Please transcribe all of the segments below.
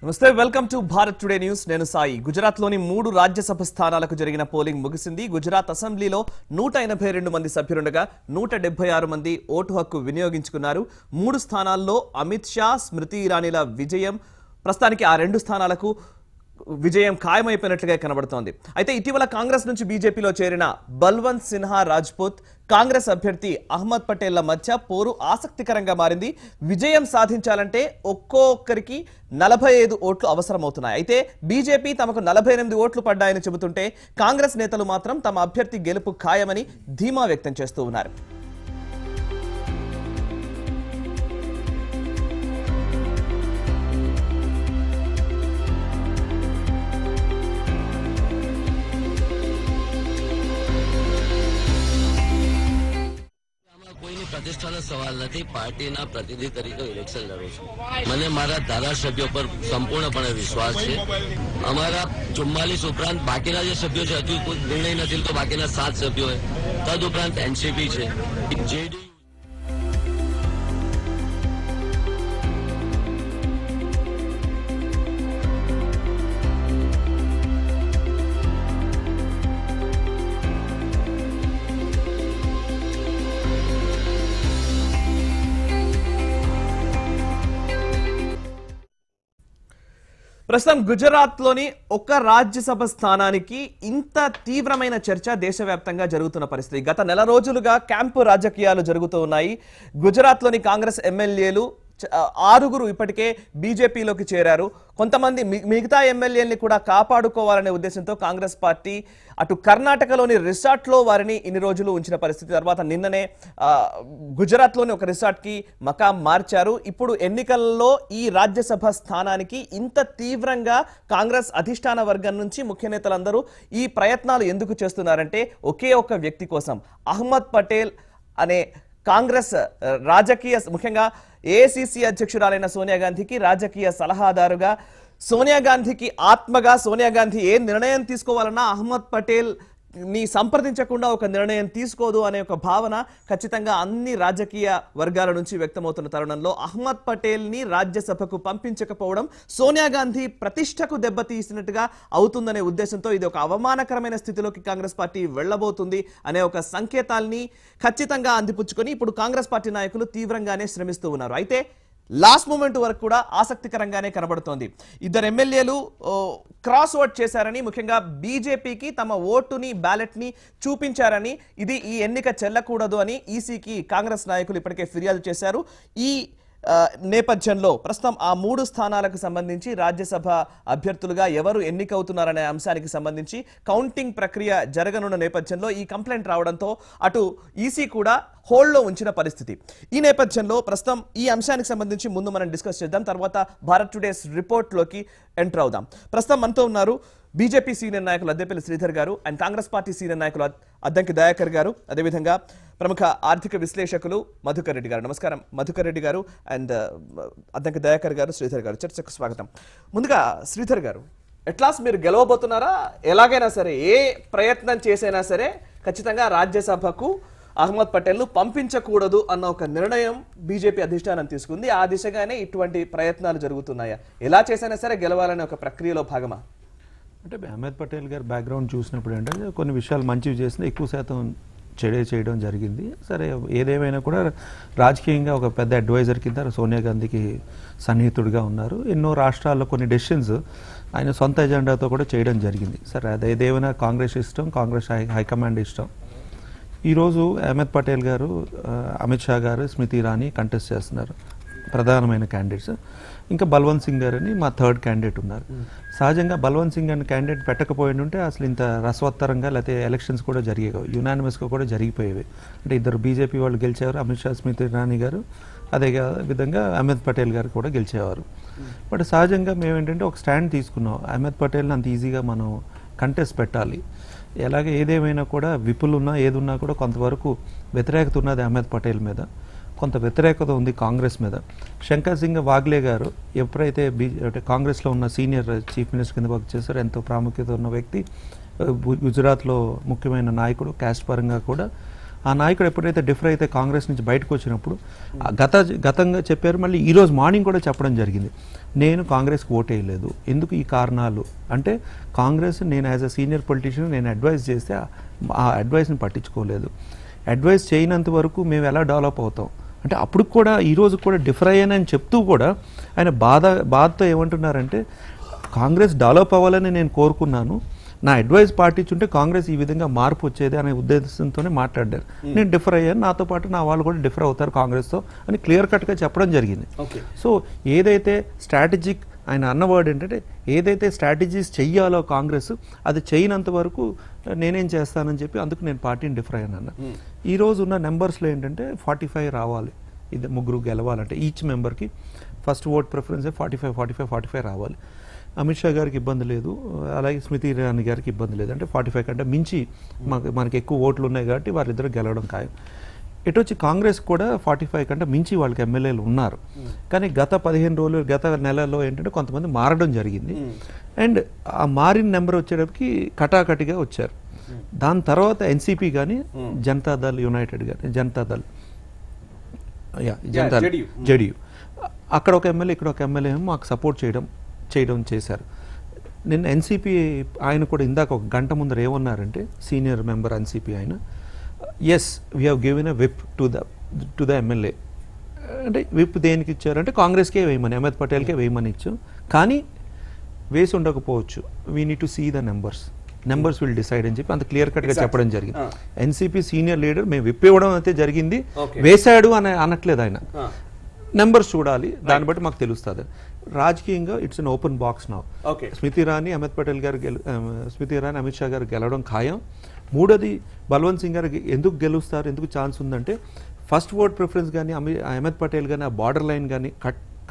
నమస్తే welcome to Bharat today news నేను సాయి గుజరాత్లోని 3 రాజ్యసభ స్థానాలకు జరిగిన పోలింగ్ ముగిసింది గుజరాత్ అసెంబ్లీలో 182 మంది సభ్యులుండగా 176 మంది ఓటు హక్కు వినియోగించుకున్నారు 3 స్థానాల్లో అమిత్ షా స్మృతి ఇరానీల విజయం ప్రస్తుతానికి ఆ 2 స్థానాలకు విజయం ఖాయమైపోయినట్లుగా కనబడుతోంది అయితే ఇటీవల కాంగ్రెస్ నుంచి బీజేపీలో చేరిన బల్వంత్ సిన్హా రాజ్పుత్ కాంగ్రెస్ అభ్యర్థి అహ్మద్ పటేల్ల మధ్య పోరు ఆసక్తికరంగా మారింది విజయం సాధించాలంటే ఒక్కొక్కరికి 45 ఓట్లు అవసరమవుతున్నాయి అయితే బీజేపీ తమకు 48 ఓట్లు పడ్డాయని చెబుతుంటే కాంగ్రెస్ నేతలు మాత్రం తమ అభ్యర్థి గెలుపు ఖాయమని ధీమా వ్యక్తం చేస్తూ ఉన్నారు प्रतिष्ठाનો સવાલ નથી પાર્ટીના પ્રતિનિધિ તરીકે ઇલેક્શન લડું છું મને મારા ધારાસભ્યો પર સંપૂર્ણપણે વિશ્વાસ છે અમારા 44 ઉપરાંત બાકીના જે સભ્યો છે હજુ કોઈ નિર્ણય નથી તો બાકીના 7 સભ્યો છે તદ ઉપરાંત એનસીપી છે જેડીયુ ప్రస్తుతం గుజరాత్లోని ఒక రాజ్యసభ స్థానానికి ఇంత తీవ్రమైన చర్చ దేశవ్యాప్తంగా జరుగుతున్న పరిస్థితి గత నెల రోజులుగా క్యాంపు రాజకీయాలు జరుగుతూ ఉన్నాయి గుజరాత్లోని కాంగ్రెస్ ఎమ్మెల్యేలు 6 ఇప్పటికే బీజేపీలోకి చేరారు కొంతమంది మిగతా ఎమ్మెల్యేల్ని కూడా కాపాడుకోవాలనే ఉద్దేశంతో కాంగ్రెస్ పార్టీ అటు కర్ణాటకలోని రిసార్ట్లో వారిని ఇన్ని రోజులు ఉంచిన పరిస్థితి తర్వాత నిన్ననే గుజరాత్లోని ఒక రిసార్ట్కి మకాం మార్చారు ఇప్పుడు ఎన్నికల్లో ఈ రాజ్యసభ స్థానానికి ఇంత తీవ్రంగా కాంగ్రెస్ అధిష్టాన వర్గం నుంచి ముఖ్య నేతలందరూ ఈ ప్రయత్నాలు ఎందుకు చేస్తున్నారంటే ఒకే ఒక్క వ్యక్తి కోసం అహ్మద్ పటేల్ అనే కాంగ్రెస్ రాజకీయ ముఖ్యంగా ఏఐసీసీ అధ్యక్షురాలైన సోనియా గాంధీకి రాజకీయ సలహాదారుగా సోనియా గాంధీకి ఆత్మగా సోనియా గాంధీ ఏ నిర్ణయం తీసుకోవాలన్నా అహ్మద్ పటేల్ ని సంప్రదించకుండా ఒక నిర్ణయం తీసుకోదు అనే ఒక భావన ఖచ్చితంగా అన్ని రాజకీయ వర్గాల నుంచి వ్యక్తమవుతున్న తరుణంలో అహ్మద్ పటేల్ ని రాజ్యసభకు పంపించకపోవడం సోనియా గాంధీ ప్రతిష్టకు దెబ్బతీసినట్టుగా అవుతుందనే ఉద్దేశంతో ఇది ఒక అవమానకరమైన స్థితిలోకి కాంగ్రెస్ పార్టీ వెళ్ళబోతుంది అనే ఒక సంకేతాల్ని ఖచ్చితంగా అందిపుచ్చుకొని ఇప్పుడు కాంగ్రెస్ పార్టీ నాయకులు తీవ్రంగానే శ్రమిస్తూ ఉన్నారు అయితే లాస్ట్ మూమెంట్ వరకు కూడా ఆసక్తికరంగానే కనబడుతోంది ఇద్దరు ఎమ్మెల్యేలు క్రాస్ ఓట్ చేశారని ముఖ్యంగా బీజేపీకి తమ ఓటుని బ్యాలెట్ ని చూపించారని ఇది ఈ ఎన్నిక చెల్లకూడదు అని ఈసీకి కాంగ్రెస్ నాయకులు ఇప్పటికే ఫిర్యాదు చేశారు ఈ నేపథ్యంలో ప్రస్తుతం ఆ 3 స్థానాలకు సంబంధించి రాజ్యసభ అభ్యర్థులుగా ఎవరు ఎన్నికవుతున్నారనే అంశానికి సంబంధించి కౌంటింగ్ ప్రక్రియ జరగనున్న నేపథ్యంలో ఈ కంప్లైంట్ రావడంతో అటు ఈసీ కూడా హోల్డ్లో ఉంచిన పరిస్థితి ఈ నేపథ్యంలో ప్రస్తుతం ఈ అంశానికి సంబంధించి ముందు మనం డిస్కస్ చేద్దాం తర్వాత భారత్ టుడేస్ రిపోర్ట్లోకి ఎంటర్ అవుదాం ప్రస్తుతం మనతో ఉన్నారు బీజేపీ సీనియర్ నాయకులు అద్దెపల్లి శ్రీధర్ గారు అండ్ కాంగ్రెస్ పార్టీ సీనియర్ నాయకులు అద్దంకి దయాకర్ గారు అదేవిధంగా ప్రముఖ ఆర్థిక విశ్లేషకులు మధుకర్ రెడ్డి గారు నమస్కారం మధుకర్ రెడ్డి గారు అండ్ అద్దంకి దయాకర్ గారు శ్రీధర్ గారు చర్చకు స్వాగతం ముందుగా శ్రీధర్ గారు ఎట్లాస్ మీరు గెలవబోతున్నారా ఎలాగైనా సరే ఏ ప్రయత్నం చేసైనా సరే ఖచ్చితంగా రాజ్యసభకు అహ్మద్ పటేల్ను పంపించకూడదు అన్న ఒక నిర్ణయం బీజేపీ అధిష్టానం తీసుకుంది ఆ దిశగానే ఇటువంటి ప్రయత్నాలు జరుగుతున్నాయా ఎలా చేసైనా సరే గెలవాలనే ఒక ప్రక్రియలో భాగమా అంటే అహ్మద్ పటేల్ గారి బ్యాక్గ్రౌండ్ చూసినప్పుడు ఏంటంటే కొన్ని విషయాలు మంచివి చేసిన ఎక్కువ శాతం చెడే చేయడం జరిగింది సరే ఏదేమైనా కూడా రాజకీయంగా ఒక పెద్ద అడ్వైజర్ కింద సోనియా గాంధీకి సన్నిహితుడిగా ఉన్నారు ఎన్నో రాష్ట్రాల్లో కొన్ని డెసిషన్స్ ఆయన సొంత ఎజెండాతో కూడా చేయడం జరిగింది సరే అదేదేమైనా కాంగ్రెస్ ఇష్టం కాంగ్రెస్ హైకమాండ్ ఇష్టం ఈరోజు అహ్మద్ పటేల్ గారు అమిత్ షా గారు స్మృతి ఇరానీ కంటెస్ట్ చేస్తున్నారు ప్రధానమైన క్యాండిడేట్స్ ఇంకా బల్వంత్ సింగ్ గారు అని మా 3rd క్యాండిడేట్ ఉన్నారు సహజంగా బల్వంత్ సింగ్ అని క్యాండిడేట్ పెట్టకపోయి ఉంటే అసలు ఇంత రసవత్తరంగా లేకపోతే ఎలక్షన్స్ కూడా జరిగేవి యునానిమస్గా కూడా జరిగిపోయేవి అంటే ఇద్దరు బీజేపీ వాళ్ళు గెలిచేవారు అమిత్ షా స్మృతి ఇరానీ గారు అదే విధంగా అహ్మద్ పటేల్ గారు కూడా గెలిచేవారు బట్ సహజంగా మేము ఏంటంటే ఒక స్టాండ్ తీసుకున్నాం అహ్మద్ పటేల్ని అంత ఈజీగా మనం కంటెస్ట్ పెట్టాలి ఎలాగే ఏదేమైనా కూడా విపుల్ ఉన్నా ఏదున్నా కూడా కొంతవరకు వ్యతిరేకత ఉన్నది అహ్మద్ పటేల్ మీద కొంత వ్యతిరేకత ఉంది కాంగ్రెస్ మీద శంకర్ సింగ్ వాగ్లే గారు ఎప్పుడైతే కాంగ్రెస్లో ఉన్న సీనియర్ చీఫ్ మినిస్టర్ కింద వర్క్ చేశారో ఎంతో ప్రాముఖ్యత ఉన్న వ్యక్తి గుజరాత్లో ముఖ్యమైన నాయకుడు క్యాస్ట్ పరంగా కూడా ఆ నాయకుడు ఎప్పుడైతే డిఫర్ అయితే కాంగ్రెస్ నుంచి బయటకు వచ్చినప్పుడు గతంగా చెప్పారు, మళ్ళీ ఈరోజు మార్నింగ్ కూడా చెప్పడం జరిగింది, నేను కాంగ్రెస్కి ఓటేయలేదు. ఎందుకు ఈ కారణాలు అంటే, కాంగ్రెస్ నేను యాజ్ అ సీనియర్ పొలిటీషియన్ నేను అడ్వైస్ చేస్తే ఆ అడ్వైస్ని పట్టించుకోలేదు. అడ్వైస్ చేయనంత వరకు మేము ఎలా డెవలప్ అవుతాం అంటే, అప్పుడు కూడా ఈరోజు కూడా డిఫర్ అయ్యానని చెప్తూ కూడా ఆయన బాధతో ఏమంటున్నారంటే, కాంగ్రెస్ డెవలప్ అవ్వాలని నేను కోరుకున్నాను, నా అడ్వైస్ పాటించుంటే కాంగ్రెస్ ఈ విధంగా మార్పు వచ్చేది అనే ఉద్దేశంతోనే మాట్లాడారు. నేను డిఫర్ అయ్యాను, నాతో పాటు నా వాళ్ళు కూడా డిఫర్ అవుతారు కాంగ్రెస్తో అని క్లియర్ కట్గా చెప్పడం జరిగింది. సో ఏదైతే స్ట్రాటజిక్ ఆయన అన్న వర్డ్ ఏంటంటే, ఏదైతే స్ట్రాటజీస్ చెయ్యాలో కాంగ్రెస్ అది చేయనంత వరకు నేనేం చేస్తానని చెప్పి అందుకు నేను పార్టీని డిఫర్ అయ్యాను అన్న. ఈ రోజు ఉన్న నెంబర్స్లో ఏంటంటే 45 రావాలి, ఇది ముగ్గురు గెలవాలంటే ఈచ్ మెంబర్కి ఫస్ట్ ఓట్ ప్రిఫరెన్స్ 45 రావాలి. అమిత్ షా గారికి ఇబ్బంది లేదు, అలాగే స్మృతి ఇరానీ గారికి ఇబ్బంది లేదు. అంటే 45 కంటే మించి మనకి ఎక్కువ ఓట్లు ఉన్నాయి కాబట్టి వారిద్దరు గెలవడం ఖాయం. ఇటు వచ్చి కాంగ్రెస్ కూడా 45 కంటే మించి వాళ్ళకి ఎమ్మెల్యేలు ఉన్నారు. కానీ గత 15 రోజులు గత నెలలో ఏంటంటే కొంతమంది మారడం జరిగింది. అండ్ ఆ మారిన నెంబర్ వచ్చేటప్పటికి కటాకటిగా వచ్చారు. దాని తర్వాత ఎన్సీపీ కానీ జనతాదళ్ యునైటెడ్ కానీ జనతాదళ్ జేడీయూ అక్కడ ఒక ఎమ్మెల్యే ఇక్కడ ఒక ఎమ్మెల్యే మాకు సపోర్ట్ చేయడం చేశారు. నిన్న ఎన్సీపీ ఆయన కూడా ఇందాక ఒక గంట ముందర ఏమన్నారంటే, సీనియర్ మెంబర్ ఎన్సీపీ ఆయన, yes we have given a whip to the MLA. అంటే విప్ దేనికి ఇచ్చారంటే కాంగ్రెస్కే వేయమని, అహ్మద్ పటేల్కే వేయమని ఇచ్చాం, కానీ వేసి ఉండకపోవచ్చు, we need to see the numbers will decide అని చెప్పి అంత క్లియర్ కట్గా చెప్పడం జరిగింది. ఎన్సీపీ సీనియర్ లీడర్ మేము విప్ ఇవ్వడం అయితే జరిగింది, వేశాడు అని అనట్లేదు ఆయన, నెంబర్స్ చూడాలి, దాన్ని బట్టి మాకు తెలుస్తుంది. రాజకీయంగా it's an open box now. Smriti Irani Ahmed Patel garu Smriti Irani Amit Shah గారు గెలవడం ఖాయం. మూడోది బల్వంత్ సింగ్ గారు ఎందుకు గెలుస్తారు, ఎందుకు ఛాన్స్ ఉందంటే, ఫస్ట్ ఓట్ ప్రిఫరెన్స్ కానీ అహ్మద్ పటేల్ కానీ ఆ బార్డర్ లైన్ కానీ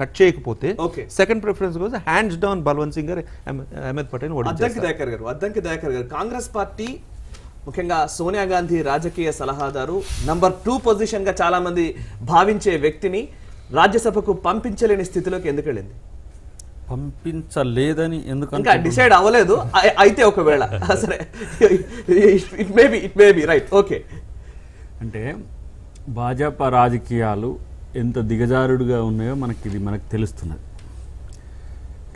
కట్ చేయకపోతే సెకండ్ ప్రిఫరెన్స్ కోసం హ్యాండ్స్ డౌన్ బల్వంత్ సింగ్ గారు అహ్మద్ పటేల్ అద్దంకి దయాకర్ గారు కాంగ్రెస్ పార్టీ ముఖ్యంగా సోనియా గాంధీ రాజకీయ సలహాదారు నంబర్ 2 పొజిషన్ గా చాలా మంది భావించే వ్యక్తిని రాజ్యసభకు పంపించలేని స్థితిలోకి ఎందుకు వెళ్ళింది? పంపించలేదని ఎందుకు ఇంకా డిసైడ్ అవ్వలేదు, అయితే ఒకవేళ సరే it may be right. Okay, అంటే భాజపా రాజకీయాలు ఎంత దిగజారుడుగా ఉన్నాయో మనకు తెలుస్తున్నది.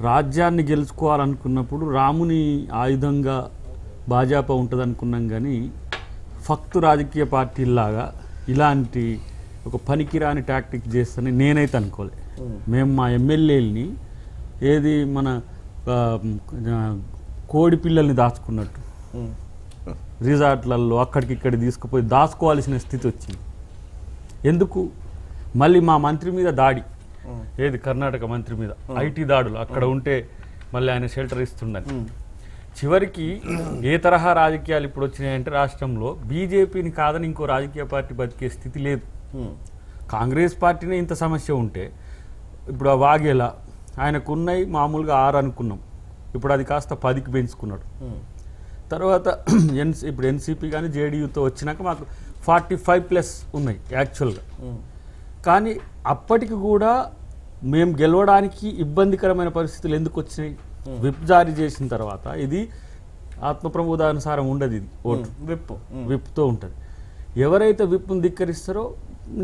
రాజ్యాన్ని గెలుచుకోవాలనుకున్నప్పుడు రాముని ఆయుధంగా భాజపా ఉంటుంది అనుకున్నాం, కానీ ఫక్తు రాజకీయ పార్టీలాగా ఇలాంటి ఒక పనికిరాని టాక్టిక్ చేస్తని నేనైతే అనుకోలే. మేము మా ఎమ్మెల్యేలని ఏది మన కోడి పిల్లల్ని దాచుకున్నట్టు రిసార్ట్లలో అక్కడికిక్కడి తీసుకుపోయి దాచుకోవాల్సిన స్థితి వచ్చింది. ఎందుకు? మళ్ళీ మా మంత్రి మీద దాడి, ఏది కర్ణాటక మంత్రి మీద ఐటీ దాడులు, అక్కడ ఉంటే మళ్ళీ ఆయన షెల్టర్ ఇస్తుండని. చివరికి ఏ తరహా రాజకీయాలు ఇప్పుడు వచ్చినాయంటే, రాష్ట్రంలో బీజేపీని కాదని ఇంకో రాజకీయ పార్టీ బతికే స్థితి లేదు. కాంగ్రెస్ పార్టీనే ఇంత సమస్య ఉంటే, ఇప్పుడు ఆ వాగేలా ఆయనకున్నాయి మామూలుగా 6 అనుకున్నాం, ఇప్పుడు అది కాస్త 10కి పెంచుకున్నాడు. తర్వాత ఇప్పుడు ఎన్సీపీ కానీ జేడీయూతో వచ్చినాక మాకు 45+ ఉన్నాయి యాక్చువల్గా. కానీ అప్పటికి కూడా మేము గెలవడానికి ఇబ్బందికరమైన పరిస్థితులు ఎందుకు వచ్చినాయి? విప్ జారీ చేసిన తర్వాత ఇది ఆత్మప్రబోధానుసారం ఉండదు, ఇది ఓటు విప్తో ఉంటుంది. ఎవరైతే విప్ను ధిక్కరిస్తారో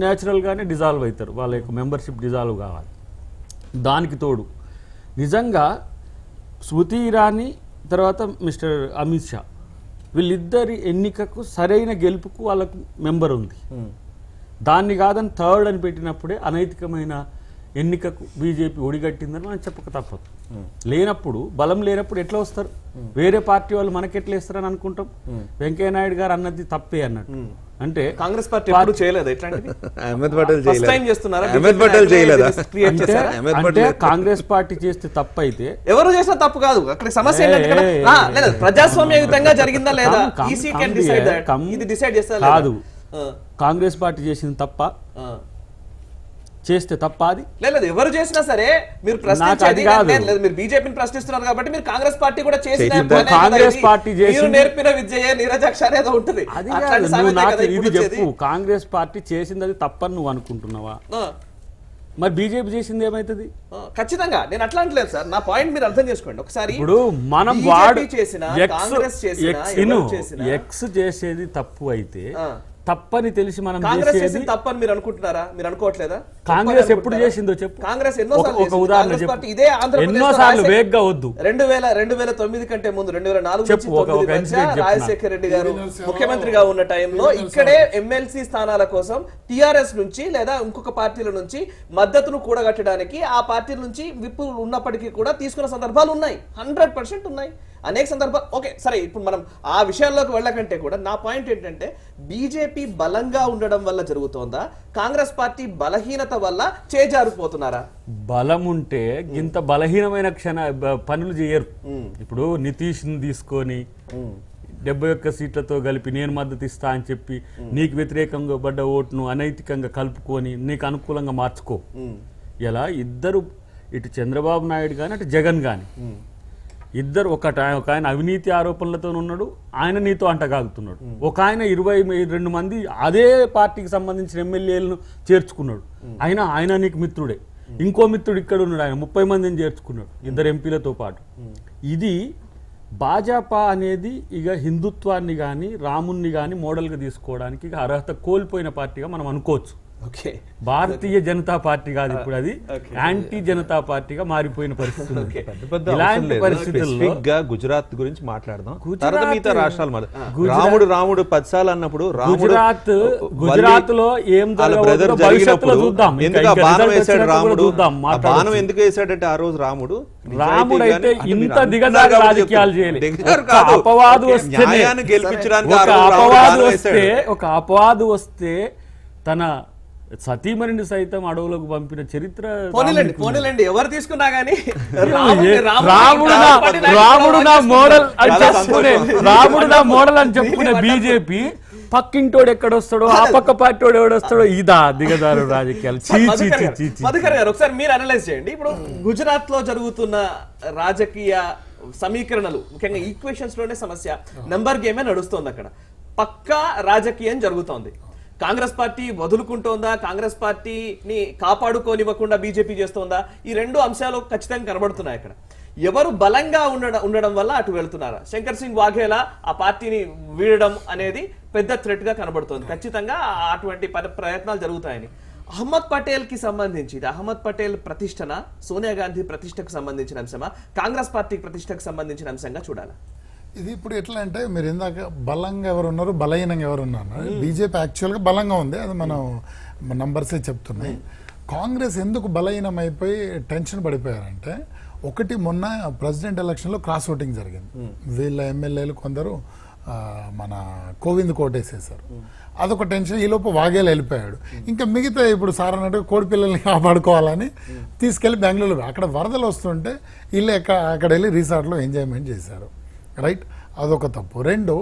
న్యాచురల్గానే డిజాల్వ్ అవుతారు, వాళ్ళ యొక్క మెంబర్షిప్ డిజాల్వ్ కావాలి. దానికి తోడు నిజంగా స్మృతి ఇరానీ తర్వాత మిస్టర్ అమిత్ షా వీళ్ళిద్దరి ఎన్నికకు సరైన గెలుపుకు వాళ్ళకు మెంబర్ ఉంది. దాన్ని కాదని థర్డ్ అని పెట్టినప్పుడే అనైతికమైన ఎన్నికకు బీజేపీ ఒడిగట్టిందని మనం చెప్పక తప్పదు. లేనప్పుడు, బలం లేనప్పుడు ఎట్లా వస్తారు? వేరే పార్టీ వాళ్ళు మనకెట్లా ఇస్తారని అనుకుంటాం. వెంకయ్య నాయుడు గారు అన్నది తప్పే అన్నట్టు. అంటే కాంగ్రెస్ పార్టీ ఎప్పుడు చేయలేదు ఇట్లాంటిది. అహ్మద్ పటేల్ ఫస్ట్ టైం చేస్తున్నారా? అహ్మద్ పటేల్ చేయలేదా? అంటే కాంగ్రెస్ పార్టీ చేస్తే తప్పు అయితే ఎవరు చేసినా తప్పు కాదు. అక్కడ సమస్య ఏంటంటే ప్రజాస్వామ్యయుతంగా జరిగిందా లేదా ఈసీ కెన్ డిసైడ్ దట్. ఇది డిసైడ్ చేస్తా కాదు. కాంగ్రెస్ పార్టీ చేసింది తప్ప, చేస్తే తప్ప అది లేదు. ఎవరు చేసినా సరే మీరు ప్రశ్నించేది లేదు. మీరు బీజేపీని ప్రశ్నిస్తున్నారు కాబట్టి మీరు కాంగ్రెస్ పార్టీ కూడా చేసిన కాంగ్రెస్ పార్టీ నేర్పిన విద్య నీరజాక్ష అనేది ఉంటుంది. ఇది చెప్పు, కాంగ్రెస్ పార్టీ చేసింది అది తప్పని నువ్వు అనుకుంటున్నావా? మరి బీజేపీ చేసింది ఏమైతుంది? ఖచ్చితంగా నేను అట్లా అంటలేదు సార్. నా పాయింట్ మీరు అర్థం చేసుకోండి ఒకసారి. ఇప్పుడు మనం వాడు చేసిన కాంగ్రెస్ చేసిన ఎక్స్ చేసేది తప్పు అయితే తప్పని తెలిసి మనం కాంగ్రెస్ చేసేది చేసింది తప్పని మీరు అనుకుంటున్నారా? మీరు అనుకోవట్లేదా? కాంగ్రెస్ ఎప్పుడు చేసిందో చెప్పు. కాంగ్రెస్ ఎన్నోసార్లు ఒక చేసింది. ఉదాహరణ కాంగ్రెస్ చెప్పు. పార్టీ ఇదే ఆంధ్రప్రదేశ్లో ఎన్నోసార్లు వేగ్గా వద్దు. 2009 కంటే ముందు 2004 చెప్పు, నుంచి ఒక 9 incident మధ్య చెప్పు రాజశేఖర రెడ్డి గారు ముఖ్యమంత్రిగా ఉన్న టైంలో ఇక్కడే ఎమ్మెల్సీ స్థానాల కోసం టిఆర్ఎస్ నుంచి లేదా ఇంకొక పార్టీల నుంచి మద్దతును కూడగట్టడానికి ఆ పార్టీల నుంచి విప్పులు ఉన్నప్పటికీ కూడా తీసుకున్న సందర్భాలు ఉన్నాయి. 100% ఉన్నాయి అనేక సందర్భాలు. ఓకే సరే, ఇప్పుడు మనం ఆ విషయాల్లోకి వెళ్ళకంటే కూడా నా పాయింట్ ఏంటంటే బీజేపీ బలంగా ఉండడం వల్ల జరుగుతోందా, కాంగ్రెస్ పార్టీ బలహీనత వల్ల చేజారిపోతున్నారా? బలం ఉంటే ఇంత బలహీనమైన పనులు చేయరు. ఇప్పుడు నితీష్ ని తీసుకొని 71 సీట్లతో కలిపి నేను మద్దతు ఇస్తా అని చెప్పి నీకు వ్యతిరేకంగా పడ్డ ఓటును అనైతికంగా కలుపుకొని నీకు అనుకూలంగా మార్చుకో. ఇలా ఇద్దరు, ఇటు చంద్రబాబు నాయుడు కానీ అటు జగన్ కానీ ఇద్దరు, ఒక ఆయన అవినీతి ఆరోపణలతో ఉన్నాడు, ఆయన నీతో అంటగాగుతున్నాడు. ఒక ఆయన 22 మంది అదే పార్టీకి సంబంధించిన ఎమ్మెల్యేలను చేర్చుకున్నాడు. ఆయన నీకు మిత్రుడే. ఇంకో మిత్రుడు ఇక్కడ ఉన్నాడు, ఆయన 30 మందిని చేర్చుకున్నాడు 2 ఎంపీలతో పాటు. ఇది భాజపా అనేది ఇక హిందుత్వాన్ని కానీ రాముణ్ణి కానీ మోడల్గా తీసుకోవడానికి ఇక అర్హత కోల్పోయిన పార్టీగా మనం అనుకోవచ్చు. భారతీయ జనతా పార్టీ కాదు ఇప్పుడు, అది యాంటీ జనతా పార్టీగా మారిపోయిన పరిస్థితి. ఇలాంటి పరిస్థితుల్లో గుజరాత్ గురించి మాట్లాడదాం, రాముడు 10 సార్లు అన్నప్పుడు గుజరాత్ లో ఏం భవిష్యత్తులో చూద్దాం. బాణం ఎందుకు వేసాడంటే ఆ రోజు రాముడు అయితే ఇంత దిగజారి రాజకీయాలు చేయలేదు. ఒక అపవాదు వస్తే తన సతీమణిని సైతం అడవులకు పంపిన చరిత్ర. ఎవరు తీసుకున్నా గానీ రాముడు నా మోడల్ అని చెప్పుకునే బీజేపీ పక్కింటోడు ఎక్కడొస్తాడో ఆ పక్క పార్టీ ఎవడొస్తాడో ఇదా దిగజారు రాజకీయాలు. మధుకర్ గారు ఒకసారి మీరు అనలైజ్ చేయండి. ఇప్పుడు గుజరాత్ లో జరుగుతున్న రాజకీయ సమీకరణలు ముఖ్యంగా ఈక్వేషన్స్ లోనే సమస్య, నెంబర్ గేమే నడుస్తోంది అక్కడ. పక్కా రాజకీయం జరుగుతోంది. కాంగ్రెస్ పార్టీ వదులుకుంటోందా, కాంగ్రెస్ పార్టీని కాపాడుకోనివ్వకుండా బీజేపీ చేస్తోందా? ఈ 2 అంశాలు ఖచ్చితంగా కనబడుతున్నాయి అక్కడ. ఎవరు బలంగా ఉండడం వల్ల అటు వెళ్తున్నారా? శంకర్ సింగ్ వాఘేలా ఆ పార్టీని వీడడం అనేది పెద్ద థ్రెట్ గా కనబడుతోంది. ఖచ్చితంగా అటువంటి ప్రయత్నాలు జరుగుతాయని. అహ్మద్ పటేల్ కి సంబంధించి అహ్మద్ పటేల్ ప్రతిష్టన సోనియా గాంధీ ప్రతిష్టకు సంబంధించిన అంశమా, కాంగ్రెస్ పార్టీ ప్రతిష్టకు సంబంధించిన అంశంగా చూడాలా? ఇది ఇప్పుడు ఎట్లా అంటే మీరు ఇందాక బలంగా ఎవరు ఉన్నారు, బలహీనంగా ఎవరు ఉన్నారు. బీజేపీ యాక్చువల్గా బలంగా ఉంది, అది మనం నంబర్సే చెప్తున్నాయి. కాంగ్రెస్ ఎందుకు బలహీనం అయిపోయి టెన్షన్ పడిపోయారంటే, ఒకటి మొన్న ప్రెసిడెంట్ ఎలక్షన్లో క్రాస్ ఓటింగ్ జరిగింది. వీళ్ళ ఎమ్మెల్యేలు కొందరు మన కోవింద్ కోటేసేసారు, అదొక టెన్షన్. ఈలోపు వాఘేలా వెళ్ళిపోయాడు. ఇంకా మిగతా ఇప్పుడు సార్ అన్నట్టు కోడి పిల్లల్ని కాపాడుకోవాలని తీసుకెళ్లి బెంగళూరు, అక్కడ వరదలు వస్తుంటే వీళ్ళు అక్కడ వెళ్ళి రిసార్ట్లో ఎంజాయ్మెంట్ చేశారు. రైట్, అదొక తప్పు. 2,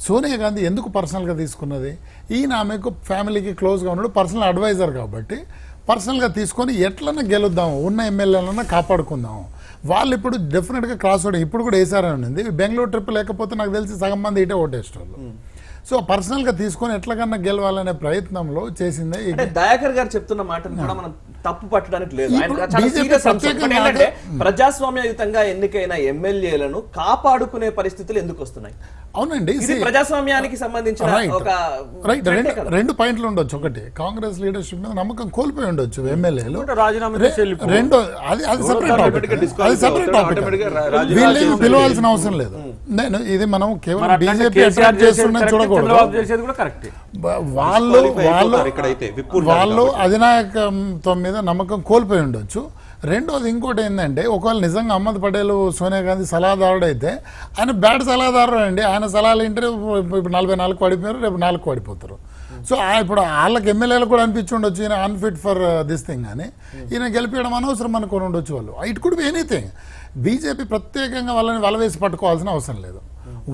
సోనియా గాంధీ ఎందుకు పర్సనల్గా తీసుకున్నది? ఈయన ఆమెకు ఫ్యామిలీకి క్లోజ్గా ఉన్నాడు, పర్సనల్ అడ్వైజర్ కాబట్టి పర్సనల్గా తీసుకొని ఎట్లన్నా గెలుద్దాము, ఉన్న ఎమ్మెల్యేలన్నా కాపాడుకుందాము. వాళ్ళు ఇప్పుడు డెఫినెట్గా క్రాస్ ఓటింగ్ ఇప్పుడు కూడా వేసారని ఉంది. బెంగళూరు ట్రిప్ లేకపోతే నాకు తెలిసి సగం మంది ఇటే ఓటేసేవాళ్ళు. సో పర్సనల్గా తీసుకొని ఎట్లకన్నా గెలవాలనే ప్రయత్నంలో చేసిందే. దయాకర్ గారు చెప్తున్న మాటను కూడా మనం తప్పు పట్టడానికి లేదు. ఏంటంటే ప్రజాస్వామ్యయుతంగా ఎన్నికైన ఎమ్మెల్యేలను కాపాడుకునే పరిస్థితులు ఎందుకు వస్తున్నాయి? అవునండి, ప్రజాస్వామ్యానికి సంబంధించిన ఒక రైట్ 2 పాయింట్లు ఉండొచ్చు. ఒకటి, కాంగ్రెస్ లీడర్షిప్ మీద నమ్మకం కోల్పోయి ఉండొచ్చు ఎమ్మెల్యేలు. రెండో, అది సెపరేట్ టాపిక్, వీళ్ళేమి పిలవాల్సిన అవసరం లేదు. నేను ఇది మనం కేవలం బీజేపీ అటాక్ చేస్తున్న చూడకూడదు. వాళ్ళు అధినాయకత్వం మీద నమ్మకం కోల్పోయి ఉండొచ్చు. రెండోది ఇంకోటి ఏంటంటే, ఒకవేళ నిజంగా అహ్మద్ పటేల్ సోనియా గాంధీ సలహాదారుడు అయితే ఆయన బ్యాడ్ సలహాదారు అండి. ఆయన సలహాలు ఏంటంటే ఇప్పుడు 44 పడిపోయారు, రేపు 4 పడిపోతారు. సో ఇప్పుడు వాళ్ళకి ఎమ్మెల్యేలు కూడా అనిపించి ఉండొచ్చు ఈయన అన్ఫిట్ ఫర్ దిస్ థింగ్ అని. ఈయన గెలిపించడం అనవసరం అనుకుని ఉండొచ్చు వాళ్ళు. It could be anything. BJP ప్రత్యేకంగా వాళ్ళని వలవేసి పట్టుకోవాల్సిన అవసరం లేదు.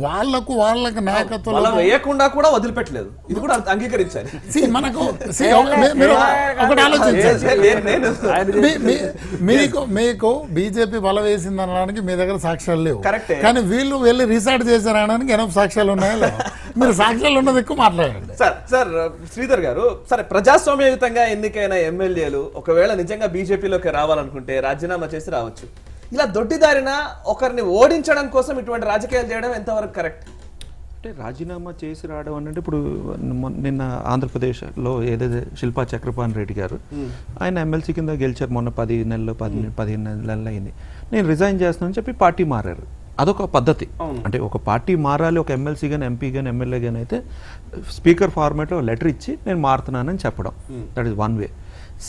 వాళ్ళకి నాయకత్వం వేయకుండా కూడా వదిలిపెట్టలేదు. ఇది కూడా అంగీకరించాలి. మనకు ఒకటి ఆలోచించాలి, మీకు బీజేపీ బల వేసింది అనడానికి మీ దగ్గర సాక్ష్యాలు లేవు, కానీ వీళ్ళు వెళ్ళి రీసార్ట్ చేశారు అనడానికి ఎనభై సాక్ష్యాలు ఉన్నాయో లేవు. మీరు సాక్ష్యాలు ఉన్నది ఎక్కువ మాట్లాడండి. సార్ శ్రీధర్ గారు, సరే ప్రజాస్వామ్యయుతంగా ఎన్నికైన ఎమ్మెల్యేలు ఒకవేళ నిజంగా బీజేపీలోకి రావాలనుకుంటే రాజీనామా చేసి రావచ్చు. ఇలా దొడ్డిదారిన ఒకరిని ఓడించడం కోసం ఇటువంటి రాజకీయాలు చేయడం ఎంతవరకు కరెక్ట్? అంటే రాజీనామా చేసి రావడం అంటే ఇప్పుడు నిన్న ఆంధ్రప్రదేశ్లో ఏదైతే శిల్పా చక్రపాణి రెడ్డి గారు ఆయన ఎమ్మెల్సీ కింద గెలిచారు మొన్న 15 నెలలు అయింది. నేను రిజైన్ చేస్తానని చెప్పి పార్టీ మారారు. అదొక పద్ధతి. అంటే ఒక పార్టీ మారాలి, ఒక ఎమ్మెల్సీ కానీ ఎంపీ కానీ ఎమ్మెల్యే కానీ అయితే స్పీకర్ ఫార్మాట్లో లెటర్ ఇచ్చి నేను మారుతున్నానని చెప్పడం, that is one way.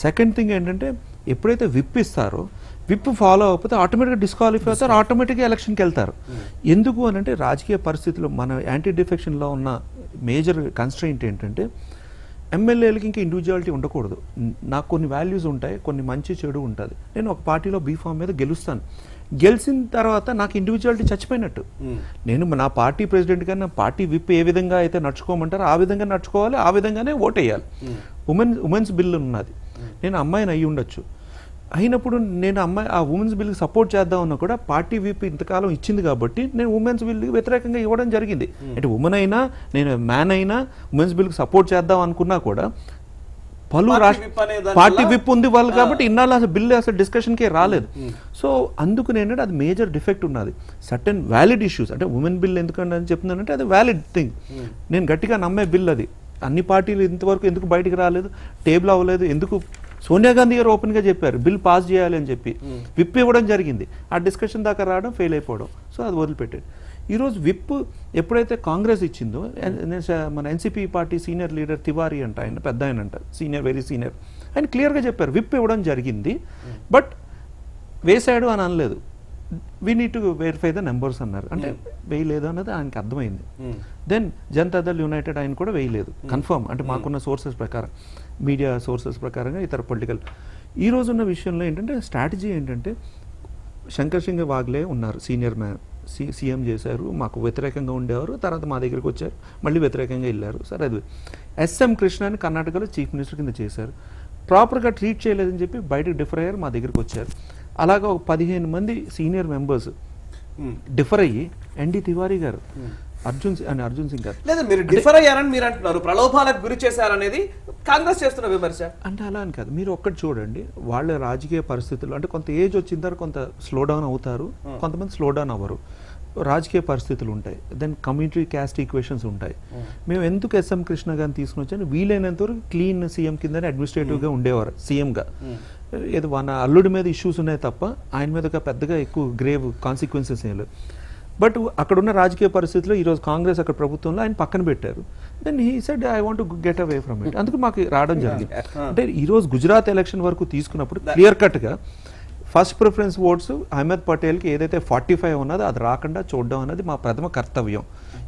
Second thing ఏంటంటే ఎప్పుడైతే విప్ ఇస్తారో విప్ ఫాలో అవ్వకపోతే ఆటోమేటిక్గా డిస్క్వాలిఫై అవుతారు, ఆటోమేటిక్గా ఎలక్షన్కి వెళ్తారు. ఎందుకు అని అంటే రాజకీయ పరిస్థితుల్లో మన యాంటీ డిఫెక్షన్లో ఉన్న మేజర్ కన్స్ట్రెయింట్ ఏంటంటే ఎమ్మెల్యేలకి ఇంకా ఇండివిజువాలిటీ ఉండకూడదు. నాకు కొన్ని వాల్యూస్ ఉంటాయి, కొన్ని మంచి చెడు ఉంటుంది. నేను ఒక పార్టీలో బీఫామ్ మీద గెలుస్తాను, గెలిచిన తర్వాత నాకు ఇండివిజువాలిటీ చచ్చిపోయినట్టు. నేను నా పార్టీ ప్రెసిడెంట్ కానీ నా పార్టీ విప్ ఏ విధంగా అయితే నడుచుకోమంటారో ఆ విధంగా నడుచుకోవాలి, ఆ విధంగానే ఓట్ వేయాలి. ఉమెన్స్ బిల్ ఉన్నది, నేను అమ్మాయిని అయ్యి ఉండొచ్చు, అయినప్పుడు నేను ఆ ఉమెన్స్ బిల్కి సపోర్ట్ చేద్దామన్నా కూడా పార్టీ విప్ ఇంతకాలం ఇచ్చింది కాబట్టి నేను ఉమెన్స్ బిల్కి వ్యతిరేకంగా ఇవ్వడం జరిగింది. అంటే ఉమెన్ అయినా నేను మ్యాన్ అయినా ఉమెన్స్ బిల్కి సపోర్ట్ చేద్దాం అనుకున్నా కూడా పలు పార్టీ విప్ ఉంది వాళ్ళు కాబట్టి ఇన్నాళ్ళు అసలు బిల్లు అసలు డిస్కషన్కే రాలేదు. సో అందుకు నేను అది మేజర్ డిఫెక్ట్ ఉన్నది. సర్టెన్ వ్యాలిడ్ ఇష్యూస్ అంటే ఉమెన్ బిల్ ఎందుకంటే చెప్తున్నానంటే అది వ్యాలిడ్ థింగ్, నేను గట్టిగా నమ్మే బిల్ అది. అన్ని పార్టీలు ఇంతవరకు ఎందుకు బయటకు రాలేదు, టేబుల్ అవ్వలేదు, ఎందుకు సోనియా గాంధీ గారు ఓపెన్గా చెప్పారు బిల్ పాస్ చేయాలి అని చెప్పి, విప్ ఇవ్వడం జరిగింది, ఆ డిస్కషన్ దాకా రావడం ఫెయిల్ అయిపోవడం, సో అది వదిలిపెట్టాడు. ఈరోజు విప్ ఎప్పుడైతే కాంగ్రెస్ ఇచ్చిందో మన NCP party senior leader Tiwari అంట, ఆయన పెద్ద ఆయన అంట, సీనియర్ వెరీ సీనియర్, ఆయన క్లియర్గా చెప్పారు విప్ ఇవ్వడం జరిగింది బట్ వేసాడు అని అనలేదు, we need to verify the numbers అన్నారు. అంటే వేయలేదు అన్నది ఆయనకి అర్థమైంది. దెన్ జనతాదళ్ యునైటెడ్ ఆయన కూడా వేయలేదు కన్ఫర్మ్, అంటే మాకున్న సోర్సెస్ ప్రకారం, మీడియా సోర్సెస్ ప్రకారంగా ఇతర పొలిటికల్. ఈ రోజున్న విషయంలో ఏంటంటే స్ట్రాటజీ ఏంటంటే శంకర్ సింగ్ వాగ్లే ఉన్నారు, సీనియర్ మ్యాన్, సీఎం చేశారు, మాకు వ్యతిరేకంగా ఉండేవారు, తర్వాత మా దగ్గరికి వచ్చారు, మళ్ళీ వ్యతిరేకంగా వెళ్ళారు. సరే అది ఎస్ఎం కృష్ణని కర్ణాటకలో చీఫ్ మినిస్టర్ కింద చేశారు, ప్రాపర్గా ట్రీట్ చేయలేదని చెప్పి బయటకు డిఫర్ అయ్యారు, మా దగ్గరికి వచ్చారు. అలాగా ఒక 15 మంది సీనియర్ మెంబర్స్ డిఫర్ అయ్యి ఎన్డీ తివారీ గారు, అర్జున్ సింగ్ గారు లేదా మీరు డిఫర్ అయ్యారని మీరు అంటున్నారు, ప్రలోభాలకు గురి చేశారనేది కాంగ్రెస్ చేస్తున్న విమర్శ. అంటే అలా అని కాదు, మీరు ఒక్కటి చూడండి, వాళ్ళ రాజకీయ పరిస్థితులు అంటే కొంత ఏజ్ వచ్చిన తర్వాత కొంత స్లో డౌన్ అవుతారు, కొంతమంది స్లో డౌన్ అవ్వరు, రాజకీయ పరిస్థితులు ఉంటాయి, దెన్ కమ్యూనిటీ క్యాస్ట్ ఈక్వేషన్స్ ఉంటాయి. మేము ఎందుకు ఎస్ఎం కృష్ణ గారిని తీసుకుని వచ్చాను, వీలైనంత వరకు క్లీన్ సీఎం కిందనే అడ్మినిస్ట్రేటివ్గా ఉండేవారు సీఎంగా. ఏదో మన అల్లుడి మీద ఇష్యూస్ ఉన్నాయి తప్ప ఆయన మీద పెద్దగా ఎక్కువ గ్రేవ్ కాన్సిక్వెన్సెస్ ఏం లేదు. బట్ అక్కడున్న రాజకీయ పరిస్థితుల్లో ఈరోజు కాంగ్రెస్ అక్కడ ప్రభుత్వంలో ఆయన పక్కన పెట్టారు. Then he said I want to get away from it, అందుకు మాకు రావడం జరిగింది. అంటే ఈరోజు గుజరాత్ ఎలక్షన్ వరకు తీసుకున్నప్పుడు క్లియర్ కట్గా ఫస్ట్ ప్రిఫరెన్స్ ఓట్స్ అహ్మద్ పటేల్కి ఏదైతే 45 ఉన్నదో అది రాకుండా చూడడం అనేది మా ప్రథమ కర్తవ్యం.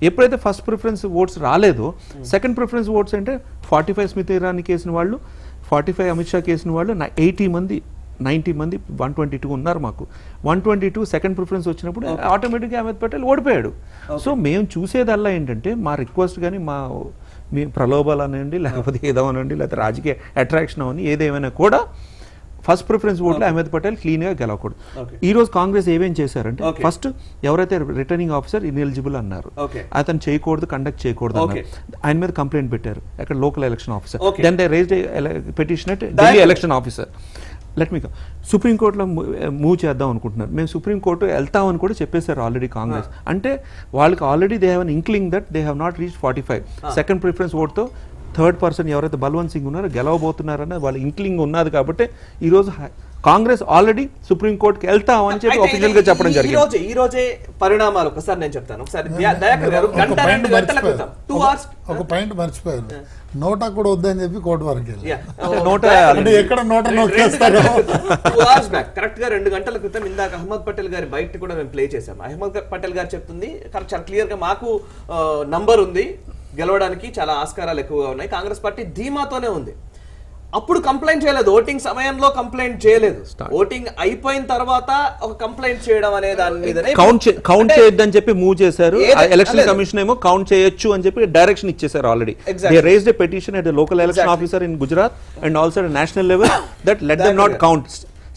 ఎప్పుడైతే ఫస్ట్ ప్రిఫరెన్స్ ఓట్స్ రాలేదో సెకండ్ ప్రిఫరెన్స్ ఓట్స్ అంటే 45 స్మిత్ ఇరానీకి వేసిన వాళ్ళు, 45 అమిత్ షాకి వేసిన వాళ్ళు 80 మంది 90 మంది 122 ఉన్నారు మాకు. 122 సెకండ్ ప్రిఫరెన్స్ వచ్చినప్పుడు ఆటోమేటిక్గా అహ్మద్ పటేల్ ఓడిపోయాడు. సో మేము చూసేదల్లా ఏంటంటే మా రిక్వెస్ట్ కానీ మీ ప్రలోభాలు అనండి, లేకపోతే ఏదో అనండి, లేకపోతే రాజకీయ అట్రాక్షన్ అవని ఏదేమైనా కూడా ఫస్ట్ ప్రిఫరెన్స్ ఓట్లో అహ్మద్ పటేల్ క్లీన్గా గెలవకూడదు. ఈ రోజు కాంగ్రెస్ ఏమేం చేశారంటే ఫస్ట్ ఎవరైతే రిటర్నింగ్ ఆఫీసర్ ఇన్ఎలిజిబుల్ అన్నారు, అతను చేయకూడదు, కండక్ట్ చేయకూడదు అన్నారు, ఆయన మీద కంప్లైంట్ పెట్టారు అక్కడ local election officer. Then they raised petition at Delhi election officer. Let me సుప్రీంకోర్టులో మూవ్ చేద్దాం అనుకుంటున్నారు. మేము సుప్రీంకోర్టు వెళ్తామని కూడా చెప్పేశారు ఆల్రెడీ కాంగ్రెస్. అంటే వాళ్ళకి already they have an inkling that they have not reach 45 second preference ఓట్తో థర్డ్ పర్సన్ ఎవరైతే బల్వంత్ సింగ్ ఉన్నారో గెలవబోతున్నారని వాళ్ళ ఇంక్లింగ్ ఉన్నది. కాబట్టి ఈరోజు కాంగ్రెస్ ఆల్రెడీ సుప్రీంకోర్టుకి వెళ్తామని చెప్పి అఫీషియల్ గా చెప్పడం జరిగింది. ఈ రోజే పరిణామాలు ఒకసారి నేను చెప్తాను. ఒకసారి దయాకర్ గారు గంట 2 గంటల క్రితం 2 hours ఒక పాయింట్ మర్చిపోయారు, నోటా కూడా వద్దని చెప్పి కోర్టు వరకు ఎక్కడ నోట కరెక్ట్ గా 2 గంటల క్రితం ఇందాక అహ్మద్ పటేల్ గారి బయట కూడా మేము ప్లే చేసాం. అహ్మద్ పటేల్ గారు చెప్తుంది చాలా క్లియర్ గా, మాకు నంబర్ ఉంది, గెలవడానికి చాలా ఆస్కారాలు ఎక్కువగా ఉన్నాయి, కాంగ్రెస్ పార్టీ ధీమాతోనే ఉంది. అప్పుడు కంప్లైంట్ చేయలేదు, ఓటింగ్ సమయంలో కంప్లైంట్ చేయలేదు, ఓటింగ్ అయిపోయిన తర్వాత ఒక కంప్లైంట్ చేయడం అనే దాని మీద కౌంట్ చేయొద్దని చెప్పి మూవ్ చేశారు. ఎలక్షన్ కమిషన్ ఏమో కౌంట్ చేయొచ్చు అని చెప్పి డైరెక్షన్ ఇచ్చేసారు already. They raised a petition at local election officer in Gujarat and also at national level that let them not count,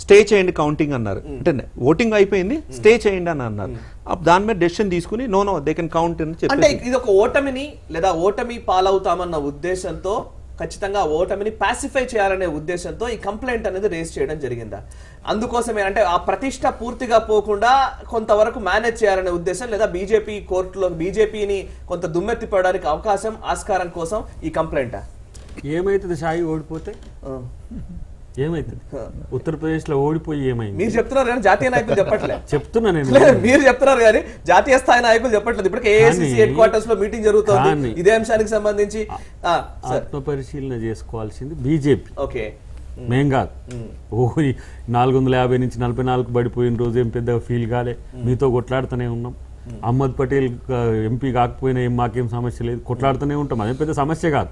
stay చేయండి కౌంటింగ్ అన్నారు. అంటే ఓటింగ్ అయిపోయింది, స్టే చేయండి అని అన్నారు. దాని మీద డెసిషన్ తీసుకుని నో దే కెన్ కౌంట్ అని చెప్పి, అంటే ఇది ఒక ఓటమిని లేదా ఓటమి పాలవుతామన్న ఉద్దేశంతో ఖచ్చితంగా ఓటమిని పాసిఫై చేయాలనే ఉద్దేశంతో ఈ కంప్లైంట్ అనేది రేస్ చేయడం జరిగిందా? అందుకోసమే అంటే ఆ ప్రతిష్ట పూర్తిగా పోకుండా కొంతవరకు మేనేజ్ చేయాలనే ఉద్దేశం, లేదా బీజేపీ కోర్టులో బీజేపీని కొంత దుమ్మెత్తిపోవడానికి అవకాశం ఆస్కారం కోసం ఈ కంప్లైంటా? ఏమైతుంది సాయి ఓడిపోతే? ఏమైతుంది? ఉత్తరప్రదేశ్ లో ఓడిపోయి ఏమైంది? మీరు చెప్తున్నారు కానీ జాతీయ నాయకులు చెప్పట్లేదు. చెప్తున్నా నేను. మీరు చెప్తున్నారు కానీ జాతీయ స్థాయి నాయకులు చెప్పట్లేదు. ఇప్పటికే ఏఐసిసి హెడ్ క్వార్టర్స్ లో మీటింగ్ జరుగుతోంది ఇదే అంశానికి సంబంధించి. ఆత్మ పరిశీలన చేసుకోవాల్సింది బీజేపీ, ఓకే, మేం కాదు. 450 నుంచి 44 పడిపోయిన రోజు ఏం పెద్దగా ఫీల్ కాలే, మీతో కొట్లాడుతూనే ఉన్నాం. అహ్మద్ పటేల్ ఎంపీ కాకపోయినా మాకేం సమస్య లేదు, కొట్లాడుతూనే ఉంటాం, అదేం పెద్ద సమస్య కాదు.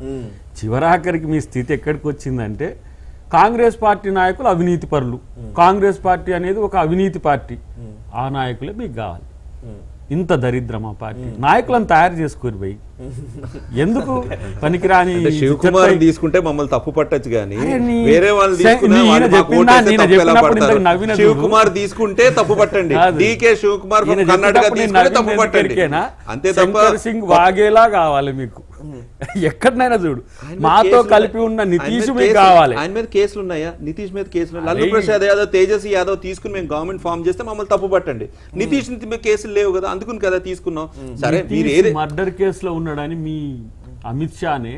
చివరాఖరికి మీ స్థితి ఎక్కడికి వచ్చిందంటే కాంగ్రెస్ పార్టీ నాయకులు అవినీతి పరులు, కాంగ్రెస్ పార్టీ అనేది ఒక అవినీతి పార్టీ, ఆ నాయకులే మీకు కావాలి. ఇంత దరిద్రమా పార్టీ? నాయకులను తయారు చేసుకోరు పోయి, ఎందుకు పనికిరాని శివకుమార్ తీసుకుంటే మమ్మల్ని తప్పు పట్టచ్చు కానీ నీ- వేరే వాళ్ళు తీసుకున్నా ఈయన వాళ్ళు మాకు చెప్పినా, ఓటేస్తే నేను తప్పు ఎలా చెప్పినప్పుడు పడతారు? ఇంతకు నవ్విన శివకుమార్ తీసుకుంటే తప్పు పట్టండి, కాదు. డీకే శివకుమార్ ఈయన కర్ణాటక చెప్పినప్పుడు నేను తీసుకుంటే తప్పు నవ్వింది పట్టండి, ఎందుకెరికేనా? అంతే తప్ప శంకర్ సింగ్ వాగేలా కావాలి మీకు. ఎక్కడనైనా చూడు, మాతో కలిపి ఉన్న నితీష్ మీకు కావాలి. ఆయన మీద కేసులు ఉన్నాయా? నితీష్ మీద కేసులు, లల్లు ప్రసాద్ యాదవ్, తేజస్వి యాదవ్ తీసుకుని మేము గవర్నమెంట్ ఫామ్ చేస్తే మమ్మల్ని తప్పు పట్టండి. నితీష్ మీద కేసులు లేవు కదా, అందుకుని కదా తీసుకున్నాం. సరే, మీరు ఏది మర్డర్ కేసులో ఉన్నాడని మీ అమిత్ షానే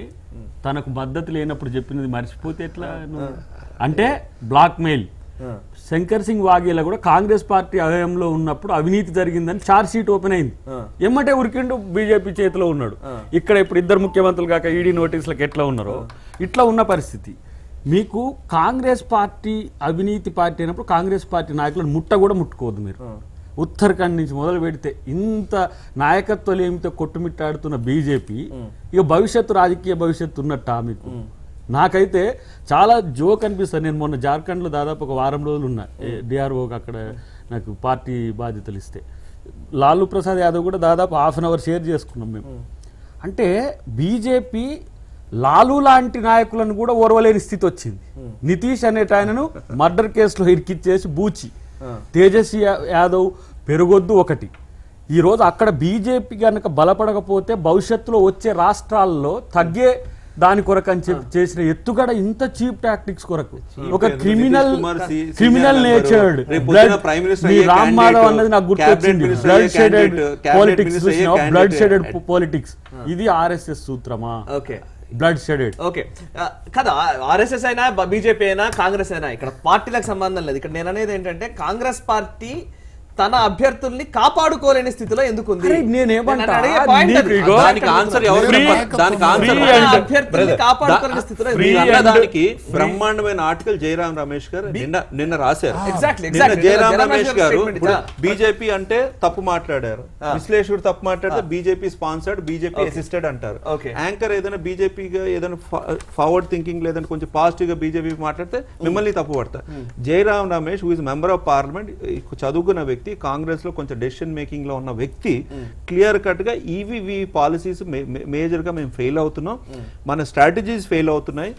తనకు మద్దతు లేనప్పుడు చెప్పినది మర్చిపోతే ఎట్లా? అంటే బ్లాక్ మెయిల్. శంకర్ సింగ్ వాఘేలా కూడా కాంగ్రెస్ పార్టీ హయాంలో ఉన్నప్పుడు అవినీతి జరిగిందని చార్జ్ షీట్ ఓపెన్ అయింది, ఎమ్మటే ఉరికిండు, బీజేపీ చేతిలో ఉన్నాడు. ఇక్కడ ఇప్పుడు ఇద్దరు ముఖ్యమంత్రులు కాక ఈడీ నోటీసులకు ఎట్లా ఉన్నారో ఇట్లా ఉన్న పరిస్థితి. మీకు కాంగ్రెస్ పార్టీ అవినీతి పార్టీ అయినప్పుడు కాంగ్రెస్ పార్టీ నాయకులను ముట్ట కూడా ముట్టుకోవద్దు మీరు. ఉత్తరాఖండ్ నుంచి మొదలు పెడితే ఇంత నాయకత్వాలు ఏమితో కొట్టుమిట్టాడుతున్న బీజేపీ ఇక భవిష్యత్తు, రాజకీయ భవిష్యత్తు ఉన్నట్టా మీకు? నాకైతే చాలా జోక్ అనిపిస్తుంది. నేను మొన్న జార్ఖండ్లో దాదాపు ఒక వారం రోజులు ఉన్నా, డిఆర్ఓకి అక్కడ నాకు పార్టీ బాధ్యతలు ఇస్తే. లాలూ ప్రసాద్ యాదవ్ కూడా దాదాపు హాఫ్ అన్ అవర్ షేర్ చేసుకున్నాం మేము. అంటే బీజేపీ లాలూ లాంటి నాయకులను కూడా ఓర్వలేని స్థితి వచ్చింది. నితీష్ అనేట ఆయనను మర్డర్ కేసులో ఇరికిచ్చేసి బూచి, తేజస్వి యాదవ్ పెరగొద్దు ఒకటి. ఈరోజు అక్కడ బీజేపీ కనుక బలపడకపోతే భవిష్యత్తులో వచ్చే రాష్ట్రాల్లో తగ్గే దాని కొరకు అని చెప్పి చేసిన ఎత్తుగడ ఇంత చీప్ టాక్టిక్స్ కొరకు, ఒక క్రిమినల్ నేచర్డ్ రామ్ మాధవ్ అన్నది నాకు గుర్తొచ్చింది. Blood shedded politics, blood shedded politics, ఇది ఆర్ఎస్ఎస్ సూత్రమా? Blood shedded. ఓకే కదా, ఆర్ఎస్ఎస్ అయినా బీజేపీ అయినా కాంగ్రెస్ అయినా ఇక్కడ పార్టీలకు సంబంధం లేదు. ఇక్కడ నేను అనేది ఏంటంటే కాంగ్రెస్ పార్టీ తన అభ్యర్థుల్ని కాపాడుకోలేని స్థితిలో ఎందుకు ఉంది? దానికి బ్రహ్మాండమైన ఆర్టికల్ జయరాం రమేష్ గారు నిన్న రాశారు. జయరాం రమేష్ గారు బీజేపీ అంటే తప్పు మాట్లాడారు, విశ్లేషకుడు తప్పు మాట్లాడితే బీజేపీ స్పాన్సర్డ్, బీజేపీ అసిస్టెడ్ అంటారు. యాంకర్ ఏదైనా బీజేపీగా ఏదైనా ఫార్వర్డ్ థింకింగ్ లేదని కొంచెం పాజిటివ్ గా బీజేపీ మాట్లాడితే మిమ్మల్ని తప్పు పడతారు. Jayaram Ramesh who is member of parliament, చదువుకున్న వ్యక్తి, కాంగ్రెస్ లో కొంచెం డెసిషన్ మేకింగ్ లో ఉన్న వ్యక్తి, క్లియర్ కట్ గా ఈవీవి పాలసీస్ మేజర్ గా మేము ఫెయిల్ అవుతున్నాం, మన స్ట్రాటజీస్ ఫెయిల్ అవుతున్నాయి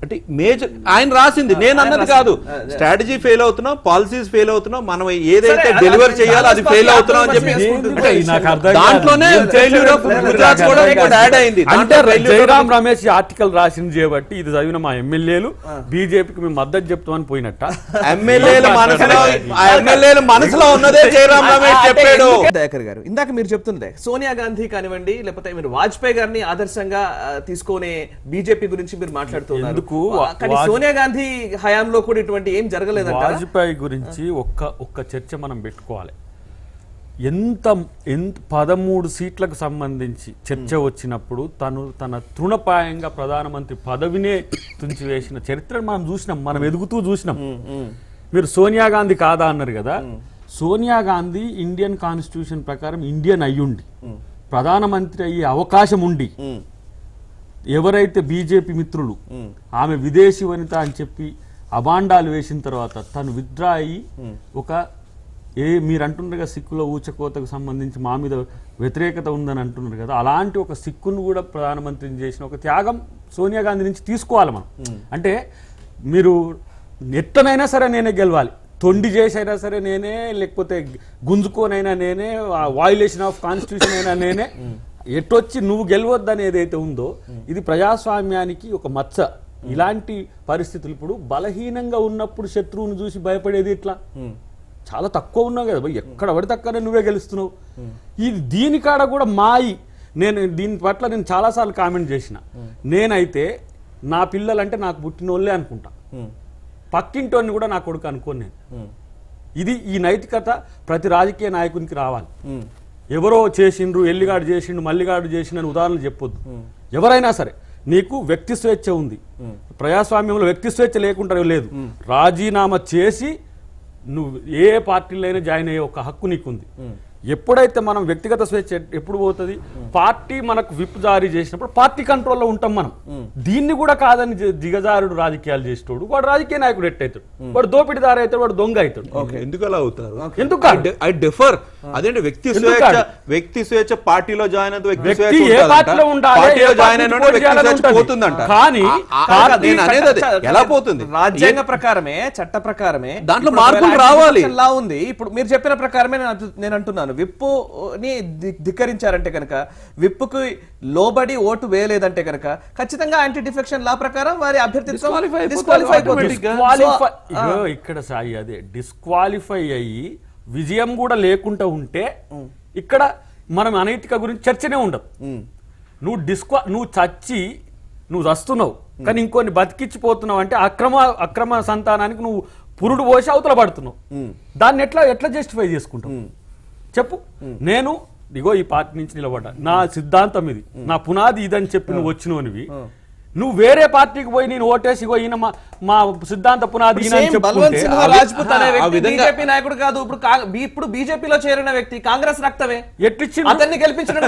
అంటే మేజర్ ఆయన రాసింది, నేను అన్నది కాదు. స్ట్రాటజీ ఫెయిల్ అవుతున్నాం, పాలసీస్ ఫెయిల్ అవుతున్నాం, మనం ఏదైతే డెలివర్ చేయాలో అది ఫెయిల్ అవుతున్నాం అని చెప్పి దాంట్లోనే ఫెయిల్యూర్ ఆఫ్ గుజరాత్ కూడా యాడ్ అయింది. అంటే జయరాం రమేష్ ఆర్టికల్ రాసింది చేయబట్టి ఇది చదివిన మా ఎమ్మెల్యేలు బీజేపీకి మేము మద్దతు చెప్తామని పోయినట్ట. ఎమ్మెల్యేల మనసులో ఉన్నదే జయరాం రమేష్ చెప్పాడు. దయాకర్ గారు, ఇందాక మీరు చెప్తున్నదే సోనియా గాంధీ కానివ్వండి, లేకపోతే మీరు వాజ్పేయి గారిని ఆదర్శంగా తీసుకునే బీజేపీ గురించి మీరు మాట్లాడుతున్నారు. కానీ సోనియా గాంధీ హయాంలో కూడా ఇటువంటి ఏం జరగలేదు. వాజ్పేయి గురించి ఒక్క చర్చ మనం పెట్టుకోవాలి. ఎంత 13 సీట్లకు సంబంధించి చర్చ వచ్చినప్పుడు తన తృణపాయంగా ప్రధానమంత్రి పదవినే తుంచివేసిన చరిత్రను మనం చూసినాం, మనం ఎదుగుతూ చూసినాం. మీరు సోనియా గాంధీ కాదా అన్నారు కదా, సోనియా గాంధీ ఇండియన్ కాన్స్టిట్యూషన్ ప్రకారం ఇండియన్ అయ్యుండి ప్రధానమంత్రి అయ్యే అవకాశం ఉండి ఎవరైతే బీజేపీ మిత్రులు ఆమె విదేశీ వనిత అని చెప్పి అబాండాలు వేసిన తర్వాత తను విత్డ్రా అయ్యి ఒక మీరు అంటున్నారు కదా సిక్కుల ఊచకోతకు సంబంధించి మా మీద వ్యతిరేకత ఉందని అంటున్నారు కదా, అలాంటి ఒక సిక్కును కూడా ప్రధానమంత్రిని చేసిన ఒక త్యాగం సోనియా గాంధీ నుంచి తీసుకోవాలి మనం. అంటే మీరు ఎట్టనైనా సరే నేనే గెలవాలి, తొండి చేసైనా సరే నేనే, లేకపోతే గుంజుకోనైనా నేనే, వాయులేషన్ ఆఫ్ కాన్స్టిట్యూషన్ అయినా నేనే, ఎటొచ్చి నువ్వు గెలవద్దని ఏదైతే ఉందో ఇది ప్రజాస్వామ్యానికి ఒక మచ్చ. ఇలాంటి పరిస్థితులు ఇప్పుడు బలహీనంగా ఉన్నప్పుడు శత్రువుని చూసి భయపడేది ఇట్లా చాలా తక్కువ ఉన్నావు కదా భయ్, ఎక్కడ పడితే అక్కడే నువ్వే గెలుస్తున్నావు. ఇది దీనికాడ కూడా మాయి. నేను దీని పట్ల నేను చాలాసార్లు కామెంట్ చేసిన. నేనైతే నా పిల్లలంటే నాకు పుట్టినోళ్ళే అనుకుంటా, పక్కింటోని కూడా నా కొడుకు అనుకోను నేను. ఇది ఈ నైతికత ప్రతి రాజకీయ నాయకునికి రావాలి. ఎవరో చేసిండ్రు, ఎల్లిగాడు చేసిండు, మల్లిగాడు చేసిండు అని ఉదాహరణలు చెప్పొద్దు. ఎవరైనా సరే నీకు వ్యక్తి స్వేచ్ఛ ఉంది. ప్రజాస్వామ్యంలో వ్యక్తి స్వేచ్ఛ లేకుండా లేదు. రాజీనామా చేసి నువ్వు ఏ పార్టీలో అయినా జాయిన్ అయ్యే ఒక హక్కు నీకుంది. ఎప్పుడైతే మనం వ్యక్తిగత స్వేచ్ఛ ఎప్పుడు పోతుంది, పార్టీ మనకు విప్ జారీ చేసినప్పుడు పార్టీ కంట్రోల్లో ఉంటాం మనం. దీన్ని కూడా కాదని దిగజారుడు రాజకీయాలు చేసేటోడు వాడు రాజకీయ నాయకుడు ఎట్టయితాడు, వాడు దోపిడిదారు అవుతాడు, వాడు దొంగ అవుతాడు. ఎందుకు అలా అవుతారు? ఎందుకు ఐ డిఫర్. అదేంటి వ్యక్తి స్వేచ్ఛ పార్టీలో జాయిన్ అయితే వ్యక్తి ఏ పార్టీలో ఉండాలి, పార్టీలో జాయిన్ అయిన పోతుందంట. కానీ ఎలా పోతుంది? రాజ్యాంగ ప్రకారమే, చట్ట ప్రకారమే దాంట్లో మార్పులు రావాలి. లా ఉంది. ఇప్పుడు మీరు చెప్పిన ప్రకారమే నేను అంటున్నాను, విప్పుని ధిక్కరించారంటే కనుక, విప్పుకు లోబడి ఓటు వేయలేదంటే కనుక ఖచ్చితంగా యాంటీ డిఫెక్షన్ లా ప్రకారం వారి అభ్యర్థిత్వం డిస్క్వాలిఫై అయిపోతుంది. ఇక్కడ సాయి అదే డిస్క్వాలిఫై అయ్యి విజయం కూడా లేకుండా ఉంటే ఇక్కడ మనం అనైతిక గురించి చర్చనే ఉండదు. నువ్వు చచ్చి నువ్వు చస్తున్నావు కానీ ఇంకొన్ని బతికిచ్చిపోతున్నావు అంటే అక్రమ సంతానానికి నువ్వు పురుడు పోసి అవతల పడుతున్నావు. దాన్ని ఎట్లా జస్టిఫై చేసుకుంటావు చెప్పు. నేను ఇగో ఈ పార్టీ నుంచి నిలబడ్డా, నా సిద్ధాంతం ఇది, నా పునాది ఇదని చెప్పి నువ్వు వచ్చినవి, నువ్వు వేరే పార్టీకి పోయి నేను ఓటేసి ఇగో ఈయన మా సిద్ధాంత పునాది రాజ్పుత్ అనే వ్యక్తి బీజేపీ నాయకుడు కాదు, ఇప్పుడు బీజేపీలో చేరిన వ్యక్తి కాంగ్రెస్ రక్తమే. అతన్ని గెలిపించినట్టు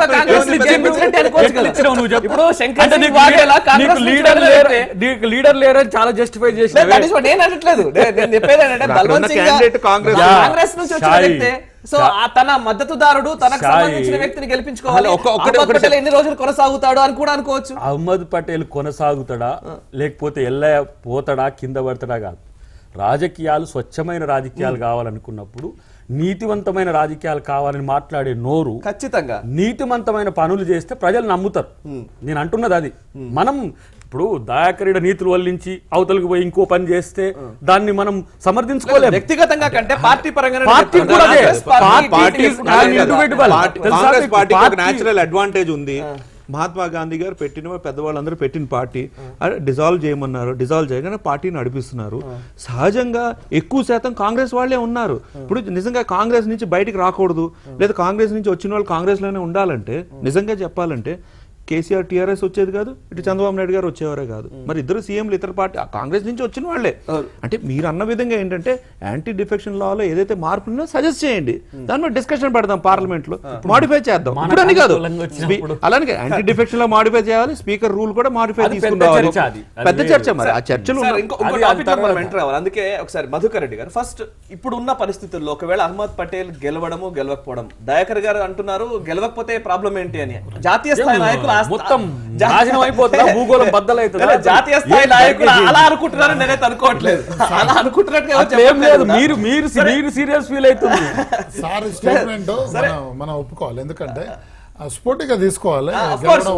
లీడర్ లేరని చాలా జస్టిఫై చేసి నేను అనట్లేదు. నేను చెప్పేది ఏంటంటే బల్వంత్ సింగ్ కాంగ్రెస్ నుంచి వచ్చిన వ్యక్తే. సో తన మద్దతుదారుడు తనకు సంబంధించిన వ్యక్తిని గెలిపించుకోవాలి. ఎన్ని రోజులు కొనసాగుతాడు అని కూడా అనుకోవచ్చు. అహ్మద్ పటేల్ కొనసాగుతాడా లేకపోతే ఎల్లయ్య పోతాడా కింద పడతాడా కాదు. రాజకీయాలు స్వచ్ఛమైన రాజకీయాలు కావాలనుకున్నప్పుడు, నీతివంతమైన రాజకీయాలు కావాలని మాట్లాడే నోరు ఖచ్చితంగా నీతివంతమైన పనులు చేస్తే ప్రజలు నమ్ముతారు. నేను అంటున్నది అది. మనం ఇప్పుడు దయాకరీడ నీతులు వల్లించి అవతలకు పోయి ఇంకో పని చేస్తే దాన్ని మనం సమర్థించుకోలేము. వ్యక్తిగతంగా కంటే పార్టీ పరంగా నేచురల్ అడ్వాంటేజ్ ఉంది. మహాత్మా గాంధీ గారు పెట్టిన పెద్దవాళ్ళందరూ పెట్టిన పార్టీ డిజాల్వ్ చేయమన్నారు, డిజాల్వ్ చేయగానే పార్టీని నడిపిస్తున్నారు. సహజంగా ఎక్కువ శాతం కాంగ్రెస్ వాళ్ళే ఉన్నారు. ఇప్పుడు నిజంగా కాంగ్రెస్ నుంచి బయటికి రాకూడదు, లేదా కాంగ్రెస్ నుంచి వచ్చిన వాళ్ళు కాంగ్రెస్ లోనే ఉండాలంటే నిజంగా చెప్పాలంటే కేసీఆర్ టీఆర్ఎస్ వచ్చేది కాదు, ఇటు చంద్రబాబు నాయుడు గారు వచ్చేవారే కాదు. మరి ఇద్దరు సీఎంలు ఇతర పార్టీ కాంగ్రెస్ నుంచి వచ్చిన వాళ్ళే. అంటే మీరు అన్న విధంగా ఏంటంటే యాంటీ డిఫెక్షన్ లాలో ఏదైతే మార్పులు సజెస్ట్ చేయండి, దాని మీద డిస్కషన్ పెడదాం, పార్లమెంట్ లో మాడిఫై చేద్దాం. ఇప్పుడని కాదు, అలానే యాంటీ డిఫెక్షన్ లో మాడిఫై చేయాలి, స్పీకర్ రూల్ కూడా మాడిఫై తీసుకురావాలి. పెద్ద చర్చ. మరి ఆ చర్చలు అందుకే ఒకసారి మధుకర్ రెడ్డి గారు ఫస్ట్ ఇప్పుడున్న పరిస్థితుల్లో ఒకవేళ అహ్మద్ పటేల్ గెలవడము గెలవకపోవడం, దయాకర్ గారు అంటున్నారు గెలవకపోతే ప్రాబ్లం ఏంటి అని. జాతీయ స్థాయి నాయకులు మొత్తం నాశనం అయిపోతుందా, భూగోళం బద్దలైతుందా? జాతీయ స్థాయి నాయకులు అలా అనుకుంటున్నారని నేనైతే అనుకోవట్లేదు. అలా అనుకుంటున్నట్టు మీరు సీరియస్ ఫీల్ అవుతుంది. సార్ స్టేట్మెంట్ మనం ఒప్పుకోవాలి, ఎందుకంటే స్పోర్టిగా తీసుకోవాలి.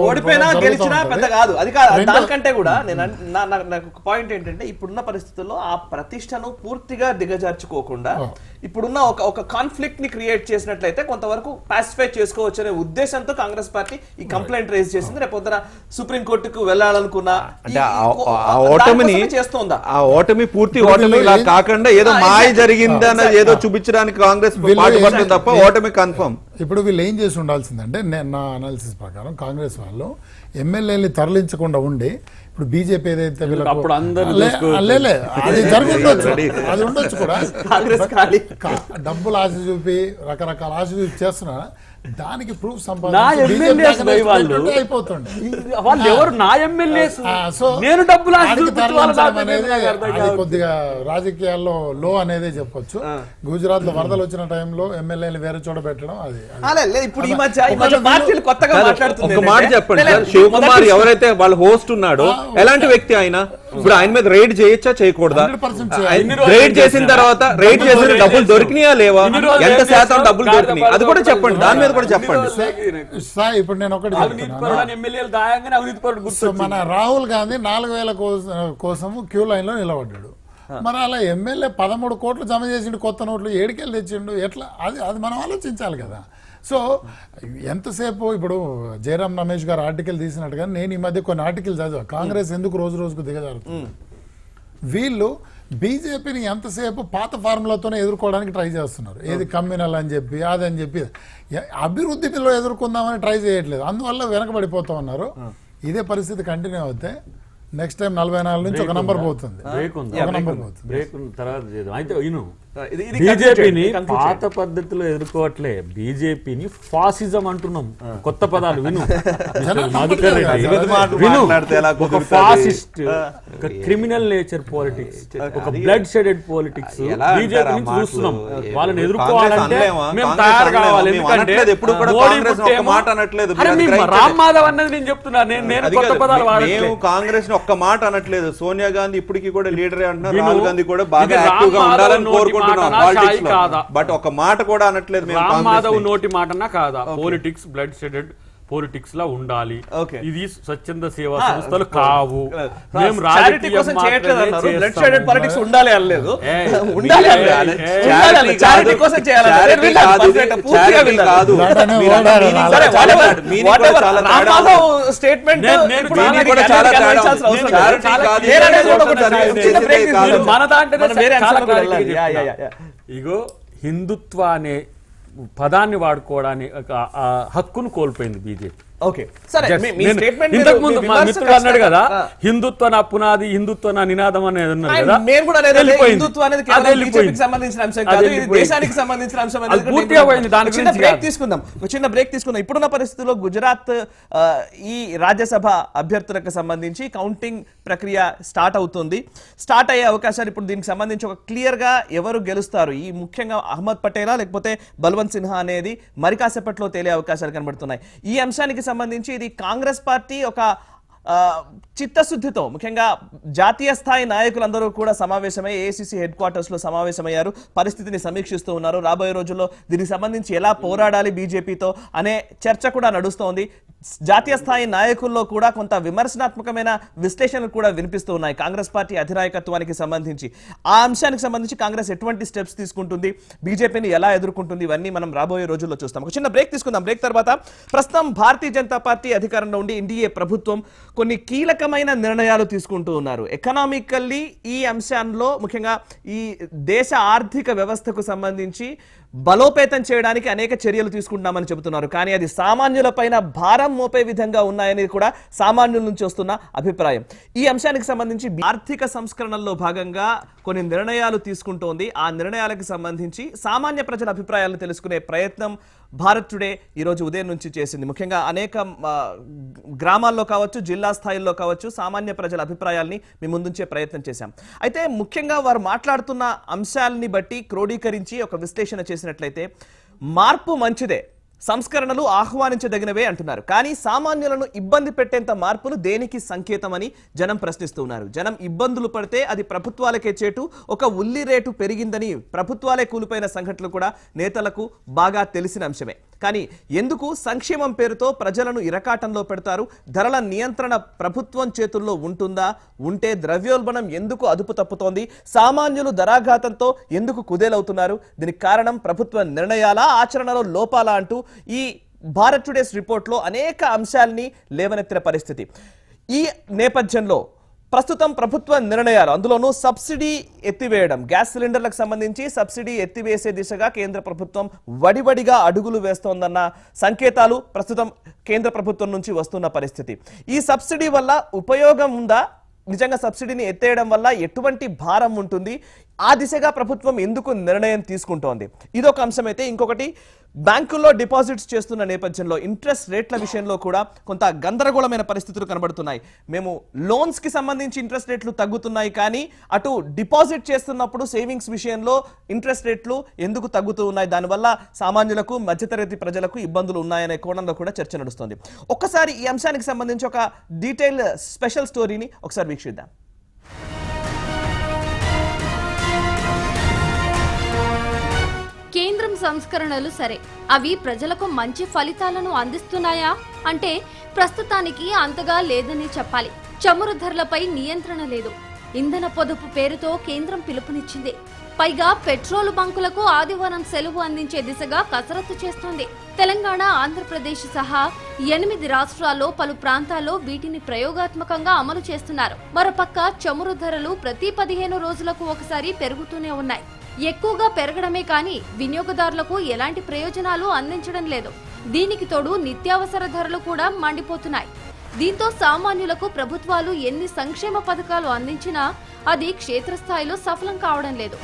ఓడిపోయినా గెలిచినా పెద్ద కాదు, అది కాదు. దానికంటే కూడా నాకు పాయింట్ ఏంటంటే ఇప్పుడున్న పరిస్థితుల్లో ఆ ప్రతిష్టను పూర్తిగా దిగజార్చుకోకుండా ఇప్పుడున్న ఒక కాన్ఫ్లిక్ట్ ని క్రియేట్ చేసినట్లయితే కొంతవరకు పాసిఫై చేసుకోవచ్చు అనే ఉద్దేశంతో కాంగ్రెస్ పార్టీ ఈ కంప్లైంట్ రేజ్ చేసింది. రేపు పొద్దున సుప్రీం కోర్టుకు వెళ్లాలనుకున్నా చేస్తోందా? ఆ ఓటమి పూర్తి ఓటమి కాకుండా ఏదో మాయ జరిగిందని ఏదో చూపించడానికి కాంగ్రెస్ పాటుపడుతుంది తప్ప ఓటమి కన్ఫర్మ్. ఇప్పుడు వీళ్ళు ఏం చేసి ఉండాల్సిందంటే, నా అనాలిసిస్ ప్రకారం కాంగ్రెస్ వాళ్ళు ఎమ్మెల్యేని తరలించకుండా ఉండి, ఇప్పుడు బీజేపీ ఏదైతే అది జరుగుండొచ్చు, అది ఉండొచ్చు కూడా, డబ్బులు ఆశ చూపి రకరకాల ఆశ చూపి చేస్తున్నా, దానికి ప్రూఫ్ సంపాదించి అయిపోతుంది. కొద్దిగా రాజకీయాల్లో లో అనేది చెప్పొచ్చు. గుజరాత్ లో వరదలు వచ్చిన టైంలో ఎమ్మెల్యేలు వేరే చోట పెట్టడం, అది ఇప్పుడు ఈ మధ్య పార్టీలు కొత్తగా మాట్లాడుతున్నారు. ఒక మాట చెప్పండి సార్, శివకుమార్ ఎవరైతే వాళ్ళ హోస్ట్ ఉన్నాడో ఎలాంటి వ్యక్తి ఆయన? ఇప్పుడు ఆయన మీద రైడ్ చేయొచ్చా చేయకూడదా? రైడ్ చేసిన తర్వాత రైడ్ చేసిన డబ్బులు దొరికినాయా లేవా? ఎంత శాతం డబ్బులు దొరికినాయి అది కూడా చెప్పండి. దాని మీద కూడా చెప్పండి. సార్ ఇప్పుడు నేను ఒకటి చెప్తున్నాను. ఎమ్మెల్యేలు దాయంగానే అవినీతి పరుడు సో మన రాహుల్ గాంధీ 4,000 కోసము క్యూ లైన్ లో నిలబడ్డాడు. మరి అలా ఎమ్మెల్యే 13 కోట్లు జమ చేసిండు, కొత్త నోట్లు ఏడికెళ్ళి తెచ్చిండు, ఎట్లా? అది మనం ఆలోచించాలి కదా. సో ఎంతసేపు ఇప్పుడు జయరాం రమేష్ గారు ఆర్టికల్ తీసినట్టుగా నేను ఈ మధ్య కొన్ని ఆర్టికల్ చదివా, కాంగ్రెస్ ఎందుకు రోజు రోజుకు దిగజారుతుంది. వీళ్ళు బీజేపీని ఎంతసేపు పాత ఫార్ములాతోనే ఎదుర్కోవడానికి ట్రై చేస్తున్నారు. ఏది కమ్యూనల్ అని చెప్పి అదని చెప్పి అభివృద్ధిలో ఎదుర్కొందామని ట్రై చేయట్లేదు. అందువల్ల వెనకబడిపోతా ఉన్నారు. ఇదే పరిస్థితి కంటిన్యూ అవుతే నెక్స్ట్ టైం 44 నుంచి ఒక నంబర్ పోతుంది. బీజేపీని పాత పద్ధతిలో ఎదుర్కోవట్లే, బీజేపీని ఫాసిజం అంటున్నాం. కొత్త పదాలు విను. మధుకర్ రెడ్డి విను. ఒక ఫాసిస్ట్, ఒక క్రిమినల్ నేచర్ పాలిటిక్స్, ఒక బ్లడ్ షెడెడ్ పాలిటిక్స్ బీజేపీ నుంచి చూస్తున్నాం. వాళ్ళని ఎదుర్కోవాలంటే మేము తయారు కావాలి. ఎందుకంటే రామ్ మాధవ్ అన్నది నేను చెప్తున్నా, నేను కొత్త పదాలు వాడట్లేదు. కాంగ్రెస్ ఒక్క మాట అనట్లేదు. సోనియా గాంధీ ఇప్పటికీ కూడా లీడరే అంటున్నారు. రాహుల్ గాంధీ కూడా బాగా యాక్టివ్ గా ఉండాలని కోరుకుంటున్నాం. బట్ ఒక మాట కూడా అనట్లేదు. రామ్ మాధవ్ నోటి మాటనా కాదా? పాలిటిక్స్ బ్లడ్ షెడెడ్ పాలిటిక్స్ లా ఉండాలి. ఇది స్వచ్ఛంద సేవా సంస్థలు కావు. మేము రాజకీయ ఉండాలి అనలేదు. ఇగో హిందుత్వ అనే పదాన్ని వాడుకోవడానికి హక్కును కోల్పోయింది బీజేపీ. ఇంతకు ముందు మా మిత్రుడు అన్నాడు కదా, హిందుత్వ నా పునాది, హిందుత్వ నా నినాదం అనేది అన్నారు కదా. చిన్న బ్రేక్ తీసుకుందాం. ఇప్పుడున్న పరిస్థితుల్లో గుజరాత్ ఈ రాజ్యసభ అభ్యర్థులకు సంబంధించి కౌంటింగ్ ప్రక్రియ స్టార్ట్ అవుతుంది. స్టార్ట్ అయ్యే అవకాశాలు ఇప్పుడు దీనికి సంబంధించి ఒక క్లియర్ గా ఎవరు గెలుస్తారు, ఈ ముఖ్యంగా అహ్మద్ పటేలా లేకపోతే బల్వంత్ సిన్హా అనేది మరి కాసేపట్లో తేలే అవకాశాలు కనబడుతున్నాయి. ఈ అంశానికి సంబంధించి ఇది కాంగ్రెస్ పార్టీ ఒక చిత్తశుద్ధితో ముఖ్యంగా జాతీయ స్థాయి నాయకులందరూ కూడా సమావేశమై ఏఐసిసి హెడ్ క్వార్టర్స్ లో సమావేశమయ్యారు. పరిస్థితిని సమీక్షిస్తూ ఉన్నారు. రాబోయే రోజుల్లో దీనికి సంబంధించి ఎలా పోరాడాలి బీజేపీతో అనే చర్చ కూడా నడుస్తోంది. జాతీయ స్థాయి నాయకుల్లో కూడా కొంత విమర్శనాత్మకమైన విశ్లేషణలు కూడా వినిపిస్తూ ఉన్నాయి కాంగ్రెస్ పార్టీ అధినాయకత్వానికి సంబంధించి. ఆ అంశానికి సంబంధించి కాంగ్రెస్ ఎటువంటి స్టెప్స్ తీసుకుంటుంది, బీజేపీని ఎలా ఎదుర్కొంటుంది, ఇవన్నీ మనం రాబోయే రోజుల్లో చూస్తాం. ఒక చిన్న బ్రేక్ తీసుకుందాం. బ్రేక్ తర్వాత ప్రస్తుతం భారతీయ జనతా పార్టీ అధికారంలో ఉండి ఎన్డీఏ ప్రభుత్వం కొన్ని కీలకమైన నిర్ణయాలు తీసుకుంటూ ఉన్నారు. ఎకనామికల్లీ ఈ అంశాల్లో ముఖ్యంగా ఈ దేశ ఆర్థిక వ్యవస్థకు సంబంధించి బలోపేతం చేయడానికి అనేక చర్యలు తీసుకుంటున్నామని చెబుతున్నారు. కానీ అది సామాన్యుల పైన భారం మోపే విధంగా ఉన్నాయని కూడా సామాన్యుల నుంచి వస్తున్న అభిప్రాయం. ఈ అంశానికి సంబంధించి ఆర్థిక సంస్కరణల్లో భాగంగా కొన్ని నిర్ణయాలు తీసుకుంటోంది. ఆ నిర్ణయాలకు సంబంధించి సామాన్య ప్రజల అభిప్రాయాలను తెలుసుకునే ప్రయత్నం భారత్ టుడే ఈరోజు ఉదయం నుంచి చేసింది. ముఖ్యంగా అనేక గ్రామాల్లో కావచ్చు, జిల్లా స్థాయిల్లో కావచ్చు, సామాన్య ప్రజల అభిప్రాయాల్ని మీ ముందుంచే ప్రయత్నం చేశాం. అయితే ముఖ్యంగా వారు మాట్లాడుతున్న అంశాలని బట్టి క్రోడీకరించి ఒక విశ్లేషణ చేసినట్లయితే మార్పు మంచిదే, సంస్కరణలు ఆహ్వానించదగినవే అంటున్నారు. కానీ సామాన్యులను ఇబ్బంది పెట్టేంత మార్పులు దేనికి సంకేతమని జనం ప్రశ్నిస్తూ ఉన్నారు. జనం ఇబ్బందులు పడితే అది ప్రభుత్వాలకే చేటు. ఒక ఉల్లి రేటు పెరిగిందని ప్రభుత్వాలే కూలిపోయిన సంఘటనలు కూడా నేతలకు బాగా తెలిసిన అంశమే. కానీ ఎందుకు సంక్షేమం పేరుతో ప్రజలను ఇరకాటంలో పెడతారు? ధరల నియంత్రణ ప్రభుత్వం చేతుల్లో ఉంటుందా? ఉంటే ద్రవ్యోల్బణం ఎందుకు అదుపు తప్పుతోంది? సామాన్యులు ధరాఘాతంతో ఎందుకు కుదేలవుతున్నారు? దీనికి కారణం ప్రభుత్వ నిర్ణయాలా, ఆచరణలో లోపాలా అంటూ ఈ భారత్ టుడేస్ రిపోర్ట్లో అనేక అంశాలని లేవనెత్తిన పరిస్థితి. ఈ నేపథ్యంలో ప్రస్తుతం ప్రభుత్వ నిర్ణయాలు, అందులోనూ సబ్సిడీ ఎత్తివేయడం, గ్యాస్ సిలిండర్లకు సంబంధించి సబ్సిడీ ఎత్తివేసే దిశగా కేంద్ర ప్రభుత్వం వడివడిగా అడుగులు వేస్తోందన్న సంకేతాలు ప్రస్తుతం కేంద్ర ప్రభుత్వం నుంచి వస్తున్న పరిస్థితి. ఈ సబ్సిడీ వల్ల ఉపయోగం ఉందా? నిజంగా సబ్సిడీని ఎత్తేయడం వల్ల ఎటువంటి భారం ఉంటుంది? ఆ దిశగా ప్రభుత్వం ఎందుకు నిర్ణయం తీసుకుంటోంది? ఇదొక అంశం. అయితే ఇంకొకటి, బ్యాంకుల్లో డిపాజిట్స్ చేస్తున్న నేపథ్యంలో ఇంట్రెస్ట్ రేట్ల విషయంలో కూడా కొంత గందరగోళమైన పరిస్థితులు కనబడుతున్నాయి. మేము లోన్స్ కి సంబంధించి ఇంట్రెస్ట్ రేట్లు తగ్గుతున్నాయి, కానీ అటు డిపాజిట్ చేస్తున్నప్పుడు సేవింగ్స్ విషయంలో ఇంట్రెస్ట్ రేట్లు ఎందుకు తగ్గుతూ ఉన్నాయి? దానివల్ల సామాన్యులకు, మధ్యతరగతి ప్రజలకు ఇబ్బందులు ఉన్నాయనే కోణంలో కూడా చర్చ నడుస్తుంది. ఒక్కసారి ఈ అంశానికి సంబంధించి ఒక డీటెయిల్ స్పెషల్ స్టోరీని ఒకసారి వీక్షిద్దాం. కేంద్రం సంస్కరణలు సరే, అవి ప్రజలకు మంచి ఫలితాలను అందిస్తున్నాయా అంటే ప్రస్తుతానికి అంతగా లేదని చెప్పాలి. చమురు ధరలపై నియంత్రణ లేదు. ఇంధన పొదుపు పేరుతో కేంద్రం పిలుపునిచ్చింది. పైగా పెట్రోల్ బంకులకు ఆదివారం సెలవు అందించే దిశగా కసరత్తు చేస్తోంది. తెలంగాణ, ఆంధ్రప్రదేశ్ సహా 8 రాష్ట్రాల్లో పలు ప్రాంతాల్లో వీటిని ప్రయోగాత్మకంగా అమలు చేస్తున్నారు. మరోపక్క చమురు ధరలు ప్రతి 15 రోజులకు ఒకసారి పెరుగుతూనే ఉన్నాయి. ఎక్కువగా పెరగడమే కానీ వినియోగదారులకు ఎలాంటి ప్రయోజనాలు అందించడం లేదు. దీనికి తోడు నిత్యావసర ధరలు కూడా మండిపోతున్నాయి. దీంతో సామాన్యులకు ప్రభుత్వాలు ఎన్ని సంక్షేమ పథకాలు అందించినా అది క్షేత్రస్థాయిలో సఫలం కావడం లేదు.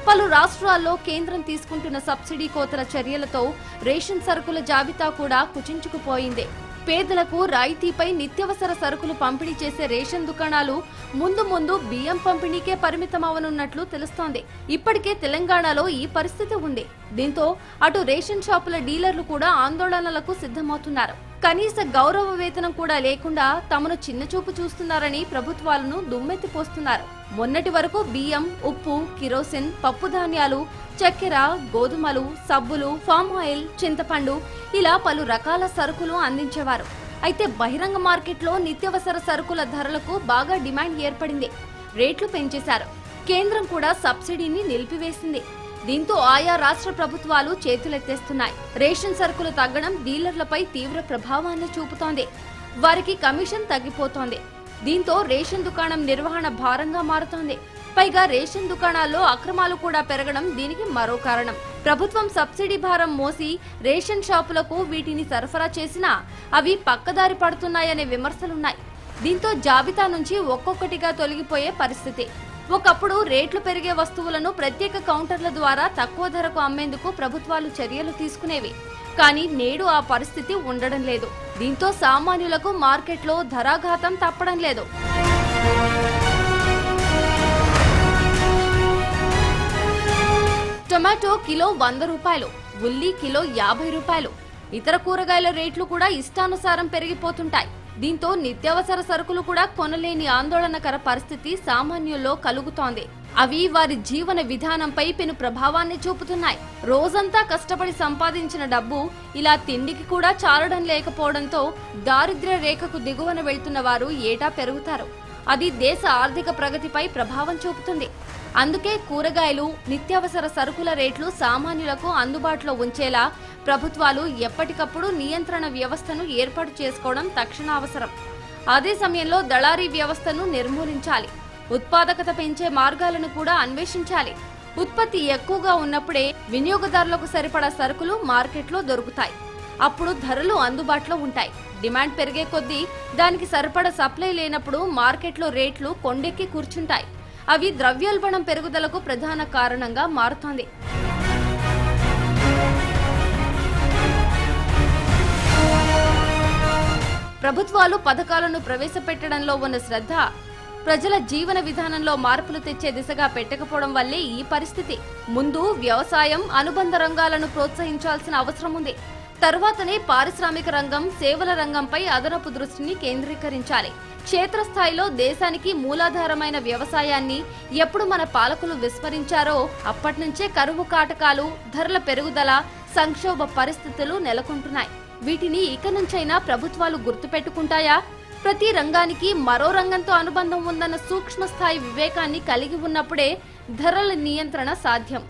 పలు రాష్ట్రాల్లో కేంద్రం తీసుకుంటున్న సబ్సిడీ కోతల చర్యలతో రేషన్ సరుకుల జాబితా కూడా కుచించుకుపోయింది. పేదలకు రాయితీపై నిత్యవసర సరుకులు పంపిణీ చేసే రేషన్ దుకాణాలు ముందు బియ్యం పంపిణీకే పరిమితమవనున్నట్లు తెలుస్తోంది. ఇప్పటికే తెలంగాణలో ఈ పరిస్థితి ఉంది. దీంతో అటు రేషన్ షాపుల డీలర్లు కూడా ఆందోళనలకు సిద్ధమవుతున్నారు. కనీస గౌరవ వేతనం కూడా లేకుండా తమను చిన్నచూపు చూస్తున్నారని ప్రభుత్వాలను దుమ్మెత్తిపోస్తున్నారు. మొన్నటి వరకు బియ్యం, ఉప్పు, కిరోసిన్, పప్పు ధాన్యాలు, చక్కెర, గోధుమలు, సబ్బులు, ఫామ్ ఆయిల్, చింతపండు ఇలా పలు రకాల సరుకులు అందించేవారు. అయితే బహిరంగ మార్కెట్లో నిత్యవసర సరుకుల ధరలకు బాగా డిమాండ్ ఏర్పడింది. రేట్లు పెంచేశారు. కేంద్రం కూడా సబ్సిడీని నిలిపివేసింది. దీంతో ఆయా రాష్ట్ర ప్రభుత్వాలు చేతులెత్తేస్తున్నాయి. రేషన్ సరుకులు తగ్గడం డీలర్లపై తీవ్ర ప్రభావాన్ని చూపుతోంది. వారికి కమిషన్ తగ్గిపోతోంది. దీంతో రేషన్ దుకాణం నిర్వహణ భారంగా మారుతోంది. పైగా రేషన్ దుకాణాల్లో అక్రమాలు కూడా పెరగడం దీనికి మరో కారణం. ప్రభుత్వం సబ్సిడీ భారం మోసి రేషన్ షాపులకు వీటిని సరఫరా చేసినా అవి పక్కదారి పడుతున్నాయనే విమర్శలున్నాయి. దీంతో జాబితా నుంచి ఒక్కొక్కటిగా తొలగిపోయే పరిస్థితి. ఒకప్పుడు రేట్లు పెరిగే వస్తువులను ప్రత్యేక కౌంటర్ల ద్వారా తక్కువ ధరకు అమ్మేందుకు ప్రభుత్వాలు చర్యలు తీసుకునేవి. కానీ నేడు ఆ పరిస్థితి ఉండడం లేదు. దీంతో సామాన్యులకు మార్కెట్లో ధరాఘాతం తప్పడం లేదు. టొమాటో కిలో 100 రూపాయలు, ఉల్లి కిలో 50 రూపాయలు. ఇతర కూరగాయల రేట్లు కూడా ఇష్టానుసారం పెరిగిపోతుంటాయి. దీంతో నిత్యావసర సరుకులు కూడా కొనలేని ఆందోళనకర పరిస్థితి సామాన్యుల్లో కలుగుతోంది. అవి వారి జీవన విధానంపై పెను ప్రభావాన్ని చూపుతున్నాయి. రోజంతా కష్టపడి సంపాదించిన డబ్బు ఇలా తిండికి కూడా చాలడం లేకపోవడంతో దారిద్ర్య రేఖకు దిగువన వెళ్తున్న వారు ఏటా పెరుగుతారు. అది దేశ ఆర్థిక ప్రగతిపై ప్రభావం చూపుతుంది. అందుకే కూరగాయలు, నిత్యావసర సరుకుల రేట్లు సామాన్యులకు అందుబాటులో ఉంచేలా ప్రభుత్వాలు ఎప్పటికప్పుడు నియంత్రణ వ్యవస్థను ఏర్పాటు చేసుకోవడం తక్షణ అవసరం. అదే సమయంలో దళారీ వ్యవస్థను నిర్మూలించాలి. ఉత్పాదకత పెంచే మార్గాలను కూడా అన్వేషించాలి. ఉత్పత్తి ఎక్కువగా ఉన్నప్పుడే వినియోగదారులకు సరిపడా సరుకులు మార్కెట్లో దొరుకుతాయి. అప్పుడు ధరలు అందుబాటులో ఉంటాయి. డిమాండ్ పెరిగే కొద్దీ దానికి సరిపడా సప్లై లేనప్పుడు మార్కెట్లో రేట్లు కొండెక్కి కూర్చుంటాయి. అవి ద్రవ్యోల్బణం పెరుగుదలకు ప్రధాన కారణంగా మారుతోంది. ప్రభుత్వాలు పథకాలను ప్రవేశపెట్టడంలో ఉన్న శ్రద్ధ ప్రజల జీవన విధానంలో మార్పులు తెచ్చే దిశగా పెట్టకపోవడం వల్లే ఈ పరిస్థితి. ముందు వ్యవసాయం, అనుబంధ రంగాలను ప్రోత్సహించాల్సిన అవసరం ఉంది. తర్వాతనే పారిశ్రామిక రంగం, సేవల రంగంపై అదనపు దృష్టిని కేంద్రీకరించాలి. క్షేత్రస్థాయిలో దేశానికి మూలాధారమైన వ్యవసాయాన్ని ఎప్పుడు మన పాలకులు విస్మరించారో అప్పటినుంచే కరువు కాటకాలు, ధరల పెరుగుదల, సంక్షోభ పరిస్థితులు నెలకొంటున్నాయి. వీటిని ఇక నుంచైనా ప్రభుత్వాలు గుర్తుపెట్టుకుంటాయా? ప్రతి రంగానికి మరో రంగంతో అనుబంధం ఉందన్న సూక్ష్మ స్థాయి వివేకాన్ని కలిగి ఉన్నప్పుడే ధరల నియంత్రణ సాధ్యం.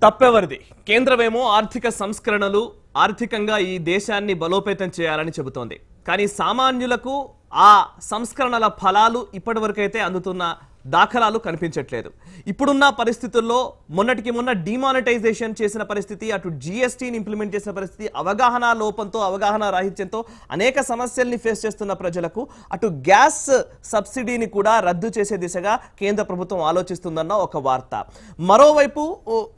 తప్పెవరిది? కేంద్రమేమో ఆర్థిక సంస్కరణలు, ఆర్థికంగా ఈ దేశాన్ని బలోపేతం చేయాలని చెబుతోంది. కానీ సామాన్యులకు ఆ సంస్కరణల ఫలాలు ఇప్పటివరకైతే అందుతున్న దాఖలాలు కనిపించట్లేదు. ఇప్పుడున్న పరిస్థితుల్లో మొన్నటికి మొన్న డిమానిటైజేషన్ చేసిన పరిస్థితి, అటు జిఎస్టీని ఇంప్లిమెంట్ చేసిన పరిస్థితి, అవగాహన లోపంతో, అవగాహన రాహిత్యంతో అనేక సమస్యల్ని ఫేస్ చేస్తున్న ప్రజలకు అటు గ్యాస్ సబ్సిడీని కూడా రద్దు చేసే దిశగా కేంద్ర ప్రభుత్వం ఆలోచిస్తుందన్న ఒక వార్త. మరోవైపు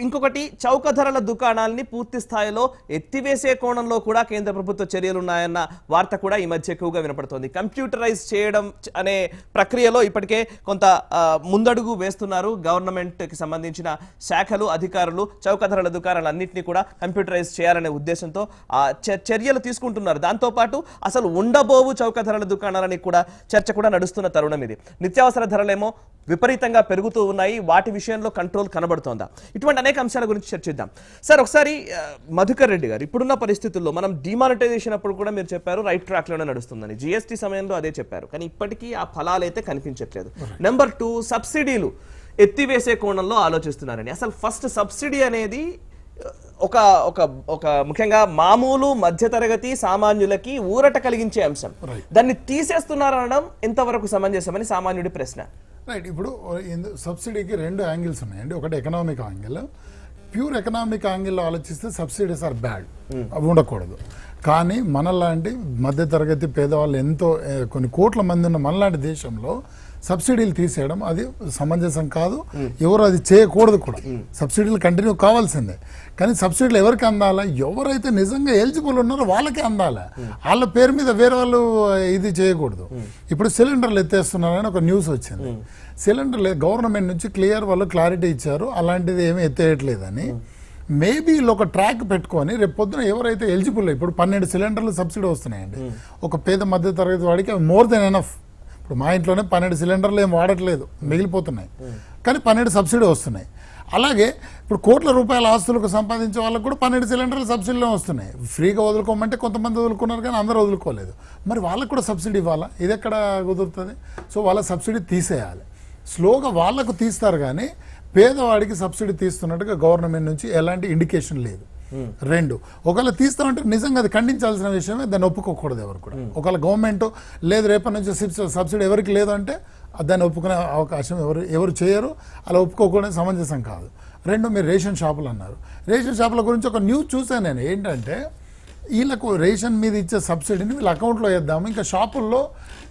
ఇంకొకటి, చౌక ధరల దుకాణాలని పూర్తి స్థాయిలో ఎత్తివేసే కోణంలో కూడా కేంద్ర ప్రభుత్వ చర్యలున్నాయన్న వార్త కూడా ఈ మధ్య ఎక్కువగా వినపడుతోంది. కంప్యూటరైజ్ చేయడం అనే ప్రక్రియలో ఇప్పటికే కొంత ముందడుగు వేస్తున్నారు. గవర్నమెంట్ కి సంబంధించిన శాఖలు, అధికారులు చౌక ధరల దుకాణాలన్నింటినీ కూడా కంప్యూటరైజ్ చేయాలనే ఉద్దేశంతో చర్యలు తీసుకుంటున్నారు. దాంతో పాటు అసలు ఉండబోవు చౌక ధరల దుకాణాలని కూడా చర్చ కూడా నడుస్తున్న తరుణం ఇది. నిత్యావసర ధరలేమో విపరీతంగా పెరుగుతూ ఉన్నాయి. వాటి విషయంలో కంట్రోల్ కనబడుతోందా? ఇటువంటి అనేక అంశాల గురించి చర్చిద్దాం. సార్, ఒకసారి మధుకర్ రెడ్డి గారు, ఇప్పుడున్న పరిస్థితుల్లో మనం డిమానిటైజేషన్ అప్పుడు కూడా మీరు చెప్పారు రైట్ ట్రాక్ లోనే నడుస్తుందని, జిఎస్టీ సమయంలో అదే చెప్పారు, కానీ ఇప్పటికీ ఆ ఫలాలు అయితే కనిపించట్లేదు. నెంబర్ 2, సబ్సిడీలు ఎత్తివేసే కోణంలో ఆలోచిస్తున్నారని. అసలు ఫస్ట్ సబ్సిడీ అనేది ఒక ఒక ఒక ముఖ్యంగా మామూలు మధ్యతరగతి సామాన్యులకి ఊరట కలిగించే అంశం. దాన్ని తీసేస్తున్నారనడం ఎంతవరకు సమంజసమని సామాన్యుడి ప్రశ్న. రైట్. ఇప్పుడు సబ్సిడీకి 2 యాంగిల్స్ ఉన్నాయండి. ఒకటి ఎకనామిక్ యాంగిల్. ప్యూర్ ఎకనామిక్ యాంగిల్లో ఆలోచిస్తే సబ్సిడీస్ ఆర్ బ్యాడ్, అవి ఉండకూడదు. కానీ మనలాంటి మధ్యతరగతి పేదవాళ్ళు ఎంతో కొన్ని కోట్ల మంది ఉన్న మనలాంటి దేశంలో సబ్సిడీలు తీసేయడం అది సమంజసం కాదు. ఎవరు అది చేయకూడదు కూడా. సబ్సిడీలు కంటిన్యూ కావాల్సిందే. కానీ సబ్సిడీలు ఎవరికి అందాలా? ఎవరైతే నిజంగా ఎలిజిబుల్ ఉన్నారో వాళ్ళకే అందాలా. వాళ్ళ పేరు మీద వేరే వాళ్ళు ఇది చేయకూడదు. ఇప్పుడు సిలిండర్లు ఎత్తేస్తున్నారని ఒక న్యూస్ వచ్చింది. సిలిండర్లు గవర్నమెంట్ నుంచి క్లియర్ వాళ్ళు క్లారిటీ ఇచ్చారు, అలాంటిది ఏమీ ఎత్తేయట్లేదని. మేబీ వీళ్ళు ఒక ట్రాక్ పెట్టుకొని రేపు పొద్దున ఎవరైతే ఎలిజిబుల్, ఇప్పుడు 12 సిలిండర్లు సబ్సిడీ వస్తున్నాయండి ఒక పేద మధ్య తరగతి వాడికి, మోర్ దెన్ ఎనఫ్. ఇప్పుడు మా ఇంట్లోనే 12 సిలిండర్లు ఏం వాడట్లేదు, మిగిలిపోతున్నాయి, కానీ 12 సబ్సిడీ వస్తున్నాయి. అలాగే ఇప్పుడు కోట్ల రూపాయల ఆస్తులకు సంపాదించే వాళ్ళకు కూడా 12 సిలిండర్లు సబ్సిడీలో వస్తున్నాయి. ఫ్రీగా వదులుకోమంటే కొంతమంది వదులుకున్నారు, కానీ అందరూ వదులుకోలేదు. మరి వాళ్ళకు కూడా సబ్సిడీ ఇవ్వాలా? ఇది ఎక్కడ కుదురుతుంది? సో వాళ్ళ సబ్సిడీ తీసేయాలి. స్లోగా వాళ్ళకు తీస్తారు, కానీ పేదవాడికి సబ్సిడీ తీస్తున్నట్టుగా గవర్నమెంట్ నుంచి ఎలాంటి ఇండికేషన్ లేదు. 2, ఒకవేళ తీస్తామంటే నిజంగా అది ఖండించాల్సిన విషయమే, దాన్ని ఒప్పుకోకూడదు ఎవరు కూడా. ఒకవేళ గవర్నమెంట్ లేదు రేపటి నుంచి సబ్సిడీ ఎవరికి లేదు అంటే దాన్ని ఒప్పుకునే అవకాశం ఎవరు చేయరు. అలా ఒప్పుకోకూడదు, సమంజసం కాదు. 2, మీరు రేషన్ షాపులు అన్నారు. రేషన్ షాపుల గురించి ఒక న్యూస్ చూసాను నేను. ఏంటంటే వీళ్ళకు రేషన్ మీద ఇచ్చే సబ్సిడీని వీళ్ళ అకౌంట్లో వేద్దాము. ఇంకా షాపుల్లో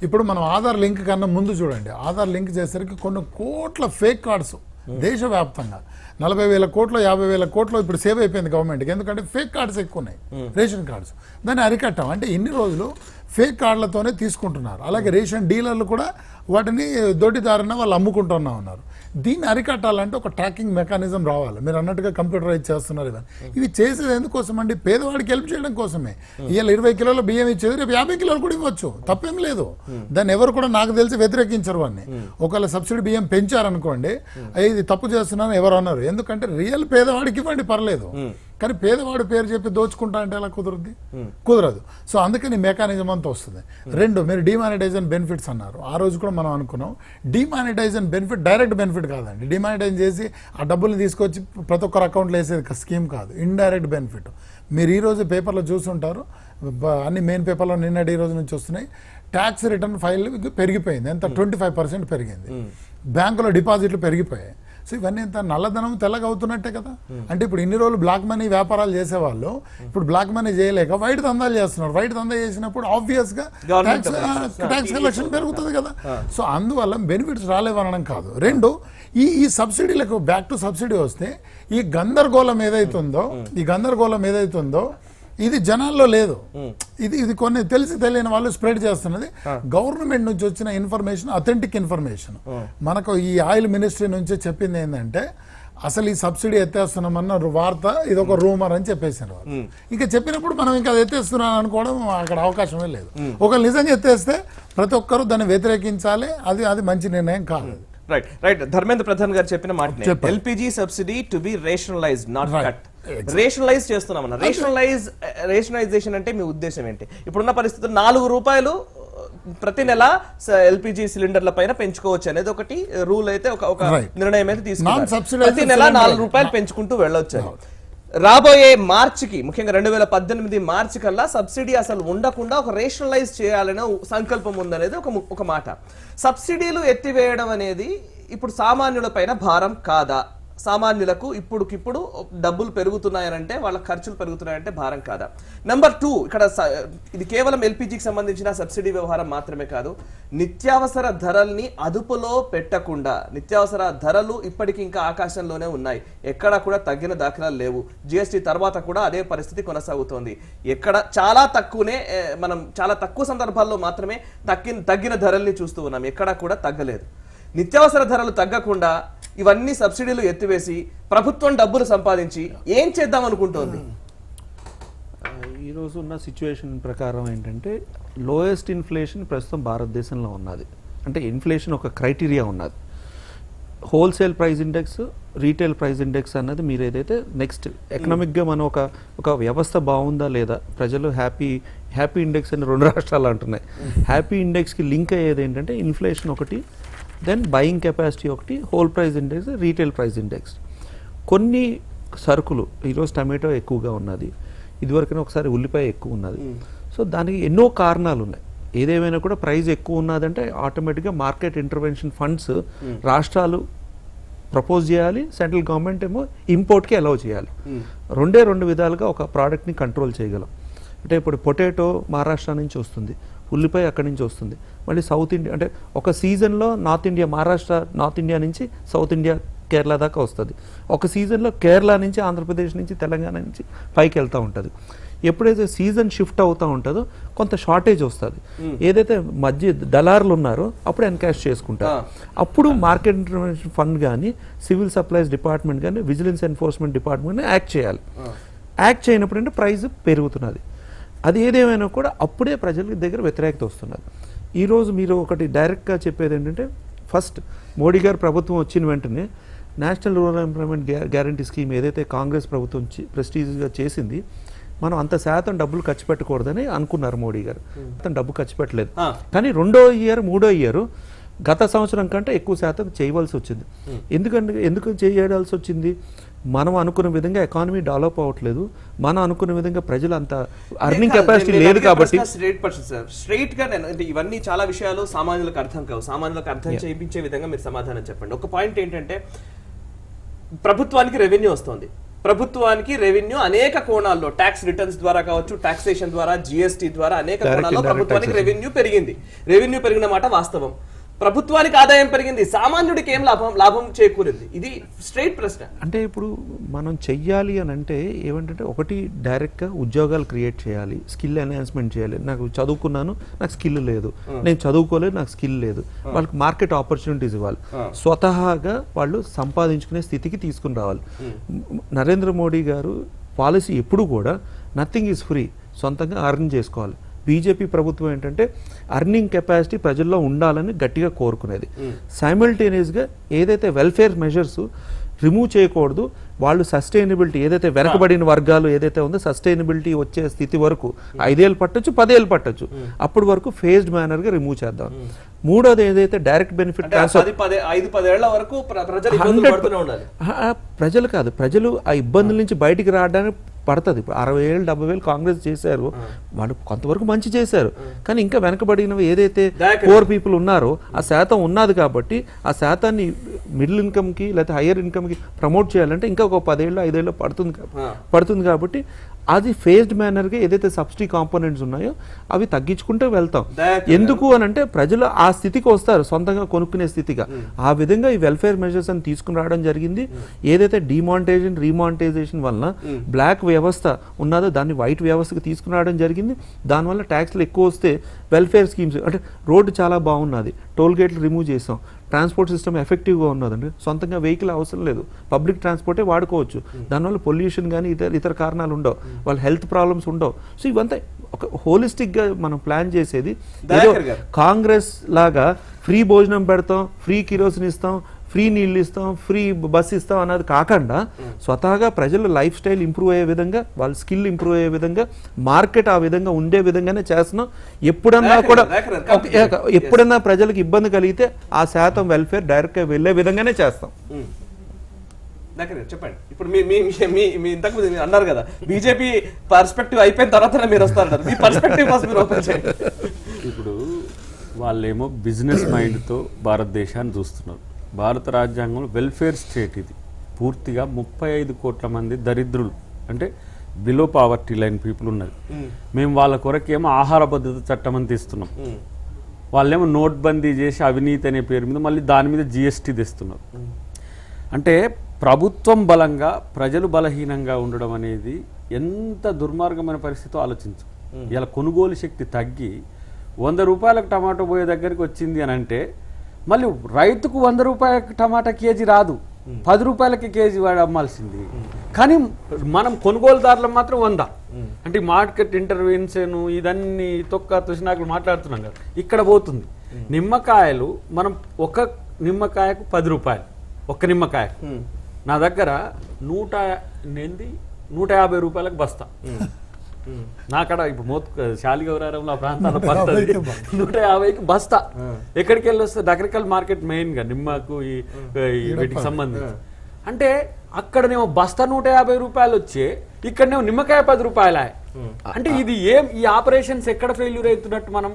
ఇప్పుడు మనం ఆధార్ లింక్ కన్నా ముందు చూడండి, ఆధార్ లింక్ చేసరికి కొన్ని కోట్ల ఫేక్ కార్డ్స్ దేశవ్యాప్తంగా 40,000 కోట్లు 50,000 కోట్లు ఇప్పుడు సేవ్ అయిపోయింది గవర్నమెంట్కి. ఎందుకంటే ఫేక్ కార్డ్స్ ఎక్కువ ఉన్నాయి, రేషన్ కార్డ్స్. దాన్ని అరికట్టాం. అంటే ఇన్ని రోజులు ఫేక్ కార్డులతోనే తీసుకుంటున్నారు. అలాగే రేషన్ డీలర్లు కూడా వాటిని దొడ్డిదారిన వాళ్ళు అమ్ముకుంటున్నా ఉన్నారు. దీన్ని అరికట్టాలంటే ఒక ట్రాకింగ్ మెకానిజం రావాలి. మీరు అన్నట్టుగా కంప్యూటరైజ్ చేస్తున్నారు. ఇవి చేసేది ఎందుకోసం అండి? పేదవాడికి హెల్ప్ చేయడం కోసమే. ఇవాళ 20 కిలోల బియ్యం ఇచ్చేది రేపు 50 కిలోలు కూడా ఇవ్వచ్చు, తప్పేం లేదు. దాన్ని ఎవరు కూడా నాకు తెలిసి వ్యతిరేకించరు. వాడిని ఒకవేళ సబ్సిడీ బియ్యం పెంచారనుకోండి, ఇది తప్పు చేస్తున్నాను ఎవరు అన్నారు. ఎందుకంటే రియల్ పేదవాడికి ఇవ్వండి, పర్లేదు. కానీ పేదవాడు పేరు చెప్పి దోచుకుంటా అంటే ఎలా కుదరదు. సో అందుకని మెకానిజం అంతా వస్తుంది. 2, మీరు డిమానిటైజేషన్ బెనిఫిట్స్ అన్నారు. ఆ రోజు కూడా మనం అనుకున్నాం డిమానిటైజేషన్ బెనిఫిట్ డైరెక్ట్ బెనిఫిట్ కాదండి. డిమానిటైజ్ చేసి ఆ డబ్బులు తీసుకొచ్చి ప్రతి ఒక్కరు అకౌంట్లో వేసేది స్కీమ్ కాదు, ఇండైరెక్ట్ బెనిఫిట్. మీరు ఈరోజు పేపర్లో చూస్తుంటారు, అన్ని మెయిన్ పేపర్లో నిన్నటి ఈ రోజు నుంచి వస్తున్నాయి. ట్యాక్స్ రిటర్న్ ఫైల్ పెరిగిపోయింది. ఎంత? 25% పెరిగింది. బ్యాంకులో డిపాజిట్లు పెరిగిపోయాయి. సో ఇవన్నీ ఎంత నల్లధనం తెల్లగా అవుతున్నట్టే కదా. అంటే ఇప్పుడు ఇన్ని రోజులు బ్లాక్ మనీ వ్యాపారాలు చేసేవాళ్ళు ఇప్పుడు బ్లాక్ మనీ చేయలేక వైట్ దందాలు చేస్తున్నారు. వైట్ దందా చేసినప్పుడు ఆబ్వియస్ గా ట్యాక్స్ కలెక్షన్ పెరుగుతుంది కదా. సో అందువల్ల బెనిఫిట్స్ రాలేవనడం కాదు. 2, ఈ సబ్సిడీలకు బ్యాక్ టు సబ్సిడీ వస్తే ఈ గందరగోళం ఏదైతుందో ఇది జనాల్లో లేదు. ఇది కొన్ని తెలియని వాళ్ళు స్ప్రెడ్ చేస్తున్నది. గవర్నమెంట్ నుంచి వచ్చిన ఇన్ఫర్మేషన్ అథెంటిక్ ఇన్ఫర్మేషన్. మనకు ఈ ఆయిల్ మినిస్ట్రీ నుంచి చెప్పింది ఏంటంటే అసలు ఈ సబ్సిడీ ఎత్తేస్తున్నామన్న వార్త ఇదొక రూమర్ అని చెప్పేసారు వాళ్ళు. ఇంకా చెప్పినప్పుడు మనం ఇంకా అది ఎత్తేస్తున్నాం అనుకోవడం అక్కడ అవకాశమే లేదు. ఒకవేళ నిజంగా ఎత్తేస్తే ప్రతి ఒక్కరు దాన్ని వ్యతిరేకించాలి. అది మంచి నిర్ణయం కాదు. రైట్. ధర్మేంద్ర ప్రధాన్ గారు చెప్పిన మాట, LPG subsidy to be rationalised, not cut. Rationalise చేస్తున్నామన్న. రేషనలైజేషన్ అంటే మీ ఉద్దేశం ఏంటి? ఇప్పుడున్న పరిస్థితుల్లో 4 రూపాయలు ప్రతి నెల ఎల్పిజి సిలిండర్ల పైన పెంచుకోవచ్చు అనేది ఒకటి రూల్ అయితే ఒక నిర్ణయం అయితే తీసుకున్నారు. ప్రతి నెల 4 రూపాయలు పెంచుకుంటూ వెళ్ళొచ్చు. రాబోయే మార్చికి, ముఖ్యంగా 2018 మార్చి కల్లా సబ్సిడీ అసలు ఉండకుండా ఒక రేషనలైజ్ చేయాలనే సంకల్పం ఉందనేది ఒక మాట. సబ్సిడీలు ఎత్తివేయడం అనేది ఇప్పుడు సామాన్యుల పైన భారం కాదా? సామాన్యులకు ఇప్పుడుకిప్పుడు డబ్బులు పెరుగుతున్నాయనంటే, వాళ్ళ ఖర్చులు పెరుగుతున్నాయంటే భారం కాదా? నెంబర్ 2, ఇక్కడ ఇది కేవలం ఎల్పిజికి సంబంధించిన సబ్సిడీ వ్యవహారం మాత్రమే కాదు. నిత్యావసర ధరల్ని అదుపులో పెట్టకుండా, నిత్యావసర ధరలు ఇప్పటికీ ఇంకా ఆకాశంలోనే ఉన్నాయి. ఎక్కడా కూడా తగ్గిన దాఖలాలు లేవు. జిఎస్టీ తర్వాత కూడా అదే పరిస్థితి కొనసాగుతోంది. ఎక్కడ చాలా తక్కువనే, మనం చాలా తక్కువ సందర్భాల్లో మాత్రమే తగ్గిన ధరల్ని చూస్తూ ఉన్నాం. ఎక్కడా కూడా తగ్గలేదు. నిత్యావసర ధరలు తగ్గకుండా ఇవన్నీ సబ్సిడీలు ఎత్తివేసి ప్రభుత్వం డబ్బులు సంపాదించి ఏం చేద్దాం అనుకుంటోంది? ఈరోజు ఉన్న సిచ్యువేషన్ ప్రకారం ఏంటంటే లోయెస్ట్ ఇన్ఫ్లేషన్ ప్రస్తుతం భారతదేశంలో ఉన్నది. అంటే ఇన్ఫ్లేషన్ ఒక క్రైటీరియా ఉన్నది. Wholesale price index, retail price index అన్నది మీరు ఏదైతే నెక్స్ట్ ఎకనామిక్గా మనం ఒక వ్యవస్థ బాగుందా లేదా, ప్రజలు హ్యాపీ ఇండెక్స్ అని 2 రాష్ట్రాలు అంటున్నాయి. హ్యాపీ ఇండెక్స్కి లింక్ అయ్యేది ఏంటంటే ఇన్ఫ్లేషన్ ఒకటి, దెన్ బయింగ్ కెపాసిటీ ఒకటి, whole price index, retail price index. కొన్ని సరుకులు ఈరోజు టమాటో ఎక్కువగా ఉన్నది, ఇదివరకునే ఒకసారి ఉల్లిపాయ ఎక్కువ ఉన్నది. సో దానికి ఎన్నో కారణాలు ఉన్నాయి. ఏదేమైనా కూడా ప్రైస్ ఎక్కువ ఉన్నదంటే ఆటోమేటిక్గా మార్కెట్ ఇంటర్వెన్షన్ ఫండ్స్ రాష్ట్రాలు ప్రపోజ్ చేయాలి, సెంట్రల్ గవర్నమెంట్ ఏమో ఇంపోర్ట్కి అలౌ చేయాలి. 2 విధాలుగా ఒక ప్రోడక్ట్ని కంట్రోల్ చేయగలం. అంటే ఇప్పుడు పొటాటో మహారాష్ట్ర నుంచి వస్తుంది, ఉల్లిపాయ అక్కడి నుంచి వస్తుంది, మళ్ళీ సౌత్ ఇండియా అంటే ఒక సీజన్లో north India, Maharashtra north India నుంచి సౌత్ ఇండియా కేరళ దాకా వస్తుంది. ఒక సీజన్లో కేరళ నుంచి, ఆంధ్రప్రదేశ్ నుంచి, తెలంగాణ నుంచి పైకి వెళ్తూ ఉంటుంది. ఎప్పుడైతే సీజన్ షిఫ్ట్ అవుతూ ఉంటుందో కొంత షార్టేజ్ వస్తుంది. ఏదైతే మధ్య దళారులు ఉన్నారో అప్పుడు ఎన్కాష్ చేసుకుంటారు. అప్పుడు మార్కెట్ ఇంటర్వెన్షన్ ఫండ్ కానీ, సివిల్ సప్లైస్ డిపార్ట్మెంట్ కానీ, విజిలెన్స్ ఎన్ఫోర్స్మెంట్ డిపార్ట్మెంట్ కానీ యాక్ట్ చేయాలి. యాక్ట్ చేయనప్పుడు అంటే ప్రైస్ పెరుగుతున్నది. అది ఏదేమైనా కూడా అప్పుడే ప్రజల దగ్గర వ్యతిరేకత వస్తున్నది. ఈరోజు మీరు ఒకటి డైరెక్ట్గా చెప్పేది ఏంటంటే, ఫస్ట్ మోడీ గారు ప్రభుత్వం వచ్చిన వెంటనే national rural employment guarantee scheme ఏదైతే కాంగ్రెస్ ప్రభుత్వం ప్రెస్టీజ్గా చేసింది, మనం అంత శాతం డబ్బులు ఖర్చు పెట్టకూడదని అనుకున్నారు మోడీ గారు. అతను డబ్బు ఖర్చు పెట్టలేదు. కానీ 2వ ఇయర్ 3వ ఇయర్ గత సంవత్సరం కంటే ఎక్కువ శాతం చేయవలసి వచ్చింది. ఎందుకు చేయాల్సి వచ్చింది? మనం అనుకున్న విధంగా ఎకానమీ డెవలప్ అవ్వట్లేదు, మనం అనుకున్న విధంగా ప్రజలు అంత అర్నింగ్ కెపాసిటీ లేదు కాబట్టి. స్ట్రైట్ గా ఇవన్నీ చాలా విషయాలు సామాన్యులకు అర్థం కావు. సామాన్యులకు అర్థం చేయించే విధంగా మీరు సమాధానం చెప్పండి. ఒక పాయింట్ ఏంటంటే, ప్రభుత్వానికి రెవెన్యూ వస్తుంది. ప్రభుత్వానికి రెవెన్యూ అనేక కోణాల్లో, ట్యాక్స్ రిటర్న్స్ ద్వారా కావచ్చు, టాక్సేషన్ ద్వారా, జిఎస్టీ ద్వారా అనేక కోణాల్లో ప్రభుత్వానికి రెవెన్యూ పెరిగింది. రెవెన్యూ పెరిగిన మాట వాస్తవం. ప్రభుత్వానికి ఆదాయం పెరిగింది, సామాన్యుడికి ఏం లాభం చేకూరింది? ఇది స్ట్రైట్ ప్రశ్న. అంటే ఇప్పుడు మనం చెయ్యాలి అని అంటే ఏమంటే, ఒకటి డైరెక్ట్గా ఉద్యోగాలు క్రియేట్ చేయాలి, స్కిల్ ఎన్హాన్స్మెంట్ చేయాలి. నాకు చదువుకున్నాను, నాకు స్కిల్ లేదు, నేను చదువుకోలేదు, నాకు స్కిల్ లేదు, వాళ్ళకి మార్కెట్ ఆపర్చునిటీస్ ఇవ్వాలి, స్వతహాగా వాళ్ళు సంపాదించుకునే స్థితికి తీసుకుని రావాలి. నరేంద్ర మోడీ గారు పాలసీ ఎప్పుడు కూడా నథింగ్ ఈజ్ ఫ్రీ, సొంతంగా అర్న్ చేసుకోవాలి. బీజేపీ ప్రభుత్వం ఏంటంటే అర్నింగ్ కెపాసిటీ ప్రజల్లో ఉండాలని గట్టిగా కోరుకునేది. సైమల్టేనియస్గా ఏదైతే వెల్ఫేర్ మెజర్స్ రిమూవ్ చేయకూడదు, వాళ్ళు సస్టైనబిలిటీ ఏదైతే వెనకబడిన వర్గాలు ఏదైతే ఉందో సస్టైనబిలిటీ వచ్చే స్థితి వరకు 5 ఏళ్ళు పట్టొచ్చు, 10 ఏళ్ళు పట్టొచ్చు, అప్పటి వరకు ఫేజ్డ్ మేనర్గా రిమూవ్ చేద్దాం. మూడోది ఏదైతే డైరెక్ట్ బెనిఫిట్ ట్రాన్స్ఫర్, 5-10 ఏళ్ల వరకు ప్రజలు కాదు, ప్రజలు ఆ ఇబ్బందుల నుంచి బయటికి రావడానికి పడుతుంది. ఇప్పుడు 60,000 70,000 కాంగ్రెస్ చేశారు, వాళ్ళు కొంతవరకు మంచి చేశారు. కానీ ఇంకా వెనకబడినవి ఏదైతే పూర్ పీపుల్ ఉన్నారో ఆ శాతం ఉన్నది కాబట్టి ఆ శాతాన్ని మిడిల్ ఇన్కమ్కి లేకపోతే హయ్యర్ ఇన్కమ్కి ప్రమోట్ చేయాలంటే ఇంకా ఒక 10 ఏళ్ళు 5 ఏళ్ళు పడుతుంది కాబట్టి అది ఫేజ్డ్ మేనర్గా ఏదైతే సబ్సిడీ కాంపోనెంట్స్ ఉన్నాయో అవి తగ్గించుకుంటూ వెళ్తాం. ఎందుకు అని అంటే ప్రజలు ఆ స్థితికి వస్తారు, సొంతంగా కొనుక్కునే స్థితిగా. ఆ విధంగా ఈ వెల్ఫేర్ మెజర్స్ అని తీసుకుని రావడం జరిగింది. ఏదైతే డిమానిటైజేషన్ రీమానిటైజేషన్ వలన బ్లాక్ వ్యవస్థ ఉన్నదో దాన్ని వైట్ వ్యవస్థకు తీసుకుని రావడం జరిగింది. దానివల్ల ట్యాక్స్లు ఎక్కువ వస్తే వెల్ఫేర్ స్కీమ్స్ అంటే రోడ్డు చాలా బాగున్నది, టోల్ గేట్లు రిమూవ్ చేసాం, ట్రాన్స్పోర్ట్ సిస్టమ్ ఎఫెక్టివ్గా ఉన్నదండి, సొంతంగా వెహికల్ అవసరం లేదు, పబ్లిక్ ట్రాన్స్పోర్టే వాడుకోవచ్చు. దానివల్ల పొల్యూషన్ కానీ ఇతర కారణాలు ఉండవు, వాళ్ళ హెల్త్ ప్రాబ్లమ్స్ ఉండవు. సో ఇవంతా ఒక హోలిస్టిక్గా మనం ప్లాన్ చేసేది. కాంగ్రెస్ లాగా ఫ్రీ భోజనం పెడతాం, ఫ్రీ కిరోసిన్ ఇస్తాం, ఫ్రీ నీళ్ళు ఇస్తాం, ఫ్రీ బస్ ఇస్తాం అన్నది కాకుండా స్వతహాగా ప్రజల లైఫ్ స్టైల్ ఇంప్రూవ్ అయ్యే విధంగా, వాళ్ళ స్కిల్ ఇంప్రూవ్ అయ్యే విధంగా, మార్కెట్ ఆ విధంగా ఉండే విధంగానే చేస్తున్నాం. ఎప్పుడన్నా ప్రజలకు ఇబ్బంది కలిగితే ఆ శాతం వెల్ఫేర్ డైరెక్ట్గా వెళ్ళే విధంగానే చేస్తాం. చెప్పండి. ఇప్పుడు మీ ఇంతకు అన్నారు కదా బీజేపీ పర్స్పెక్టివ్ అయిపోయిన తర్వాత మీరు వస్తారు, మీ పర్స్పెక్టివ్ కోసం మీరు ఓపెన్ చేయండి. ఇప్పుడు వాళ్ళేమో బిజినెస్ మైండ్తో భారతదేశాన్ని చూస్తున్నారు. భారత రాజ్యాంగంలో వెల్ఫేర్ స్టేట్ ఇది. పూర్తిగా 35 కోట్ల మంది దరిద్రులు అంటే బిలో పావర్టీ లైన్ పీపుల్ ఉన్నది. మేము వాళ్ళ కొరకేమో ఆహార భద్రత చట్టం అని తీస్తున్నాం. వాళ్ళేమో నోట్బందీ చేసి అవినీతి అనే పేరు మీద మళ్ళీ దాని మీద జిఎస్టీ తెస్తున్నారు. అంటే ప్రభుత్వం బలంగా ప్రజలు బలహీనంగా ఉండడం అనేది ఎంత దుర్మార్గమైన పరిస్థితితో ఆలోచించు. ఇలా కొనుగోలు శక్తి తగ్గి 100 రూపాయలకు టమాటో పోయే దగ్గరికి వచ్చింది అని అంటే మళ్ళీ రైతుకు 100 రూపాయలకి టమాటా కేజీ రాదు, 10 రూపాయలకి కేజీ వాడు అమ్మాల్సింది. కానీ మనం కొనుగోలుదారులు మాత్రం 100. అంటే మార్కెట్ ఇంటర్వెన్షన్ ఇదన్నీ తొక్క తుసినాకులు మాట్లాడుతున్నాం కదా, ఇక్కడ పోతుంది. నిమ్మకాయలు మనం ఒక నిమ్మకాయకు 10 రూపాయలు, ఒక్క నిమ్మకాయ. నా దగ్గర 150 రూపాయలకు బస్తా. నాకడ ఇప్పుడు శాలిగౌరారంలో ఆ ప్రాంతాల 150కి బస్తా. ఎక్కడికి వెళ్ళి వస్తే రకరకాల మార్కెట్ మెయిన్ గా నిమ్మకు వీటికి సంబంధించి. అంటే అక్కడనేమో బస్తా 150 రూపాయలు వచ్చే, ఇక్కడనేమో నిమ్మకాయ 10 రూపాయల. అంటే ఇది ఈ ఆపరేషన్స్ ఎక్కడ ఫెయిల్యూర్ అవుతున్నట్టు మనం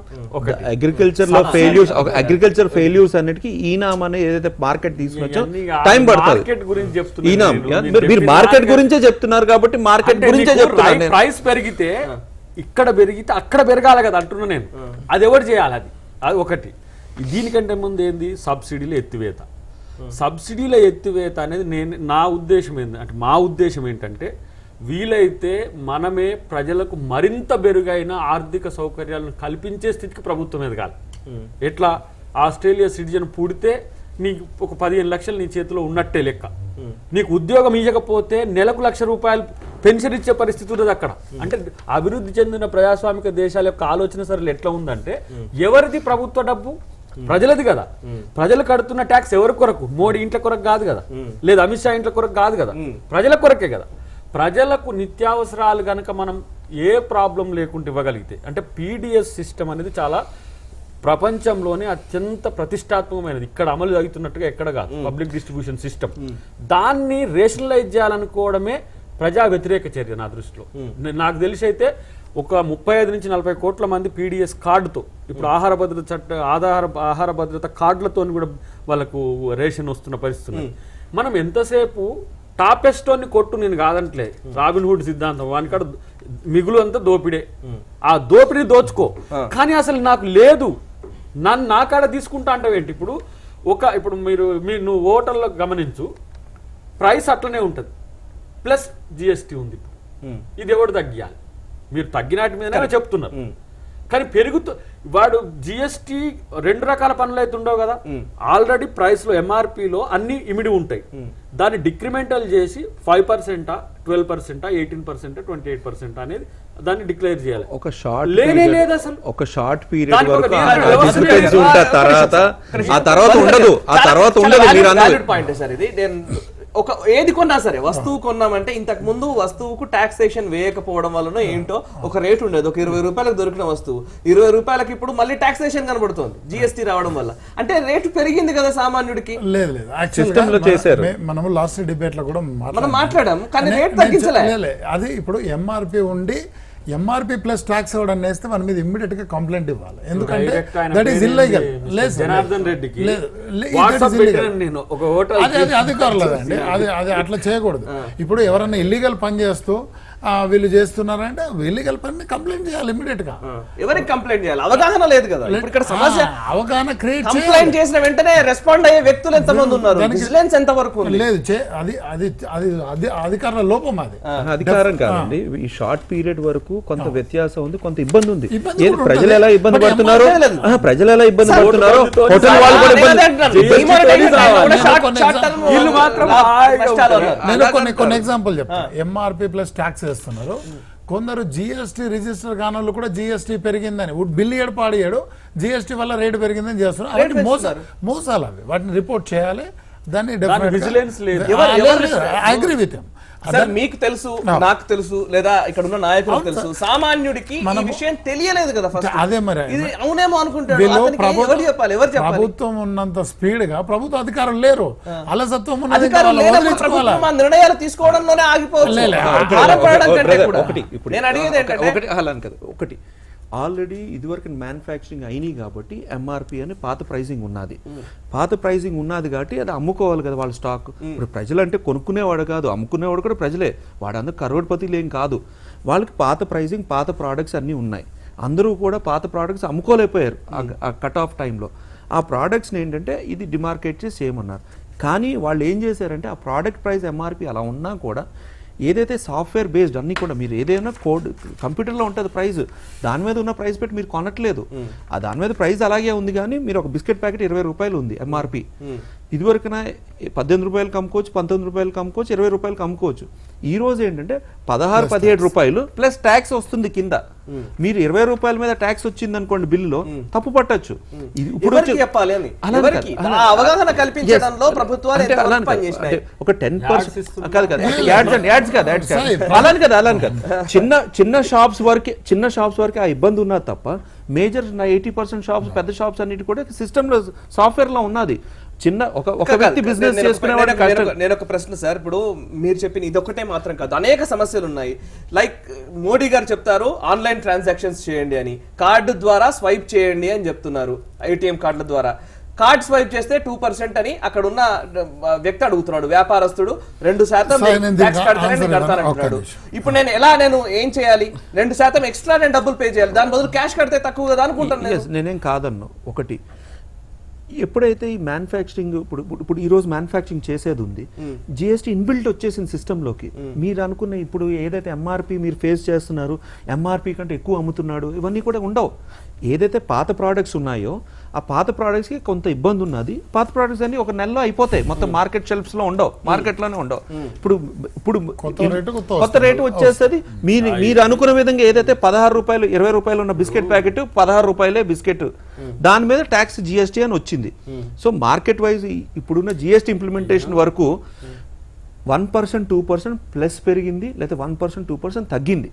అగ్రికల్చర్ ఫెయిల్యూర్స్ అన్నిటికీ ఈనాం అనే ఏదైతే మార్కెట్ తీసుకొచ్చో టైం పడుతుంది. మార్కెట్ గురించి చెప్తున్నారు, మీరు మార్కెట్ గురించే చెప్తున్నారు కాబట్టి మార్కెట్ గురించే చెప్తున్నారు. ప్రైస్ పెరిగితే ఇక్కడ పెరిగితే అక్కడ పెరగాలి కదా అంటున్నా నేను. అది ఎవరు చేయాలి? అది ఒకటి. దీనికంటే ముందు ఏంది సబ్సిడీల ఎత్తివేత. సబ్సిడీల ఎత్తివేత అనేది నా ఉద్దేశం ఏంటంటే, మా ఉద్దేశం ఏంటంటే వీలైతే మనమే ప్రజలకు మరింత మెరుగైన ఆర్థిక సౌకర్యాలను కల్పించే స్థితికి ప్రభుత్వం ఎదగాలి. ఎట్లా? ఆస్ట్రేలియా సిటిజన్ పుడితే నీకు ఒక 15 లక్షలు నీ చేతిలో ఉన్నట్టే లెక్క. నీకు ఉద్యోగం ఇవ్వకపోతే నెలకు ₹1,00,000 పెన్షన్ ఇచ్చే పరిస్థితి ఉన్నది అక్కడ. అంటే అభివృద్ధి చెందిన ప్రజాస్వామిక దేశాల యొక్క ఆలోచన సరళి ఎట్లా ఉందంటే, ఎవరిది ప్రభుత్వ డబ్బు? ప్రజలది కదా. ప్రజలు కడుతున్న ట్యాక్స్ ఎవరి కొరకు? మోడీ ఇంట్ల కొరకు కాదు కదా, లేదా అమిత్ షా ఇంట్ల కొరకు కాదు కదా, ప్రజల కొరకే కదా. ప్రజలకు నిత్యావసరాలు కనుక మనం ఏ ప్రాబ్లం లేకుండా ఇవ్వగలిగితే, అంటే పీడిఎస్ సిస్టమ్ అనేది చాలా ప్రపంచంలోనే అత్యంత ప్రతిష్టాత్మకమైనది. ఇక్కడ అమలు జరుగుతున్నట్టుగా ఎక్కడ కాదు పబ్లిక్ డిస్ట్రిబ్యూషన్ సిస్టమ్. దాన్ని రేషనలైజ్ చేయాలనుకోవడమే ప్రజా వ్యతిరేక చర్య నా దృష్టిలో. నాకు తెలిసి అయితే ఒక 35 నుంచి 40 కోట్ల మంది పీడిఎస్ కార్డుతో ఇప్పుడు ఆహార భద్రత కార్డులతో కూడా వాళ్ళకు రేషన్ వస్తున్న పరిస్థితి. మనం ఎంతసేపు టాపెస్టోని కొట్టు, నేను కాదంటలే, రాబిన్హుడ్ సిద్ధాంతం, వానికాడ మిగులు అంతా దోపిడే, ఆ దోపిడీ దోచుకో. కానీ అసలు నాకు లేదు, నా కాడ తీసుకుంటా అంటావేంటి? ఇప్పుడు నువ్వు హోటల్లో గమనించు, ప్రైస్ అట్లనే ఉంటుంది, ప్లస్ జిఎస్టీ ఉంది. ఇది ఎవడు తగ్గియాలి? మీరు తగ్గినట్టు మీదనే చెప్తున్నారు. కానీ వాడు జిఎస్టీ 2 రకాల పనులు అయితే ఉండవు కదా. ఆల్రెడీ ప్రైస్ లో ఎంఆర్పిలో అన్ని ఇమిడి ఉంటాయి. దాన్ని డిక్రిమెంటల్ చేసి 5%, 12%, 18%, 28% అనేది దాన్ని డిక్లేర్ చేయాలి. ఒక షార్ట్ పీరియడ్ వరకు ఆ తర్వాత ఉండదు. పాయింట్ సార్ ఇది. ఏది కొన్నా సరే, వస్తువు కొన్నామంటే ఇంతకు ముందు వస్తువుకు టాక్సేషన్ వేయకపోవడం వలన ఏంటో ఒక రేటు ఉండేది. ఒక 20 రూపాయలకు దొరికిన వస్తువు 20 రూపాయలకి ఇప్పుడు మళ్ళీ టాక్సేషన్ కనబడుతుంది జిఎస్టీ రావడం వల్ల. అంటే రేటు పెరిగింది కదా సామాన్యుడికి. మనం లాస్ట్ డిబేట్ లో కూడా మనం మాట్లాడాం, కానీ రేట్ తగ్గించలే. అది ఇప్పుడు ఎంఆర్పి ఉండి ఎంఆర్పి ప్లస్ ట్యాక్స్ ఇవ్వడం వేస్తే మన మీద ఇమ్మీడియట్ గా కంప్లైంట్ ఇవ్వాలి. ఎందుకంటే దట్ ఈస్ ఇల్లీగల్. అది అధికారులు అండి, అది అట్లా చేయకూడదు. ఇప్పుడు ఎవరన్నా ఇల్లీగల్ పని చేస్తూ వీళ్ళు చేస్తున్నారంటే ఇల్లీగల్ పని కంప్లైంట్ చేయాలి ఇమ్మీడియట్ గా. ఎవరికి కంప్లైంట్ చేయాలి? అవగాహన లేదు కదా. ఇక్కడ సమస్య అవగాహన క్రియేట్ కంప్లైంట్ చేసిన వెంటనే రెస్పాండ్ అయ్యే వ్యక్తులు ఎంతమంది ఉన్నారు? విజిలెన్స్ ఎంత వరకు లేదు? అది అధికారుల లోపం. అది అధికారం కాదండి. ఈ షార్ట్ పీరియడ్ వరకు కొంత వ్యత్యాసం ఉంది, కొంత ఇబ్బంది ఉంది. ప్రజలు ఎలా ఇబ్బంది పడుతున్నారో హోటల్ వాళ్ళు కూడా కొన్ని ఎగ్జాంపుల్ చెప్తాను. ఎంఆర్పి ప్లస్ ట్యాక్స్ చేస్తున్నారు. కొందరు జిఎస్టీ రిజిస్టర్ కానోళ్ళు కూడా జిఎస్టీ పెరిగిందని బిల్లు ఏడు జిఎస్టీ వల్ల రేటు పెరిగిందని చేస్తున్నారు. మోసాలు అవి, వాటిని రిపోర్ట్ చేయాలి. దాన్ని అగ్రీ విత్ సార్. మీకు తెలుసు, నాకు తెలుసు, లేదా ఇక్కడ ఉన్న నాయకులకు తెలుసు, సామాన్యుడికి ఈ విషయం తెలియలేదు కదా. అదే మరి ఇది అవునేమో అనుకుంటారు. ప్రభుత్వం ఉన్నంత స్పీడ్ గా ప్రభుత్వ అధికారులు లేరు. అలసత్వం నిర్ణయాలు తీసుకోవడంలోనే ఆగిపోవచ్చు. నేను అడిగేది ఒకటి, ఆల్రెడీ ఇదివరకు మ్యానుఫ్యాక్చరింగ్ అయినాయి కాబట్టి ఎంఆర్పి అని పాత ప్రైజింగ్ ఉన్నది. పాత ప్రైజింగ్ ఉన్నది కాబట్టి అది అమ్ముకోవాలి కదా వాళ్ళ స్టాక్. ఇప్పుడు ప్రజలు అంటే కొనుక్కునేవాడు కాదు, అమ్ముకునేవాడు కూడా ప్రజలే. వాడందరూ కరోడ్పతిలు ఏం కాదు. వాళ్ళకి పాత ప్రైజింగ్, పాత ప్రోడక్ట్స్ అన్నీ ఉన్నాయి. అందరూ కూడా పాత ప్రోడక్ట్స్ అమ్ముకోలేకపోయారు ఆ కట్ ఆఫ్ టైంలో. ఆ ప్రోడక్ట్స్ని ఏంటంటే ఇది డిమార్కెట్ చేసి చేయమన్నారు. కానీ వాళ్ళు ఏం చేశారంటే ఆ ప్రోడక్ట్ ప్రైస్ ఎంఆర్పి అలా ఉన్నా కూడా ఏదైతే సాఫ్ట్వేర్ బేస్డ్ అన్ని కూడా మీరు ఏదైనా కోడ్ కంప్యూటర్లో ఉంటుంది ప్రైస్, దాని మీద ఉన్న ప్రైస్ పెట్టి మీరు కొనట్లేదు. ఆ దాని మీద ప్రైస్ అలాగే ఉంది, కానీ మీరు ఒక బిస్కెట్ ప్యాకెట్ 20 రూపాయలు ఉంది ఎంఆర్పి. ఇదివరకున 18 రూపాయలకి అమ్ముకోవచ్చు, 19 రూపాయలకి అమ్ముకోవచ్చు, 20 రూపాయలకి అమ్ముకోవచ్చు. ఈ రోజు ఏంటంటే 16-17 రూపాయలు ప్లస్ ట్యాక్స్ వస్తుంది కింద. మీరు 20 రూపాయల మీద ట్యాక్స్ వచ్చింది అనుకోండి బిల్లులో, తప్పు పట్టచ్చు. ఇప్పుడు అవగాహన కల్పించడంలో ప్రభుత్వాలు ఒక 10% కాదు కదా, యాడ్స్ కాదు అలాని కదా, అలాని కదా, చిన్న షాప్స్ వరకు ఆ ఇబ్బంది ఉన్నది తప్ప మేజర్ 80% షాప్స్, పెద్ద షాప్స్ అన్నిటి కూడా సిస్టమ్ లో సాఫ్ట్వేర్ లో ఉన్నది. చిన్న ఒక వ్యక్తి బిజినెస్ చేసుకునేవాడు. నేను ఒక ప్రశ్న సార్, ఇప్పుడు మీరు చెప్పిన ఇదొక్కటే మాత్రం కాదు, అనేక సమస్యలు ఉన్నాయి. లైక్ మోడీ గారు చెప్తారు ఆన్లైన్ ట్రాన్సాక్షన్స్ చేయండి అని, కార్డు ద్వారా స్వైప్ చేయండి అని చెప్తున్నారు. ఏటీఎం కార్డుల ద్వారా కార్డ్ స్వైప్ చేస్తే 2% అని అక్కడ ఉన్న వ్యక్తి అడుగుతున్నాడు, వ్యాపారస్తుడు 2% ట్యాక్స్ కడతానంటున్నాడు. ఇప్పుడు నేను ఏం చేయాలి? 2% ఎక్స్ట్రా నేను డబ్బులు పే చేయాలి, దాని బదులు క్యాష్ కడితే తక్కువ కదా అనుకుంటాను. నేనేం కాదన్నా. ఒకటి, ఎప్పుడైతే ఈ మ్యానుఫ్యాక్చరింగ్ ఇప్పుడు ఈ రోజు మ్యానుఫ్యాక్చరింగ్ చేసేది ఉంది, జిఎస్టీ ఇన్బిల్ట్ వచ్చేసింది సిస్టంలోకి. మీరు అనుకున్న ఇప్పుడు ఏదైతే ఎంఆర్పి మీరు ఫేస్ చేస్తున్నారు, ఎంఆర్పి కంటే ఎక్కువ అమ్ముతున్నాడు, ఇవన్నీ కూడా ఉండవు. ఏదైతే పాత ప్రోడక్ట్స్ ఉన్నాయో ఆ పాత ప్రోడక్ట్స్కి కొంత ఇబ్బంది ఉన్నది. పాత ప్రోడక్ట్స్ అన్ని ఒక నెలలో అయిపోతాయి, మొత్తం మార్కెట్ షెల్ఫ్స్ లో ఉండవు, మార్కెట్లోనే ఉండవు. ఇప్పుడు కొత్త రేటు వచ్చేస్తుంది. మీరు అనుకున్న విధంగా ఏదైతే 16 రూపాయలు 20 రూపాయలు ఉన్న బిస్కెట్ ప్యాకెట్ 16 రూపాయలే బిస్కెట్, దాని మీద ట్యాక్స్ జిఎస్టీ అని వచ్చింది. సో మార్కెట్ వైజ్ ఇప్పుడున్న జిఎస్టీ ఇంప్లిమెంటేషన్ వరకు 1% 2% ప్లస్ పెరిగింది, లేదా 1% 2% తగ్గింది.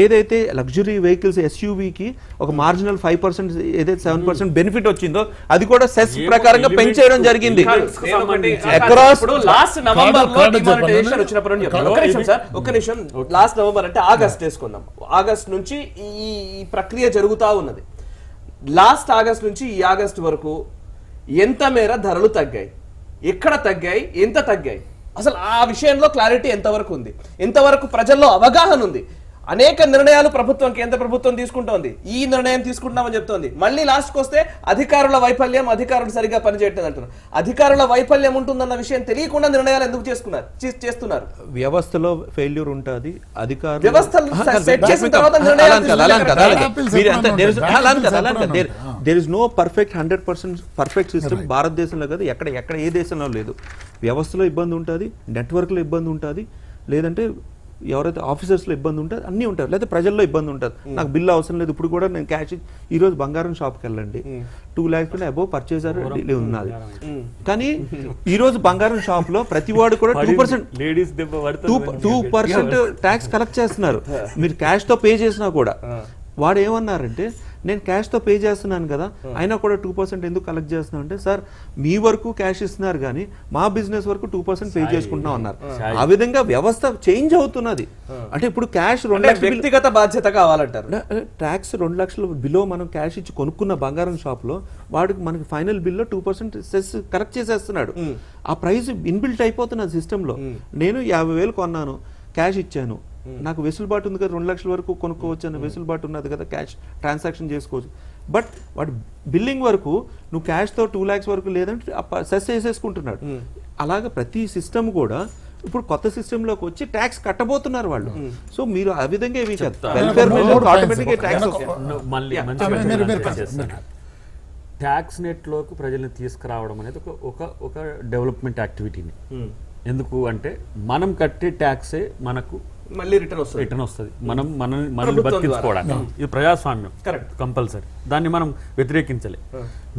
ఏదైతే లగ్జరీ వెహికల్స్ ఎస్యూవీకి ఒక మార్జినల్ 5% ఏదైతే 7% బెనిఫిట్ వచ్చిందో అది కూడా సెస్ ప్రకారంగా పెంచేయడం జరిగింది. లాస్ట్ నవంబర్ అంటే ఆగస్ట్ వేసుకుందాం, ఆగస్ట్ నుంచి ఈ ప్రక్రియ జరుగుతూ ఉన్నది. లాస్ట్ ఆగస్ట్ నుంచి ఈ ఆగస్ట్ వరకు ఎంత మేర ధరలు తగ్గాయి, ఎక్కడ తగ్గాయి, ఎంత తగ్గాయి, అసలు ఆ విషయంలో క్లారిటీ ఎంతవరకు ఉంది, ఎంతవరకు ప్రజల్లో అవగాహన ఉంది? అనేక నిర్ణయాలు కేంద్ర ప్రభుత్వం తీసుకుంటోంది, ఈ నిర్ణయం తీసుకుంటున్నామని చెప్తోంది. మళ్ళీ లాస్ట్కి వస్తే అధికారుల వైఫల్యం, అధికారులు సరిగా పనిచేయట్లేదు అంటున్నారు. అధికారుల వైఫల్యం ఉంటుందన్న విషయం తెలియకుండా నిర్ణయాలు ఎందుకు చేస్తున్నారు? వ్యవస్థలో ఫెయిల్యూర్ ఉంటుంది, అధికారులు there is no perfect 100% perfect system భారతదేశంలో కాదు, ఎక్కడ ఏ దేశంలో లేదు. వ్యవస్థలో ఇబ్బంది ఉంటుంది, నెట్వర్క్లో ఇబ్బంది ఉంటుంది, లేదంటే ఎవరైతే ఆఫీసర్స్లో ఇబ్బంది ఉంటుంది, అన్నీ ఉంటారు, లేదా ప్రజల్లో ఇబ్బంది ఉంటుంది. నాకు బిల్లు అవసరం లేదు, ఇప్పుడు కూడా నేను క్యాష్ ఈ రోజు బంగారం షాప్కి వెళ్ళండి 2 lakhs కంటే అబోవ్ పర్చేజర్ ఉన్నది. కానీ ఈ రోజు బంగారం షాప్ లో ప్రతి వాడు కూడా 2% ట్యాక్స్ కలెక్ట్ చేస్తున్నారు. మీరు క్యాష్ తో పే చేసినా కూడా వాడు ఏమన్నారంటే, నేను క్యాష్ తో పే చేస్తున్నాను కదా, అయినా కూడా 2% ఎందుకు కలెక్ట్ చేస్తున్నాను అంటే, సార్ మీ వరకు క్యాష్ ఇస్తున్నారు కానీ మా బిజినెస్ వరకు 2% పే చేసుకుంటున్నాం అన్నారు. ఆ విధంగా వ్యవస్థ చేంజ్ అవుతున్నది. అంటే ఇప్పుడు క్యాష్ 2 లక్షలు వ్యక్తిగత బాధ్యత కావాలంటారు. ట్యాక్స్ 2 లక్షలు బిలో మనం క్యాష్ ఇచ్చి కొనుక్కున్న బంగారం షాప్ లో వాడికి మనకి ఫైనల్ బిల్లో 2% సెస్ కలెక్ట్ చేసేస్తున్నాడు. ఆ ప్రైస్ ఇన్బిల్ట్ అయిపోతున్నది సిస్టమ్ లో. నేను 50,000 కొన్నాను, క్యాష్ ఇచ్చాను, నాకు వెసులుబాటు ఉంది కదా, 2 లక్షల వరకు కొనుక్కోవచ్చు అన్న వెసులుబాటు ఉన్నది కదా, క్యాష్ ట్రాన్సాక్షన్ చేసుకోవచ్చు. బట్ వాడు బిల్లింగ్ వరకు నువ్వు క్యాష్తో 2 lakhs వరకు లేదంటే సెస్ వేసేసుకుంటున్నాడు. అలాగే ప్రతి సిస్టమ్ కూడా ఇప్పుడు కొత్త సిస్టంలోకి వచ్చి ట్యాక్స్ కట్టబోతున్నారు వాళ్ళు. సో మీరు ఆ విధంగా ఏమి ట్యాక్స్ నెట్లోకి ప్రజల్ని తీసుకురావడం అనేది ఒక డెవలప్మెంట్ యాక్టివిటీని. ఎందుకు అంటే మనం కట్టే ట్యాక్సే మనకు మళ్ళీ రిటర్న్ వస్తుంది, మనల్ని బతికించుకోవడానికి. ఇది ప్రజాస్వామ్యం, కంపల్సరీ, దాన్ని మనం వ్యతిరేకించలే.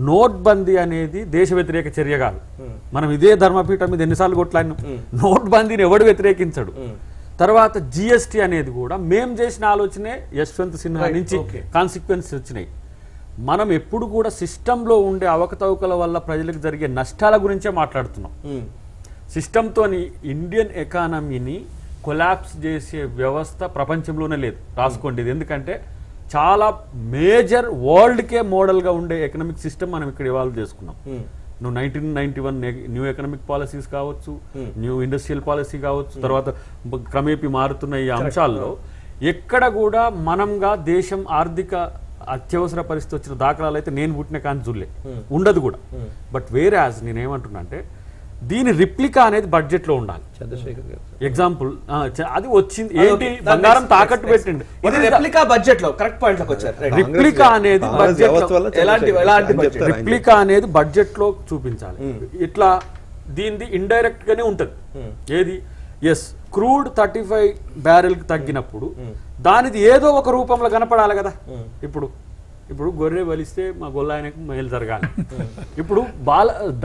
నోట్ బందీ అనేది దేశ వ్యతిరేక చర్య కాదు. మనం ఇదే ధర్మపీఠం మీద ఎన్నిసార్లు కొట్లాడినాం, నోట్ బందీని ఎవడు వ్యతిరేకించడు. తర్వాత జిఎస్టీ అనేది కూడా మేం చేసిన ఆలోచనే యశ్వంత్ సిన్హా నుంచి కాన్సిక్వెన్స్ వచ్చినాయి. మనం ఎప్పుడు కూడా సిస్టంలో ఉండే అవకతవకల వల్ల ప్రజలకు జరిగే నష్టాల గురించే మాట్లాడుతున్నాం. సిస్టంతో ఇండియన్ ఎకానమీని కొలాప్స్ చేసే వ్యవస్థ ప్రపంచంలోనే లేదు, రాసుకోండి. ఎందుకంటే చాలా మేజర్ వరల్డ్కే మోడల్గా ఉండే ఎకనామిక్ సిస్టమ్ మనం ఇక్కడ ఇవాల్వ్ చేసుకున్నాం. నువ్వు 1991 న్యూ ఎకనామిక్ పాలసీస్ కావచ్చు, న్యూ ఇండస్ట్రియల్ పాలసీ కావచ్చు, తర్వాత క్రమేపీ మారుతున్న ఈ అంశాల్లో ఎక్కడ కూడా మనంగా దేశం ఆర్థిక అత్యవసర పరిస్థితి వచ్చిన దాఖలాలు అయితే నేను పుట్టిన కానీ చూడలే, ఉండదు కూడా. బట్ వేరే యాజ్ నేనేమంటున్నా అంటే దీని రిప్లికా అనేది బడ్జెట్ లో ఉండాలి. చంద్రశేఖర్ గారు ఎగ్జాంపుల్ అది వచ్చింది ఏంటి, బంగారం తాకట్టు పెట్టండి. ఇది రెప్లికా బడ్జెట్ లో కరెక్ట్ పాయింట్ లోకి వచ్చారు. రిప్లికా అనేది బడ్జెట్ లో ఎలాంటి బడ్జెట్ రిప్లికా అనేది బడ్జెట్ లో చూపించాలి. ఇట్లా దీనిది ఇండైరెక్ట్ గానే ఉంటది. ఏది ఎస్ క్రూడ్ 35 బ్యారెల్ కి తగ్గినప్పుడు దానిది ఏదో ఒక రూపంలో కనపడాలి కదా. ఇప్పుడు గొర్రె బలిస్తే మా గొల్లాయనకు మేలు జరగాలి. ఇప్పుడు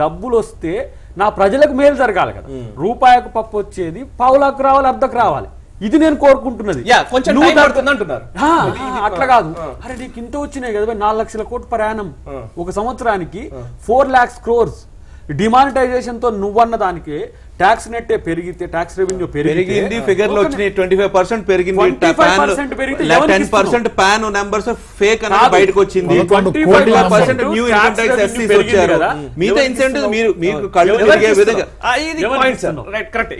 డబ్బులు వస్తే నా ప్రజలకు మేలు జరగాలి కదా. రూపాయకు పప్పు వచ్చేది పావులకు రావాలి, అర్ధకు రావాలి. ఇది నేను కోరుకుంటున్నది. అట్లా కాదు, అరే నీకు ఇంత వచ్చినాయి కదా 4 లక్షల కోట్లు ప్రయాణం ఒక సంవత్సరానికి 4 lakhs crores డిమానిటైజేషన్ తో నువ్వన్న దానికి ట్యాక్స్ నెట్టే పెరిగితే ట్యాక్స్ రెవెన్యూ పెరిగింది. ఫిగర్ లో వచ్చినాయి 25% పెరిగింది. 10% పాన్ నెంబర్స్ ఫేక్ అనేది బయటకు వచ్చింది. 25% న్యూ ఇన్కమ్ ట్యాక్స్ ఎస్సీస్ వచ్చారు. మిగతా ఇన్సెంటివ్ మీరు కళ్ళు తిరిగే విధంగా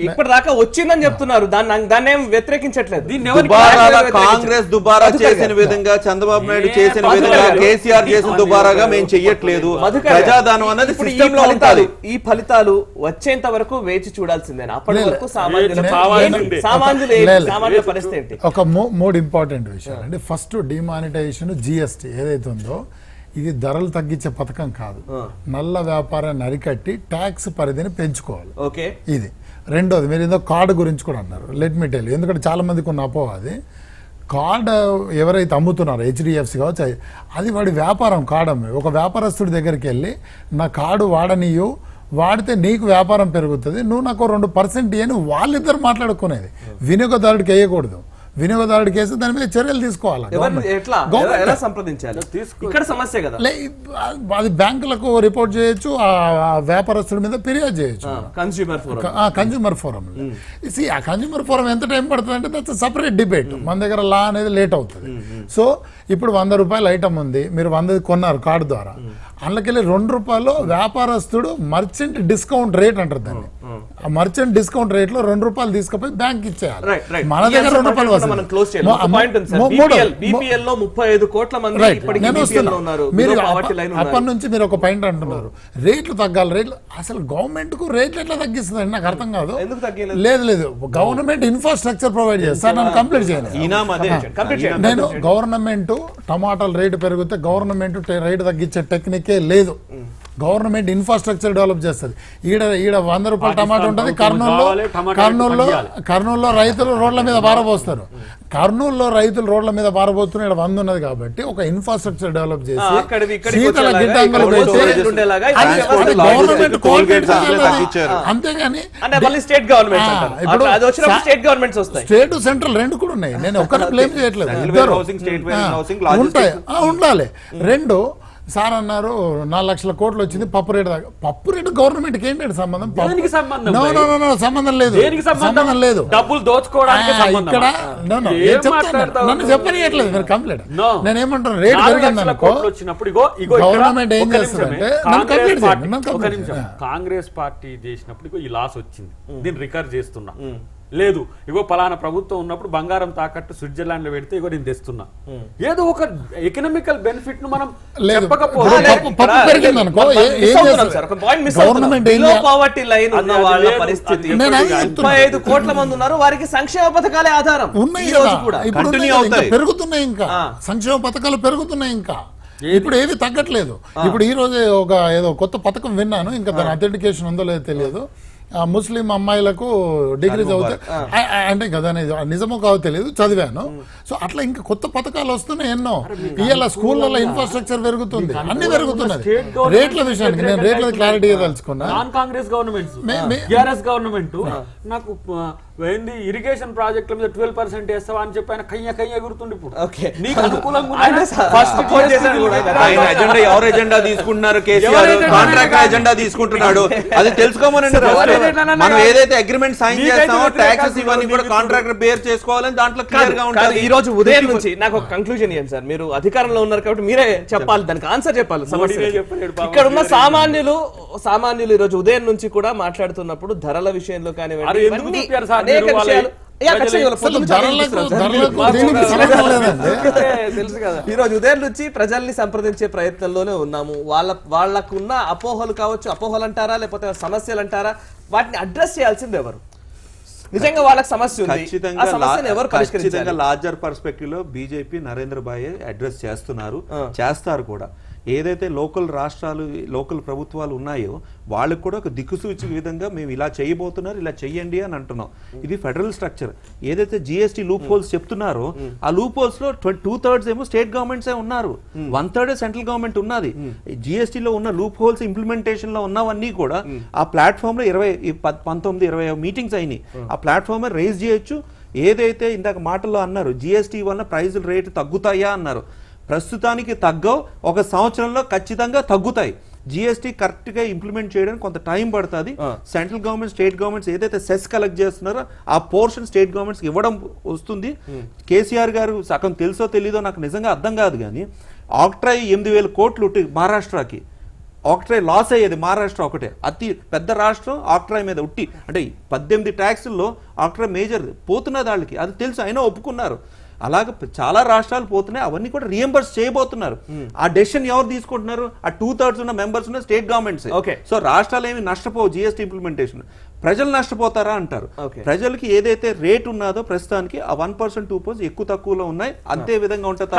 ఇప్పటిదాకా వచ్చిందని చెప్తున్నారు. దాన్ని ఏం వ్యతిరేకించట్లేదు. కాంగ్రెస్ దుబారా చేసిన విధంగా, చంద్రబాబు నాయుడు చేసిన విధంగా, కేసీఆర్ చేసిన దుబారాగా మేము చెయ్యట్లేదు. ప్రజాదానం అనేది సిస్టమ్ లో ఉంటుంది. ఈ ఫలితాలు వచ్చేంత వరకు వేచి చూడాల్సిందేనా? అప్పటి వరకు సామాన్యుల పరిస్థితి ఏంటి? ఒక 3 ఇంపార్టెంట్ విషయాలు అండి. ఫస్ట్ డిమానిటైజేషన్, జిఎస్టీ ఏదైతే ఉందో ఇది ధరలు తగ్గించే పథకం కాదు. నల్ల వ్యాపారాన్ని అరికట్టి ట్యాక్స్ పరిధిని పెంచుకోవాలి. ఓకే, ఇది రెండోది. మీరు ఏదో కార్డు గురించి కూడా అన్నారు. లెట్ మీ టెల్, ఎందుకంటే చాలా మందికి ఉన్న అపోహ అది. కార్డు ఎవరైతే అమ్ముతున్నారో HDFC కావచ్చు, అది వాడి వ్యాపారం. కార్డు అమ్మే ఒక వ్యాపారస్తుడి దగ్గరికి వెళ్ళి నా కార్డు వాడనీయు, వాడితే నీకు వ్యాపారం పెరుగుతుంది, నువ్వు నాకు 2% అని వాళ్ళిద్దరు మాట్లాడుకునేది. వినియోగదారుడికి వేయకూడదు. వినియోగదారుడికి వేస్తే దాని మీద చర్యలు తీసుకోవాలి. అది బ్యాంకులకు రిపోర్ట్ చేయొచ్చు, ఆ వ్యాపారస్తుడి మీద ఫిర్యాదు చేయొచ్చు. కన్స్యూమర్ ఫోరం ఆ కన్స్యూమర్ ఫోరం ఎంత టైం పడుతుంది అంటే దట్స్ సపరేట్ డిబేట్. మన దగ్గర లా అనేది లేట్ అవుతుంది. సో ఇప్పుడు 100 రూపాయల ఐటమ్ ఉంది, మీరు 100 కొన్నారు కార్డు ద్వారా. అందులోకెళ్ళి 2 రూపాయలు వ్యాపారస్తుడు మర్చెంట్ డిస్కౌంట్ రేట్ అంటారు దాన్ని. ఆ మర్చెంట్ డిస్కౌంట్ రేట్ లో 2 రూపాయలు తీసుకుపోయి బ్యాంక్ ఇచ్చేయాలి. మన దగ్గర 2 రూపాయలు వస్తుంది. మీరు అప్పటి నుంచి మీరు ఒక పాయింట్ అంటున్నారు, రేట్లు తగ్గాలి. రేట్లు అసలు గవర్నమెంట్ కు రేట్లు ఎట్లా తగ్గిస్తుంది నాకు అర్థం కాదు. లేదు గవర్నమెంట్ ఇన్ఫ్రాస్ట్రక్చర్ ప్రొవైడ్ చేస్తారు. నన్ను కంప్లీట్ చేయండి. నేను గవర్నమెంట్ టమాటాల రేటు పెరిగితే గవర్నమెంట్ రేటు తగ్గించే టెక్నికే లేదు. గవర్నమెంట్ ఇన్ఫ్రాస్ట్రక్చర్ డెవలప్ చేస్తుంది. ఈడ 100 రూపాయల టమాటా ఉంటుంది. కర్నూలులో రైతులు రోడ్ల మీద బారబోస్తారు. కర్నూలులో రైతులు రోడ్ల మీద బారబోతున్న ఇక్కడ 100 ఉన్నది కాబట్టి ఒక ఇన్ఫ్రాస్ట్రక్చర్ డెవలప్ చేసి శీతల గిడ్డంగులు అంతేగాని స్టేట్ సెంట్రల్ 2 కూడా ఉన్నాయి. నేను ఒక్కరిని బ్లేమ్ చేయట్లేదు, ఉంటాయి, ఉండాలి. 2 సార్ అన్నారు 4 లక్షల కోట్లు వచ్చింది పప్పు రేటు దాకా. పప్పు రేటు గవర్నమెంట్ కి ఏంటంటే సంబంధం? సంబంధం లేదు. డబ్బులు దోచుకోవడానికి ఇక్కడ నన్ను చెప్పనియట్లేదు మీరు కంప్లీట్. నేనేమంటాను, రేటు పెరిగింది అనుకో గవర్నమెంట్ ఏం చేస్తుందంటే కాంగ్రెస్ పార్టీ చేసినప్పుడు ఈ లాస్ వచ్చింది, దీన్ని రికవర్ చేస్తున్నా. లేదు ఇగో పలానా ప్రభుత్వం ఉన్నప్పుడు బంగారం తాకట్టు స్విట్జర్లాండ్ లో పెడితే ఇగో నేను తెస్తున్నా. ఏదో ఒక ఎకనామికల్ బెనిఫిట్ ను మనం కోట్ల మంది ఉన్నారు, వారికి సంక్షేమ పథకాలే ఆధారం పెరుగుతున్నాయి. ఇంకా సంక్షేమ పథకాలు పెరుగుతున్నాయి. ఇంకా ఇప్పుడు ఏది తగ్గట్లేదు. ఇప్పుడు ఈ రోజే ఒక ఏదో కొత్త పథకం విన్నాను, ఇంకా దాని అథెంటికేషన్ ఉందో లేదో తెలియదు. ముస్లిం అమ్మాయిలకు డిగ్రీ చదివితే అంటే కదా నిజమో కాదో తెలియదు, చదివాను. సో అట్లా ఇంకా కొత్త పథకాలు వస్తున్నాయి ఎన్నో. ఇవాళ స్కూళ్ళలో ఇన్ఫ్రాస్ట్రక్చర్ పెరుగుతుంది, అన్ని పెరుగుతున్నది. రేట్ల విషయానికి నేను రేట్ల క్లారిటీ తెలుసుకున్నా. కాంగ్రెస్ గవర్నమెంట్ నాకు ఏంది ఇరిగేషన్ ప్రాజెక్టుల మీద 12% వేస్తావా అని చెప్పి ఆయన కయ్య గుర్తుండి. ఇప్పుడు నీకు అనుకూలంగా ఎవరు ఎజెండా తీసుకుంటున్నారు? కేసీఆర్ కాంట్రాక్ట్ ఎజెండా తీసుకుంటున్నాడు. అది తెలుసుకోమనండి. మనం ఏదైతే అగ్రిమెంట్ సైన్ చేస్తామో ట్యాక్సెస్ ఇవన్నీ కూడా కాంట్రాక్టర్ బేర్ చేసుకోవాలని దాంట్లో క్లియర్ గా ఉంటుంది. ఈ రోజు ఉదయం నుంచి నాకు ఒక కంక్లూజన్ ఇవ్వండి సార్. మీరు అధికారంలో ఉన్నారు కాబట్టి మీరే చెప్పాలి, దానికి ఆన్సర్ చెప్పాలి. ఇక్కడ ఉన్న సామాన్యులు ఈ రోజు ఉదయం నుంచి కూడా మాట్లాడుతున్నప్పుడు ధరల విషయంలో కానివ్వండి అనేక విషయాలు తెలుసు కదా. ఈ రోజు ఉదయం నుంచి ప్రజల్ని సంప్రదించే ప్రయత్నంలోనే ఉన్నాము. వాళ్ళకున్న అపోహలు కావచ్చు, అపోహలు అంటారా లేకపోతే సమస్యలు అంటారా, వాటిని అడ్రస్ చేయాల్సింది ఎవరు? నిజంగా వాళ్ళకి సమస్య ఉంది, ఆ సమస్యను ఎవరు పరిష్కరించాలి? లార్జర్ పర్స్పెక్టివ్ లో బీజేపీ నరేంద్ర భాయ్ అడ్రస్ చేస్తున్నారు, చేస్తారు కూడా. ఏదైతే లోకల్ ప్రభుత్వాలు ఉన్నాయో వాళ్ళకు కూడా ఒక దిక్కుసూచి విధంగా మేము ఇలా చేయబోతున్నారు, ఇలా చెయ్యండి అని అంటున్నాం. ఇది ఫెడరల్ స్ట్రక్చర్. ఏదైతే జిఎస్టీ లూప్ హోల్స్ చెప్తున్నారో ఆ లూప్ హోల్స్ లో 2/3 ఏమో స్టేట్ గవర్నమెంట్స్ ఉన్నారు, 1/3 సెంట్రల్ గవర్నమెంట్ ఉన్నది. జిఎస్టీలో ఉన్న లూప్ హోల్స్ ఇంప్లిమెంటేషన్ లో ఉన్నవన్నీ కూడా ఆ ప్లాట్ఫామ్ లో 19-20 మీటింగ్స్ అయినాయి. ఆ ప్లాట్ఫామ్ రేజ్ చేయొచ్చు. ఏదైతే ఇందాక మాటల్లో అన్నారు జిఎస్టీ వల్ల ప్రైజుల రేటు తగ్గుతాయా అన్నారు, ప్రస్తుతానికి తగ్గవు, ఒక సంవత్సరంలో ఖచ్చితంగా తగ్గుతాయి. జిఎస్టీ కరెక్ట్ గా ఇంప్లిమెంట్ చేయడానికి కొంత టైం పడుతుంది. సెంట్రల్ గవర్నమెంట్ స్టేట్ గవర్నమెంట్స్ ఏదైతే సెస్ కలెక్ట్ చేస్తున్నారో ఆ పోర్షన్ స్టేట్ గవర్నమెంట్స్ ఇవ్వడం వస్తుంది. కేసీఆర్ గారు సగం తెలుసో తెలీదో నాకు నిజంగా అర్థం కాదు, కానీ ఆక్ట్రాయ్ 8,000 కోట్లు మహారాష్ట్రకి ఆక్ట్రాయ్ లాస్ అయ్యేది. మహారాష్ట్ర ఒకటే అతి పెద్ద రాష్ట్రం, ఆక్ట్రాయ్ మీద ఉట్టి అంటే 18 ట్యాక్సుల్లో ఆక్ట్రాయ్ మేజర్ పోతున్నది వాళ్ళకి, అది తెలుసు, అయినా ఒప్పుకున్నారు. అలాగే చాలా రాష్ట్రాలు పోతున్నాయి, అవన్నీ కూడా రియంబర్స్ చేయబోతున్నారు. ఆ డెసిషన్ ఎవరు తీసుకుంటున్నారు? ఆ 2/3 ఉన్న మెంబర్స్ ఉన్న స్టేట్ గవర్నమెంట్స్. సో రాష్ట్రాలు ఏమి నష్టపోవు జిఎస్టీ ఇంప్లిమెంటేషన్. ప్రజలు నష్టపోతారా అంటారు. ప్రజలకి ఏదైతే రేట్ ఉన్నదో ప్రస్తుతానికి ఆ 1%, 2% ఎక్కువ తక్కువలో ఉన్నాయి, అంతే విధంగా ఉంటుంది.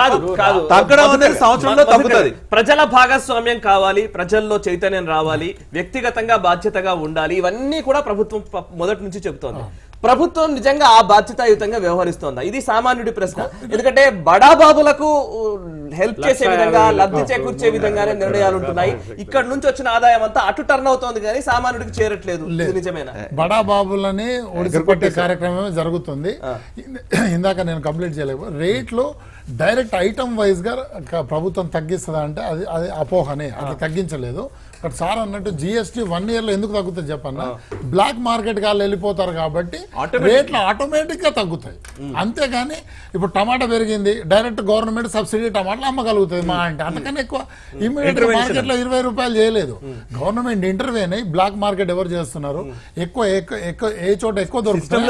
తగ్గడం అనేది సంవత్సరంలో తగ్గుతుంది. ప్రజల భాగస్వామ్యం కావాలి, ప్రజల్లో చైతన్యం రావాలి, వ్యక్తిగతంగా బాధ్యతగా ఉండాలి. ఇవన్నీ కూడా ప్రభుత్వం మొదటి నుంచి చెబుతోంది. ప్రభుత్వం నిజంగా ఆ బాధ్యతాయుతంగా వ్యవహరిస్తోందా? ఇది సామాన్యుడి ప్రశ్న. ఎందుకంటే బడాబాబులకు హెల్ప్ చేసే విధంగా, లబ్ధి చేకూర్చే విధంగానే నిర్ణయాలు ఉంటున్నాయి. ఇక్కడ నుంచి వచ్చిన ఆదాయం అంతా అటు టర్న్ అవుతోంది కానీ సామాన్యుడికి చేరట్లేదు. నిజమేనా? బడాబాబులని ఒడిసిపట్టే కార్యక్రమమే జరుగుతుంది. ఇందాక నేను కంప్లీట్ చేయలేము. రేట్లు డైరెక్ట్ ఐటమ్ వైజ్ గా ప్రభుత్వం తగ్గిస్తుందా అంటే అది అపోహనే, అది తగ్గించలేదు. బట్ సార్ అన్నట్టు జిఎస్టీ 1 year లో ఎందుకు తగ్గుతుంది చెప్పన్నా, బ్లాక్ మార్కెట్ వాళ్ళు వెళ్ళిపోతారు కాబట్టి రేట్లు ఆటోమేటిక్ గా తగ్గుతాయి. అంతేగాని ఇప్పుడు టమాటా పెరిగింది, డైరెక్ట్ గవర్నమెంట్ సబ్సిడీ టమాటాలు అమ్మగలుగుతుంది మా అంటే, అంతకన్నా ఎక్కువ ఇమీడియట్ మార్కెట్ లో 20 రూపాయలు చేయలేదు. గవర్నమెంట్ ఇంటర్వ్యూన్ అయ్యి బ్లాక్ మార్కెట్ ఎవరు చేస్తున్నారు, ఎక్కువ ఏ చోట ఎక్కువ దొరుకుతుంది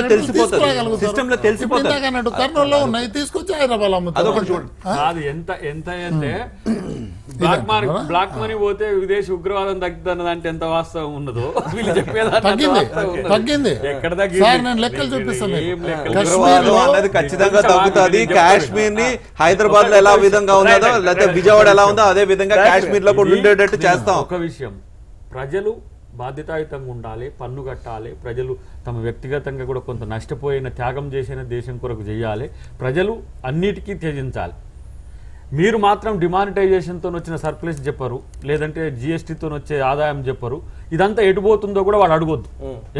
అన్నట్టు కర్నూలులో ఉన్నాయి, తీసుకొచ్చి హైదరాబాద్ అమ్ముతారు. బ్లాక్ మనీ పోతే విదేశీ ఉగ్రవాదం తగ్గుతున్నది అంటే ఎంత వాస్తవం ఉన్నదో వీళ్ళు తగ్గింది. సార్ నేను లెక్కలు చూపిస్తాను. అన్నది ఖచ్చితంగా తగ్గుతుంది. కాశ్మీర్ ని హైదరాబాద్ లో ఎలా విధంగా ఉన్నదో లేకపోతే విజయవాడ ఎలా ఉందో అదే విధంగా కాశ్మీర్ లో కూడా ఉండేటట్టు చేస్తాం. ఒక విషయం, ప్రజలు బాధ్యతాయుతంగా ఉండాలి, పన్ను కట్టాలి. ప్రజలు తమ వ్యక్తిగతంగా కూడా కొంత నష్టపోయిన త్యాగం చేసిన దేశం కొరకు చేయాలి. ప్రజలు అన్నిటికీ త్యజించాలి. మీరు మాత్రం డిమానిటైజేషన్తో వచ్చిన సర్ప్లస్ చెప్పరు, లేదంటే జిఎస్టీతో వచ్చే ఆదాయం చెప్పరు. ఇదంతా ఎటుపోతుందో కూడా వాడు అడగొద్దు.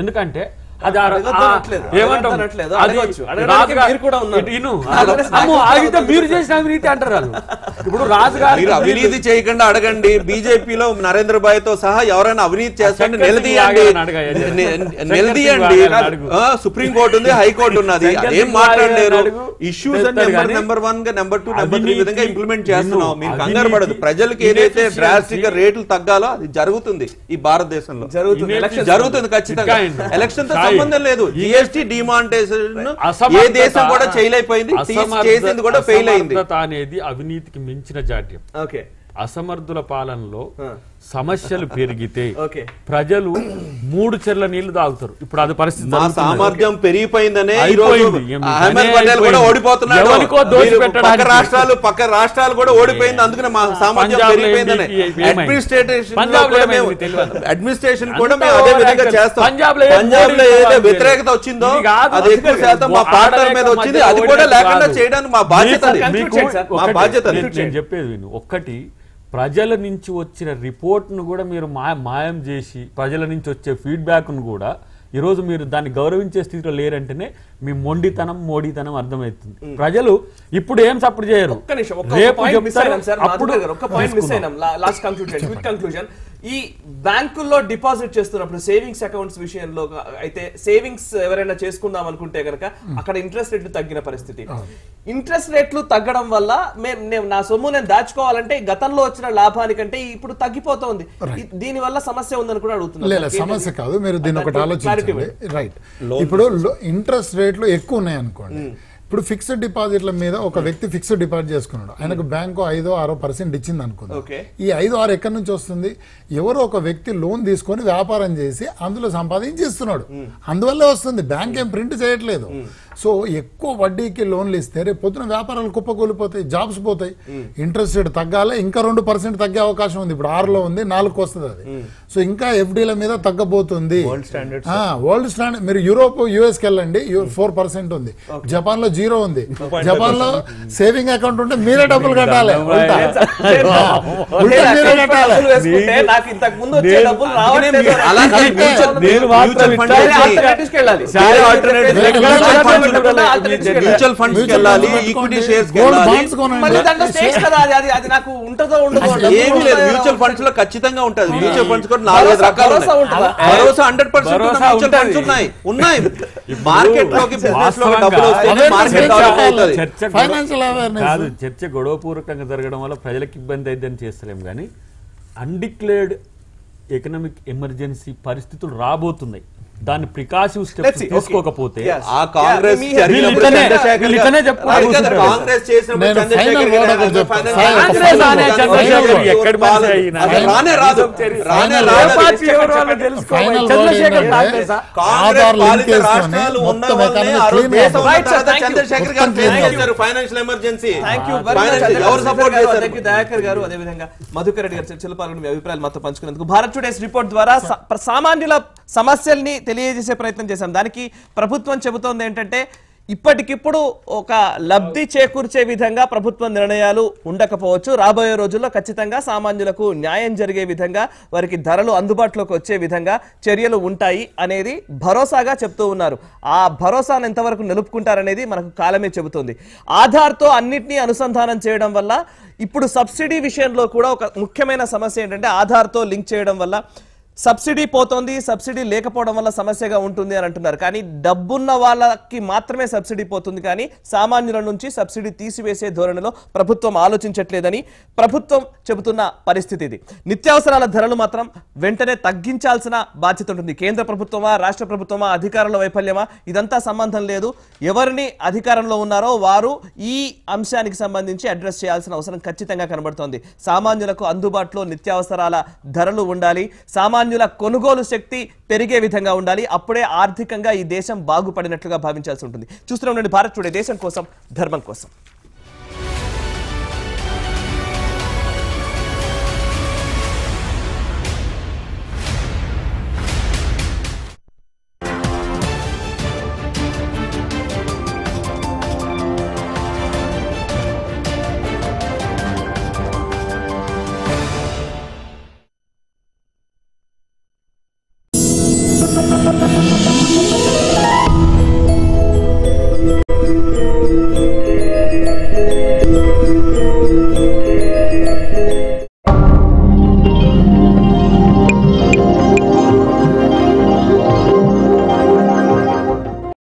ఎందుకంటే అది మీరు చేసిన అవినీతి అంటారు వాళ్ళు. ఇప్పుడు రాజుగారు అవినీతి చేయకుండా అడగండి. బీజేపీలో నరేంద్ర భాయ్ తో సహా ఎవరైనా అవినీతి చేస్తుంటే నిలదీయండి. సుప్రీం కోర్టు ఉంది, హైకోర్టు ఉన్నది, ఏం మాట్లాడలేరు. ఇష్యూస్ నెంబర్ 1 గా, నెంబర్ 2, నెంబర్ 3 విధంగా ఇంప్లిమెంట్ చేస్తున్నాం. మీరు కంగారు పడదు. ప్రజలకు ఏదైతే డ్రాస్టిక్ గా రేట్లు తగ్గాలో అది జరుగుతుంది. ఈ భారతదేశంలో జరుగుతుంది ఖచ్చితంగా. ఎలక్షన్ తో సంబంధం లేదు. జిఎస్టీ డిమానిటైజేషన్ ఏ దేశం కూడా చేయలేకపోయింది, చేసింది కూడా ఫెయిల్ అయింది. అనేది అవినీతికి మించిన జాడ్యం. అసమర్థుల పాలనలో సమస్యలు పెరిగితే ప్రజలు 3 చెర్ల నీళ్లు తాగుతారు. ఇప్పుడు అది పరిస్థితి. సామర్థ్యం పెరిగిపోయిందనే అహ్మద్ పటేల్ కూడా ఓడిపోతున్నాడు. పక్క రాష్ట్రాలు కూడా ఓడిపోయింది. అందుకనే మా సామర్థ్యం పెరిగిపోయిందనే అడ్మినిస్ట్రేషన్ కూడా మేము అదే విధంగా చేస్తాం. పంజాబ్ లో ఏదైతే వ్యతిరేకత వచ్చిందో అది ఎక్కువ శాతం మా పార్ట్నర్ మీద వచ్చింది. అది కూడా లేకుండా చేయడానికి మా బాధ్యత. నేను చెప్పేది విను. ఒక్కటి, ప్రజల నుంచి వచ్చిన రిపోర్ట్ను కూడా మీరు మాయం చేసి ప్రజల నుంచి వచ్చే ఫీడ్బ్యాక్ను కూడా ఈరోజు మీరు దాన్ని గౌరవించే స్థితిలో లేరంటేనే మీ మొండితనం, మోడీతనం అర్థమవుతుంది. ప్రజలు ఇప్పుడు ఏం సపోర్ట్ చేయరు. ఈ బ్యాంకుల్లో డిపాజిట్ చేస్తున్నప్పుడు సేవింగ్స్ అకౌంట్స్ విషయంలో అయితే సేవింగ్స్ ఎవరైనా చేసుకుందాం అనుకుంటే గనక అక్కడ ఇంట్రెస్ట్ రేట్లు తగ్గిన పరిస్థితి. ఇంట్రెస్ట్ రేట్లు తగ్గడం వల్ల నా సొమ్ము నేను దాచుకోవాలంటే గతంలో వచ్చిన లాభానికంటే ఇప్పుడు తగ్గిపోతుంది. దీని వల్ల సమస్య ఉందని కూడా అడుగుతున్నారు. సమస్య కాదు, మీరు దీని ఒకటి ఆలోచించండి. రైట్, ఇప్పుడు ఇంట్రెస్ట్ రేట్లు ఎక్కువ ఉన్నాయి అనుకోండి. ఇప్పుడు ఫిక్స్డ్ డిపాజిట్ల మీద ఒక వ్యక్తి ఫిక్స్డ్ డిపాజిట్ చేసుకున్నాడు, ఆయనకు బ్యాంకు 5-6% ఇచ్చింది అనుకుంది. ఈ 5-6 ఎక్కడి నుంచి వస్తుంది? ఎవరో ఒక వ్యక్తి లోన్ తీసుకొని వ్యాపారం చేసి అందులో సంపాదించి ఇస్తున్నాడు, అందువల్లే వస్తుంది. బ్యాంక్ ఏం ప్రింట్ చేయట్లేదు. సో ఎక్కువ వడ్డీకి లోన్లు ఇస్తే రేపు పొద్దున వ్యాపారాలు కుప్పకూలిపోతాయి, జాబ్స్ పోతాయి. ఇంట్రెస్ట్ రేట్ తగ్గాలి, ఇంకా 2% తగ్గే అవకాశం ఉంది. ఇప్పుడు 6లో ఉంది, 4కు వస్తుంది అది. సో ఇంకా ఎఫ్డీల మీద తగ్గబోతుంది. World standard. మీరు యూరోప్ యుఎస్కి వెళ్ళండి, 4% ఉంది. జపాన్ లో 0 ఉంది. జపాన్ లో సేవింగ్ అకౌంట్ ఉంటే మీరే డబ్బులు కట్టాలి. మ్యూచువల్ ఫండ్స్ కి వెళ్ళాలి, ఈక్విటీ షేర్స్ కి వెళ్ళాలి. ఏమీ లేదు, మ్యూచువల్ ఫండ్స్ లో ఖచ్చితంగా ఉంటది. మ్యూచువల్ ఫండ్స్ కూడా 4-5 రకాలు భరోసా 100% ఉన్నాయి. మార్కెట్ లోకి బిజినెస్ లో డబ్బులు వస్తాయి, మార్కెట్ అవుతుంది. చర్చ గొడవపూర్వకంగా జరగడం వల్ల ప్రజలకు ఇబ్బంది అయిద్దని చేస్తలేం, కానీ అన్డిక్లేర్డ్ ఎకనామిక్ ఎమర్జెన్సీ పరిస్థితులు రాబోతున్నాయి. దాన్ని ప్రికాసివ్ స్టెప్స్ తీసుకోకపోతే ఆ కాంగ్రెస్ ఫైనాన్షియల్ ఎమర్జెన్సీ. దయాకర్ గారు, అదేవిధంగా మధుకర్ రెడ్డి గారు చర్చలు పాల్గొని మీ అభిప్రాయాలు మొత్తం పంచుకున్నందుకు. భారత్ టుడేస్ రిపోర్ట్ ద్వారా సామాన్యుల సమస్యల్ని తెలియజేసే ప్రయత్నం చేశాం. దానికి ప్రభుత్వం చెబుతోంది ఏంటంటే ఇప్పటికిప్పుడు ఒక లబ్ధి చేకూర్చే విధంగా ప్రభుత్వ నిర్ణయాలు ఉండకపోవచ్చు, రాబోయే రోజుల్లో ఖచ్చితంగా సామాన్యులకు న్యాయం జరిగే విధంగా, వారికి ధరలు అందుబాటులోకి వచ్చే విధంగా చర్యలు ఉంటాయి అనేది భరోసాగా చెప్తూ ఉన్నారు. ఆ భరోసాను ఎంతవరకు నిలుపుకుంటారనేది మనకు కాలమే చెబుతుంది. ఆధార్తో అన్నిటినీ అనుసంధానం చేయడం వల్ల ఇప్పుడు సబ్సిడీ విషయంలో కూడా ఒక ముఖ్యమైన సమస్య ఏంటంటే ఆధార్తో లింక్ చేయడం వల్ల సబ్సిడీ పోతోంది, సబ్సిడీ లేకపోవడం వల్ల సమస్యగా ఉంటుంది అని అంటున్నారు. కానీ డబ్బున్న వాళ్ళకి మాత్రమే సబ్సిడీ పోతుంది, కానీ సామాన్యుల నుంచి సబ్సిడీ తీసివేసే ధోరణిలో ప్రభుత్వం ఆలోచించట్లేదని ప్రభుత్వం చెబుతున్న పరిస్థితి ఇది. నిత్యావసరాల ధరలు మాత్రం వెంటనే తగ్గించాల్సిన బాధ్యత ఉంటుంది. కేంద్ర ప్రభుత్వమా, రాష్ట్ర ప్రభుత్వమా, అధికారుల వైఫల్యమా, ఇదంతా సంబంధం లేదు. ఎవరిని అధికారంలో ఉన్నారో వారు ఈ అంశానికి సంబంధించి అడ్రస్ చేయాల్సిన అవసరం ఖచ్చితంగా కనబడుతోంది. సామాన్యులకు అందుబాటులో నిత్యావసరాల ధరలు ఉండాలి, సామాన్యుల కొనుగోలు శక్తి పెరిగే విధంగా ఉండాలి. అప్పుడే ఆర్థికంగా ఈ దేశం బాగుపడినట్లుగా భావించాల్సి ఉంటుంది. చూస్తూనే ఉండండి భారత్ టుడే, దేశం కోసం, ధర్మం కోసం.